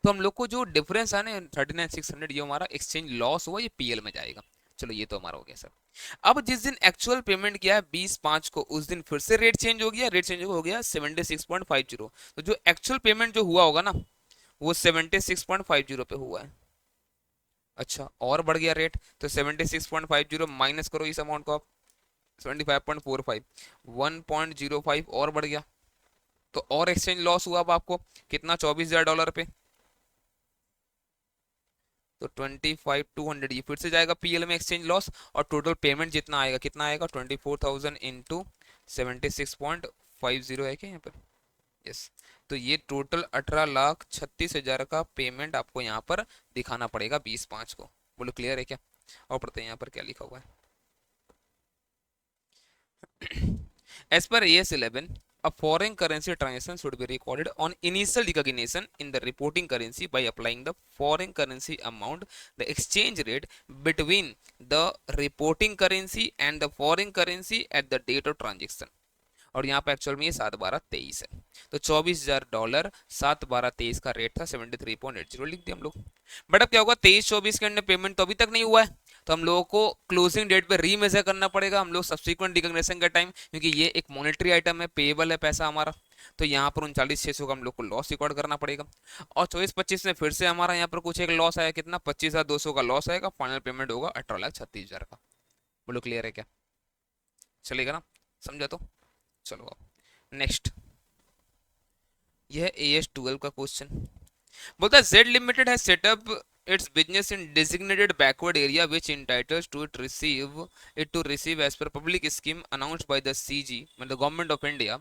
तो हम लोग को जो डिफरेंस है ना 39,600, ये हमारा एक्सचेंज लॉस हुआ, ये पीएल में जाएगा। चलो ये तो हमारा हो गया सर। अब जिस दिन एक्चुअल पेमेंट किया है 20/5 को, उस दिन फिर से रेट चेंज हो गया, रेट चेंज हो गया 76.50। तो जो एक्चुअल पेमेंट जो हुआ होगा ना, वो 76.50 पे हुआ है। अच्छा, और बढ़ गया रेट, तो 76.50 माइनस करो इस अमाउंट को आप, 75.45, 1.05 और बढ़ गया, तो और एक्सचेंज लॉस हुआ अब आपको कितना? $24,000 पे। तो 25,200 ये फिर से जाएगा पीएल में एक्सचेंज लॉस, और टोटल पेमेंट जितना आएगा, कितना आएगा? 24,000 इंटू 76.50 है क्या यहाँ पर? यस। तो ये टोटल 18,36,000 का पेमेंट आपको यहाँ पर दिखाना पड़ेगा 20/5 को। बोलो क्लियर है क्या? और पढ़ते हैं यहाँ पर क्या लिखा हुआ है। As per AS11, a foreign currency transaction should be recorded on initial recognition in the reporting currency by applying the foreign currency amount, the exchange rate between the reporting currency and the foreign currency at the date of transaction। और यहाँ पे actual में ये 7/12/23 है, तो $24,000 7/12/23 का rate था, 73.80 लिख दिया हम लोग। बट अब क्या होगा, 23-24 के अंदर पेमेंट तो अभी तक नहीं हुआ है, तो हम लोगों को क्लोजिंग डेट पे रीमेजर करना पड़ेगा हम लोग सब्सिक्वेंट रिकॉग्निशन का टाइम, क्योंकि ये एक मॉनेटरी आइटम है, पेएबल है पैसा हमारा। तो यहाँ पर 39,600 का हम लोग को लॉस रिकॉर्ड करना पड़ेगा। और 24-25 में फिर से हमारा यहाँ पर कुछ एक लॉस आया, कितना? 25,200 का लॉस आएगा, फाइनल पेमेंट होगा 18,36,000 का। बोलो क्लियर है क्या? चलेगा ना? समझा? तो चलो अब नेक्स्ट, यह AS12 का क्वेश्चन बोलता है Z Limited has set up its business in designated backward area which entitles it to receive as per public scheme announced by the CG, the Government of India,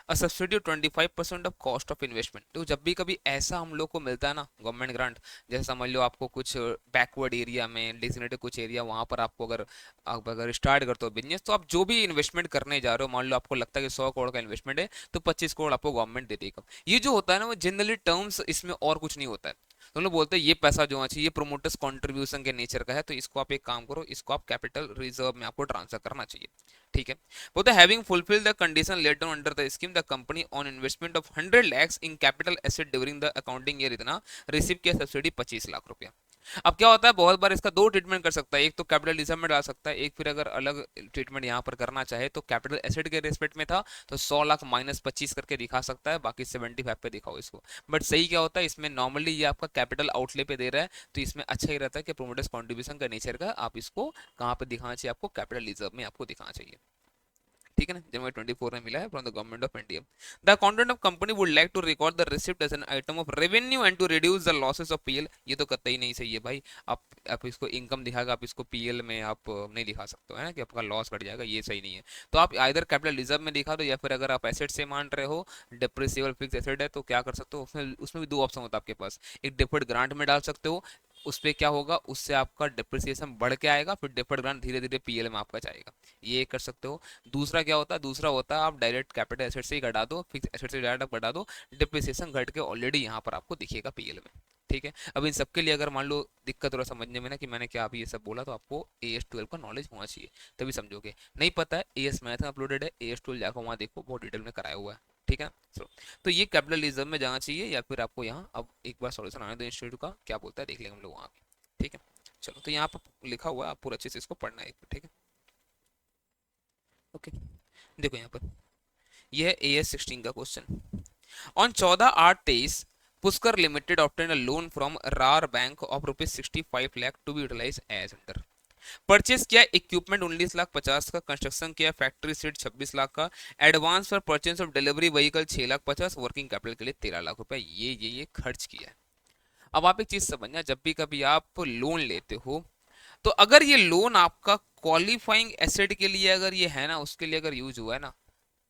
a subsidy of 25% of cost of investment। तो जब भी कभी ऐसा हम लोग को मिलता है ना गवर्नमेंट ग्रांट, जैसे समझ लो आपको कुछ बैकवर्ड एरिया में डेजिग्नेटेड कुछ एरिया, वहां पर आपको अगर आप अगर स्टार्ट करते हो बिजनेस, तो आप जो भी इन्वेस्टमेंट करने जा रहे हो, मान लो आपको लगता है कि 100 करोड़ का इन्वेस्टमेंट है, तो 25 करोड़ आपको गवर्नमेंट दे देगा। ये जो होता है ना, वो जनरली टर्म्स इसमें और कुछ नहीं होता है। तो हम लोग बोलते हैं ये पैसा जो है ये प्रोमोटर्स कंट्रीब्यूशन के नेचर का है, तो इसको आप एक काम करो, इसको आप कैपिटल रिजर्व में आपको ट्रांसफर करना चाहिए। ठीक है, बोलते हैं having fulfil the condition let down under the scheme, the company on investment of 100 lakhs in capital asset during the accounting year इतना रिसीव किया सब्सिडी 25 लाख रुपया। अब क्या होता है, बहुत बार इसका दो ट्रीटमेंट कर सकता है, एक तो कैपिटलिज्म में डाल सकता है, एक फिर अगर अलग ट्रीटमेंट यहाँ पर करना चाहे तो कैपिटल एसेट के रेस्पेक्ट में था तो 100 लाख माइनस 25 करके दिखा सकता है, बाकी 75 पे दिखाओ इसको। बट सही क्या होता है, इसमें नॉर्मली ये आपका कैपिटल आउटले पे दे रहा है, तो इसमें अच्छा ही रहता है कि प्रोमोटर्स कॉन्ट्रीब्यूशन का नेचर का आप इसको कहाँ पे दिखाना चाहिए, आपको कैपिटल रिजर्व में आपको दिखाना चाहिए। ठीक है ना, जनवरी 24 में मिला है from the government of India. The accountant of company would like to record the receipt as an item of revenue and to reduce the losses of PL. ये तो कतई नहीं सही है भाई, आप इसको इनकम दिखाएगा, आप इसको पीएल में आप नहीं दिखा सकते हो, है ना, कि आपका लॉस बढ़ जाएगा, ये सही नहीं है। तो आप आइदर कैपिटल रिजर्व में दिखा दो, या फिर अगर आप एसेट से मान रहे हो, डिप्रिसिएबल फिक्स एसेट है, तो क्या कर सकते हो, उसमें भी दो ऑप्शन होता है आपके पास। एक डिफर्ड ग्रांट में डाल सकते हो, उस पर क्या होगा, उससे आपका डिप्रिसिएशन बढ़ के आएगा, फिर डिफर्ड ग्रांट धीरे धीरे पीएल में आपका जाएगा, ये कर सकते हो। दूसरा क्या होता है, दूसरा होता है आप डायरेक्ट कैपिटल एसेट से ही घटा दो, फिक्स एसेट से डायरेक्ट घटा दो, डिप्रिसिएशन घट के ऑलरेडी यहाँ पर आपको दिखेगा पीएल में। ठीक है, अब इन सबके लिए अगर मान लो दिक्कत थोड़ा समझने में ना कि मैंने क्या अभी ये सब बोला, तो आपको AS12 का नॉलेज होना चाहिए, तभी समझोगे। नहीं पता है, AS मैथ में अपलोडेड है, AS12 जाकर वहाँ देखो, बहुत डिटेल में कराया हुआ है। ठीक है, तो ये कैपिटलिज्म में जाना चाहिए, या फिर आपको यहाँ अब एक बार सॉल्यूशन आने दो इंस्टीट्यूट का क्या बोलता है, देख लेंगे हम लोग वहाँ पे। ठीक है, चलो, तो यहाँ पर लिखा हुआ है, आप पूरा अच्छे से इसको पढ़ना है। ठीक है, ओके, देखो यहाँ पर यह है AS16 का question. On 14/8/23 Pushkar limited obtained a loan from रार bank of ₹65 lakh to be utilised as under. Purchase किया इक्विपमेंट 19,50,000 का, कंस्ट्रक्शन किया फैक्ट्री सीट 26 लाख का, advance for purchase of delivery vehicle 6,50,000, working capital के लिए 13 लाख रुपए ये खर्च किया है। अब आप एक चीज समझना, जब भी कभी आप लोन लेते हो, तो अगर ये लोन आपका क्वालिफाइंग एसेट के लिए अगर ये है ना, उसके लिए अगर यूज हुआ है ना,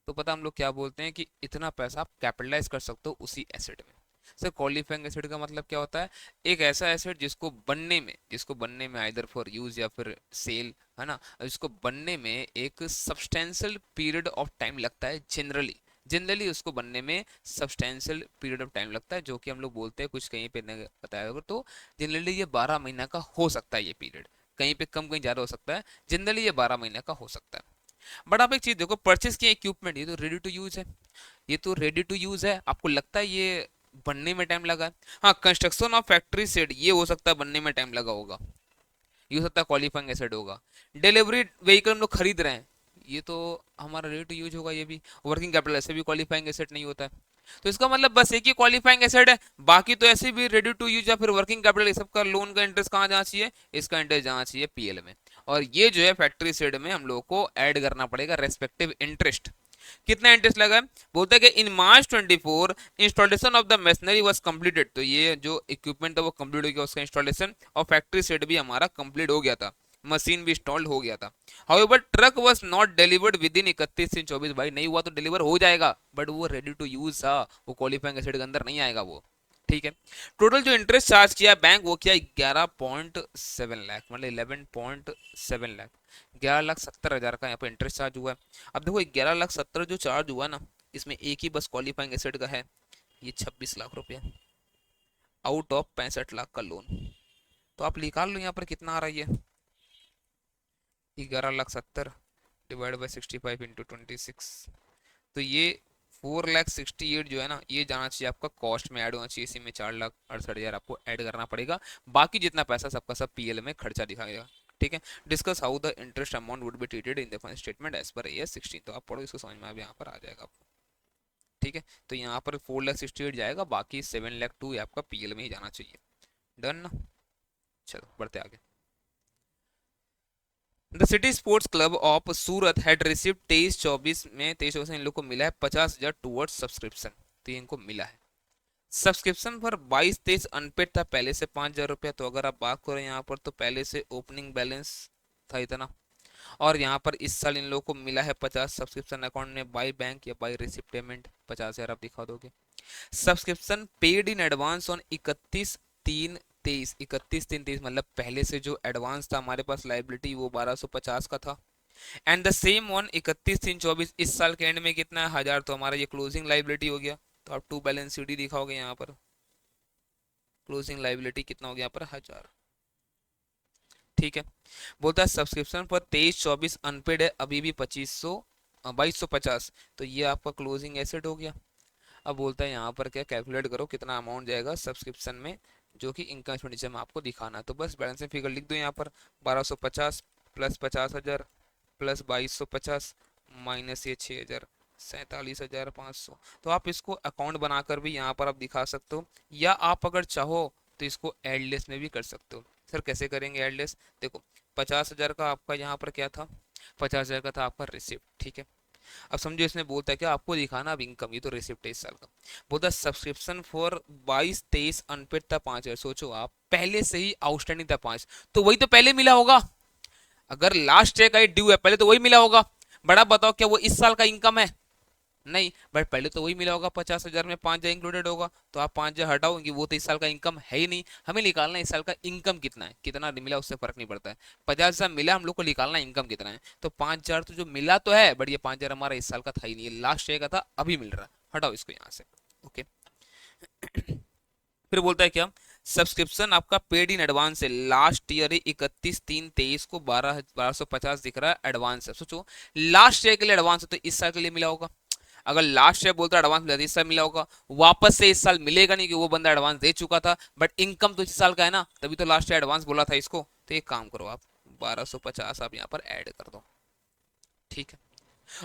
तो पता हम लोग क्या बोलते हैं कि इतना पैसा आप कैपिटलाइज कर सकते हो उसी एसेट में। सर क्वालिफाइंग एसेट का मतलब क्या होता है? एक ऐसा एसेट जिसको बनने में आइदर फॉर यूज या फिर सेल, है ना, जिसको बनने में एक सब्सटेंशियल पीरियड ऑफ टाइम लगता है जनरली। जनरली उसको बनने में सब्सटेंशियल पीरियड ऑफ टाइम लगता है, जो कि हम लोग बोलते हैं, कुछ कहीं पे नहीं बताया होगा तो जनरली ये 12 महीना का हो सकता है ये पीरियड, कहीं पे कम कहीं ज्यादा हो सकता है, जनरली ये 12 महीने का हो सकता है। बट आप एक चीज देखो, परचेस किया इक्विपमेंट, ये तो रेडी टू यूज है, ये तो रेडी टू यूज है, आपको लगता है ये बनने में टाइम लगा है? हाँ, कंस्ट्रक्शन ऑफ फैक्ट्री सेट ये हो सकता है बनने में टाइम लगा होगा, ये हो सकता है क्वालिफाइंग एसेट होगा। डिलीवरी व्हीकल हम लोग खरीद रहे हैं, ये तो हमारा रेडी टू यूज होगा ये भी। वर्किंग कैपिटल ऐसे भी क्वालिफाइंग एसेट नहीं होता है। तो इसका मतलब बस एक ही क्वालिफाइंग एसेट है, बाकी तो ऐसे भी रेडी टू यूज या फिर वर्किंग कैपिटल, ये सब का लोन का इंटरेस्ट कहाँ जाना चाहिए? इसका इंटरेस्ट जाना चाहिए पीएल में। और ये जो है फैक्ट्री सेट में हम लोग को ऐड करना पड़ेगा रेस्पेक्टिव इंटरेस्ट। कितना इंटरेस्ट लगा है? बोलता है कि इन मार्च 24 installation of the machinery was completed, तो ये जो इक्विपमेंट था वो कंप्लीट हो गया, उसका इंस्टॉलेशन और फैक्ट्री सेट भी हमारा कंप्लीट हो गया था, मशीन भी इंस्टॉल्ड हो गया था। However truck was not delivered with in 31 से 24, भाई नहीं हुआ तो डिलीवर हो जाएगा, बट वो रेडी टू यूज था, वो क्वालिफाइंग एसेट के अंदर नहीं आएगा वो। ठीक है। टोटल जो इंटरेस्ट चार्ज किया बैंक वो किया 11.7 लाख, मतलब 11.7 लाख, 11,70,000 का यहाँ पे इंटरेस्ट चार्ज हुआ है। अब देखो 11,70,000 जो चार्ज हुआ ना, इसमें एक ही बस क्वालिफाइंग एसेट का है, ये 26 लाख रुपया आउट ऑफ 65 लाख का लोन। तो आप निकाल लो यहाँ पर कितना आ रहा है, ये 11,70,000 डिवाइड बाई 65 इंटू 26, तो ये 4,68,000 जो है ना, ये जाना चाहिए आपका कॉस्ट में ऐड होना चाहिए, इसी में 4,68,000 आपको ऐड करना पड़ेगा। बाकी जितना पैसा सबका सब पीएल में खर्चा दिखाएगा। ठीक है। Discuss how the interest amount would be treated in the financial statement as per AS 16, तो आप पढ़ो इसको, समझ में अब यहाँ पर आ जाएगा आपको। ठीक है। तो यहाँ पर 4,68,000 जाएगा, बाकी 7,02,000 आपका पीएल में ही जाना चाहिए। डन ना? चलो बढ़ते आगे। The city sports club of Surat had receive 23-24 में, 23-24 में इन लोग को मिला है 50,000 टूवर्ड्स सब्सक्रिप्शन, तो इनको मिला है सब्सक्रिप्शन पर 22-23 अनपेड था पहले से 5,000 रुपया। तो अगर आप बात करें यहाँ पर, तो पहले से ओपनिंग बैलेंस था इतना, और यहाँ पर इस साल इन लोगों को मिला है 50 सब्सक्रिप्शन अकाउंट में बाय बैंक या बाय रिसिप्ट पेमेंट, 50,000 आप दिखा दोगे। Subscription paid in advance on 31/3/23, 31/3/23 मतलब पहले से जो एडवांस था हमारे पास लाइबिलिटी वो 1250 का था। एंड द सेम ऑन 31/3/24, इस साल के एंड में कितना है 1000, तो हमारा ये क्लोजिंग लाइबिलिटी हो गया। तो आप टू बैलेंस शीट दिखाओगे यहाँ पर, क्लोजिंग लाइबिलिटी कितना हो गया यहाँ पर 1000। ठीक है। बोलता है सब्सक्रिप्शन पर 23-24 अनपेड है अभी भी 2250, तो ये आपका क्लोजिंग एसेट हो गया। अब बोलता है यहाँ पर क्या कैलकुलेट करो कितना अमाउंट जाएगा सब्सक्रिप्शन में, जो कि इनकम एक्सपेंडिचर में आपको दिखाना है। तो बस बैलेंस फिगर लिख दो यहाँ पर, 1250 प्लस 50,000 प्लस 2250 माइनस ये 6,000, 47,500। तो आप इसको अकाउंट बनाकर भी यहाँ पर आप दिखा सकते हो, या आप अगर चाहो तो इसको एडलेस में भी कर सकते हो। सर कैसे करेंगे एडलेस? देखो 50,000 का आपका यहाँ पर क्या था, 50,000 का था आपका रिसिप्ट। ठीक है। अब समझो इसमें बोलता है कि आपको दिखाना अब इनकम, ये तो रिसिप्ट है इस साल का। बोलता सब्सक्रिप्शन फॉर 22-23 अनपेड था 5,000, सोचो आप पहले से ही आउटस्टैंडिंग था 5, तो वही तो पहले मिला होगा, अगर लास्ट चेक आई ड्यू है पहले तो वही मिला होगा। बड़ा बताओ क्या वो इस साल का इनकम है? नहीं, बट पहले तो वही मिला होगा, 50,000 में 5,000 इंक्लूडेड होगा, तो आप 5,000 हटाओगे, वो तो इस साल का इनकम है ही नहीं। हमें निकालना है इस साल का इनकम कितना है, कितना मिला उससे फर्क नहीं पड़ता है, 50,000 मिला, हम लोग को निकालना इनकम कितना है। तो 5,000 तो जो मिला तो है, बट ये 5,000 हमारा इस साल का था ही नहीं, ये लास्ट ईयर का था, अभी मिल रहा है, हटाओ इसको यहाँ से। ओके। फिर बोलता है क्या, सब्सक्रिप्शन आपका पेड इन एडवांस है, लास्ट ईयर 31/3/23 को 1250 दिख रहा है एडवांस है। सोचो लास्ट ईयर के लिए एडवांस है, तो इस साल के लिए मिला होगा। अगर लास्ट ईयर बोलता एडवांस मिला था, इस साल मिला होगा, वापस से इस साल मिलेगा नहीं कि वो बंदा एडवांस दे चुका था, बट इनकम तो इस साल का है ना, तभी तो लास्ट ईयर एडवांस बोला था इसको। तो एक काम करो आप 1250 आप यहाँ पर ऐड कर दो। ठीक है।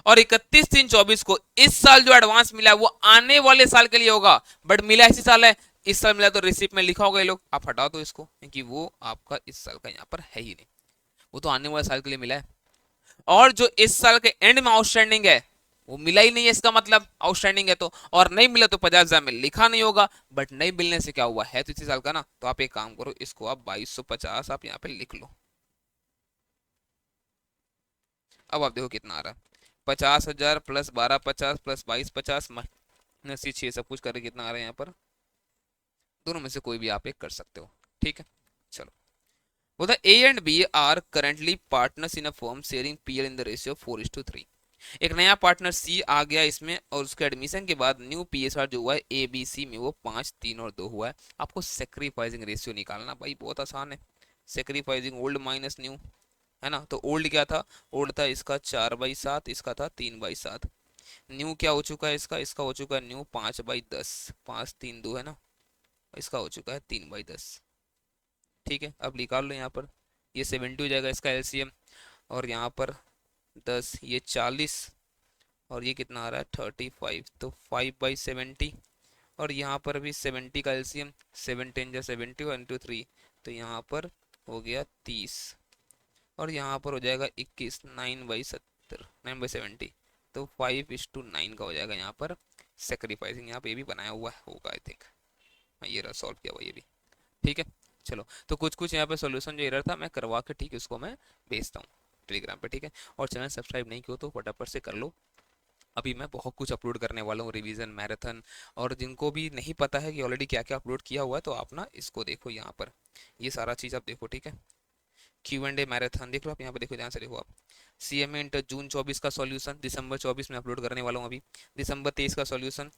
और 31/3/24 को इस साल जो एडवांस मिला है वो आने वाले साल के लिए होगा, बट मिला इसी साल है, इस साल मिला तो रिसिप्ट में लिखा होगा ये लोग, आप हटा दो इसको क्योंकि वो आपका इस साल का यहाँ पर है ही नहीं, वो तो आने वाले साल के लिए मिला है। और जो इस साल के एंड में आउटस्टैंडिंग है वो मिला ही नहीं है इसका मतलब आउटस्टैंडिंग है तो, और नहीं मिला तो 50,000 में लिखा नहीं होगा, बट नहीं मिलने से क्या हुआ है तो इसी साल का ना, तो आप एक काम करो, इसको आप 2250 आप यहाँ पे लिख लो। अब आप देखो कितना आ रहा है, 50,000 प्लस 1250 प्लस 2250 माइनस ये 6 सब कुछ करके कितना आ रहा है यहाँ पर, दोनों में से कोई भी आप एक कर सकते हो। ठीक है, चलो। बोलता A and B are currently partners in a firm sharing PL in the ratio 4:3। एक नया पार्टनर सी आ गया इसमें, और उसके एडमिशन के बाद न्यू पीएसआर जो हुआ है ए बी सी में वो 5, 3 और 2 हुआ है। आपको सेक्रीफाइसिंग रेशियो निकालना भाई बहुत आसान है। सेक्रीफाइसिंग ओल्ड माइनस न्यू, है ना। तो ओल्ड क्या था, ओल्ड था इसका 4/7, इसका था 3/7। न्यू क्या हो चुका है इसका, इसका हो चुका है न्यू 5/10, 5, 3, 2 है ना, इसका हो चुका है 3/10। ठीक है, अब निकाल लो यहाँ पर, ये 70 हो जाएगा इसका एलसीएम, और यहाँ पर 10, ये 40, और ये कितना आ रहा है 35, तो 5/70, और यहाँ पर भी 70 का एलसीएम, 7 10 70 1 2 3, तो यहाँ पर हो गया 30, और यहाँ पर हो जाएगा 21, 9/70, 9/70, तो 5:9 का हो जाएगा यहाँ पर सेक्रीफाइसिंग। यहाँ पे ये भी बनाया हुआ होगा आई थिंक, ये रहा सॉल्व किया हुआ ये भी। ठीक है, चलो। तो कुछ कुछ यहाँ पे सॉल्यूशन जो एरर था मैं करवा के ठीक है उसको मैं भेजता हूँ टेलीग्राम पे। ठीक है, और चैनल सब्सक्राइब नहीं किया तो फटाफट से कर लो। अभी मैं बहुत कुछ अपलोड करने वाला हूँ, रिवीजन, मैराथन, और जिनको भी नहीं पता है कि ऑलरेडी क्या क्या अपलोड किया हुआ है तो आप ना इसको देखो, यहाँ पर ये सारा चीज़ आप देखो। ठीक है, Q&A मैराथन देख लो आप, यहाँ पे देखो, ध्यान से देखो आप। सीएमए इंटर जून 24 का सॉल्यूशन दिसंबर 24 में अपलोड करने वाला हूँ अभी। दिसंबर 23 का सॉल्यूशन,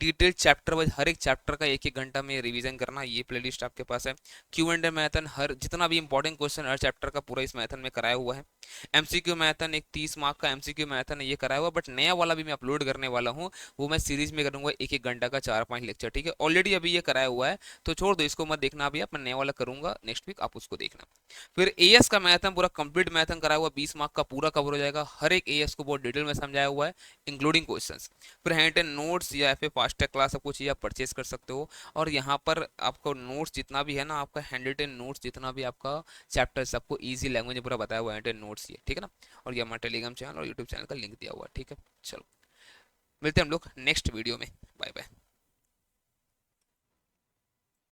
डिटेल चैप्टर वाइज हर एक चैप्टर का एक एक घंटा में रिवीजन करना, ये प्लेलिस्ट आपके पास है। Q&A मैराथन, हर जितना भी इंपॉर्टेंट क्वेश्चन हर चैप्टर का पूरा इस मैराथन में कराया हुआ है। एमसीक्यू मैराथन, एक 30 मार्क का एमसीक्यू मैराथन है, ये कराया हुआ, बट नया वाला भी मैं अपलोड करने वाला हूँ, वो मैं सीरीज में करूंगा, एक एक घंटा का 4-5 लेक्चर। ठीक है, ऑलरेडी अभी ये कराया हुआ है तो छोड़ दो इसको, मत देखना अभी आप, मैं नया वाला करूंगा नेक्स्ट वीक, आप उसको देखना। फिर एएस का मैथन, पूरा कंप्लीट मैथन कराया हुआ, 20 मार्क का पूरा कवर हो जाएगा, हर एक एएस को बहुत डिटेल में समझाया हुआ है इंक्लूडिंग क्वेश्चंस। फिर हैंड एंड नोट्स या फिर फास्ट ट्रैक क्लास आपको चाहिए आप परचेज कर सकते हो, और यहाँ पर आपको नोट्स जितना भी है ना, आपका हैंड रिटन नोट्स जितना भी आपका चैप्टर सबको ईजी लैंग्वेज में पूरा बताया हुआ है, हैंड एंड नोट्स ये। ठीक है ना, और ये हमारा टेलीग्राम चैनल और यूट्यूब चैनल का लिंक दिया हुआ है। ठीक है, चलो मिलते हैं हम लोग नेक्स्ट वीडियो में, बाय बाय।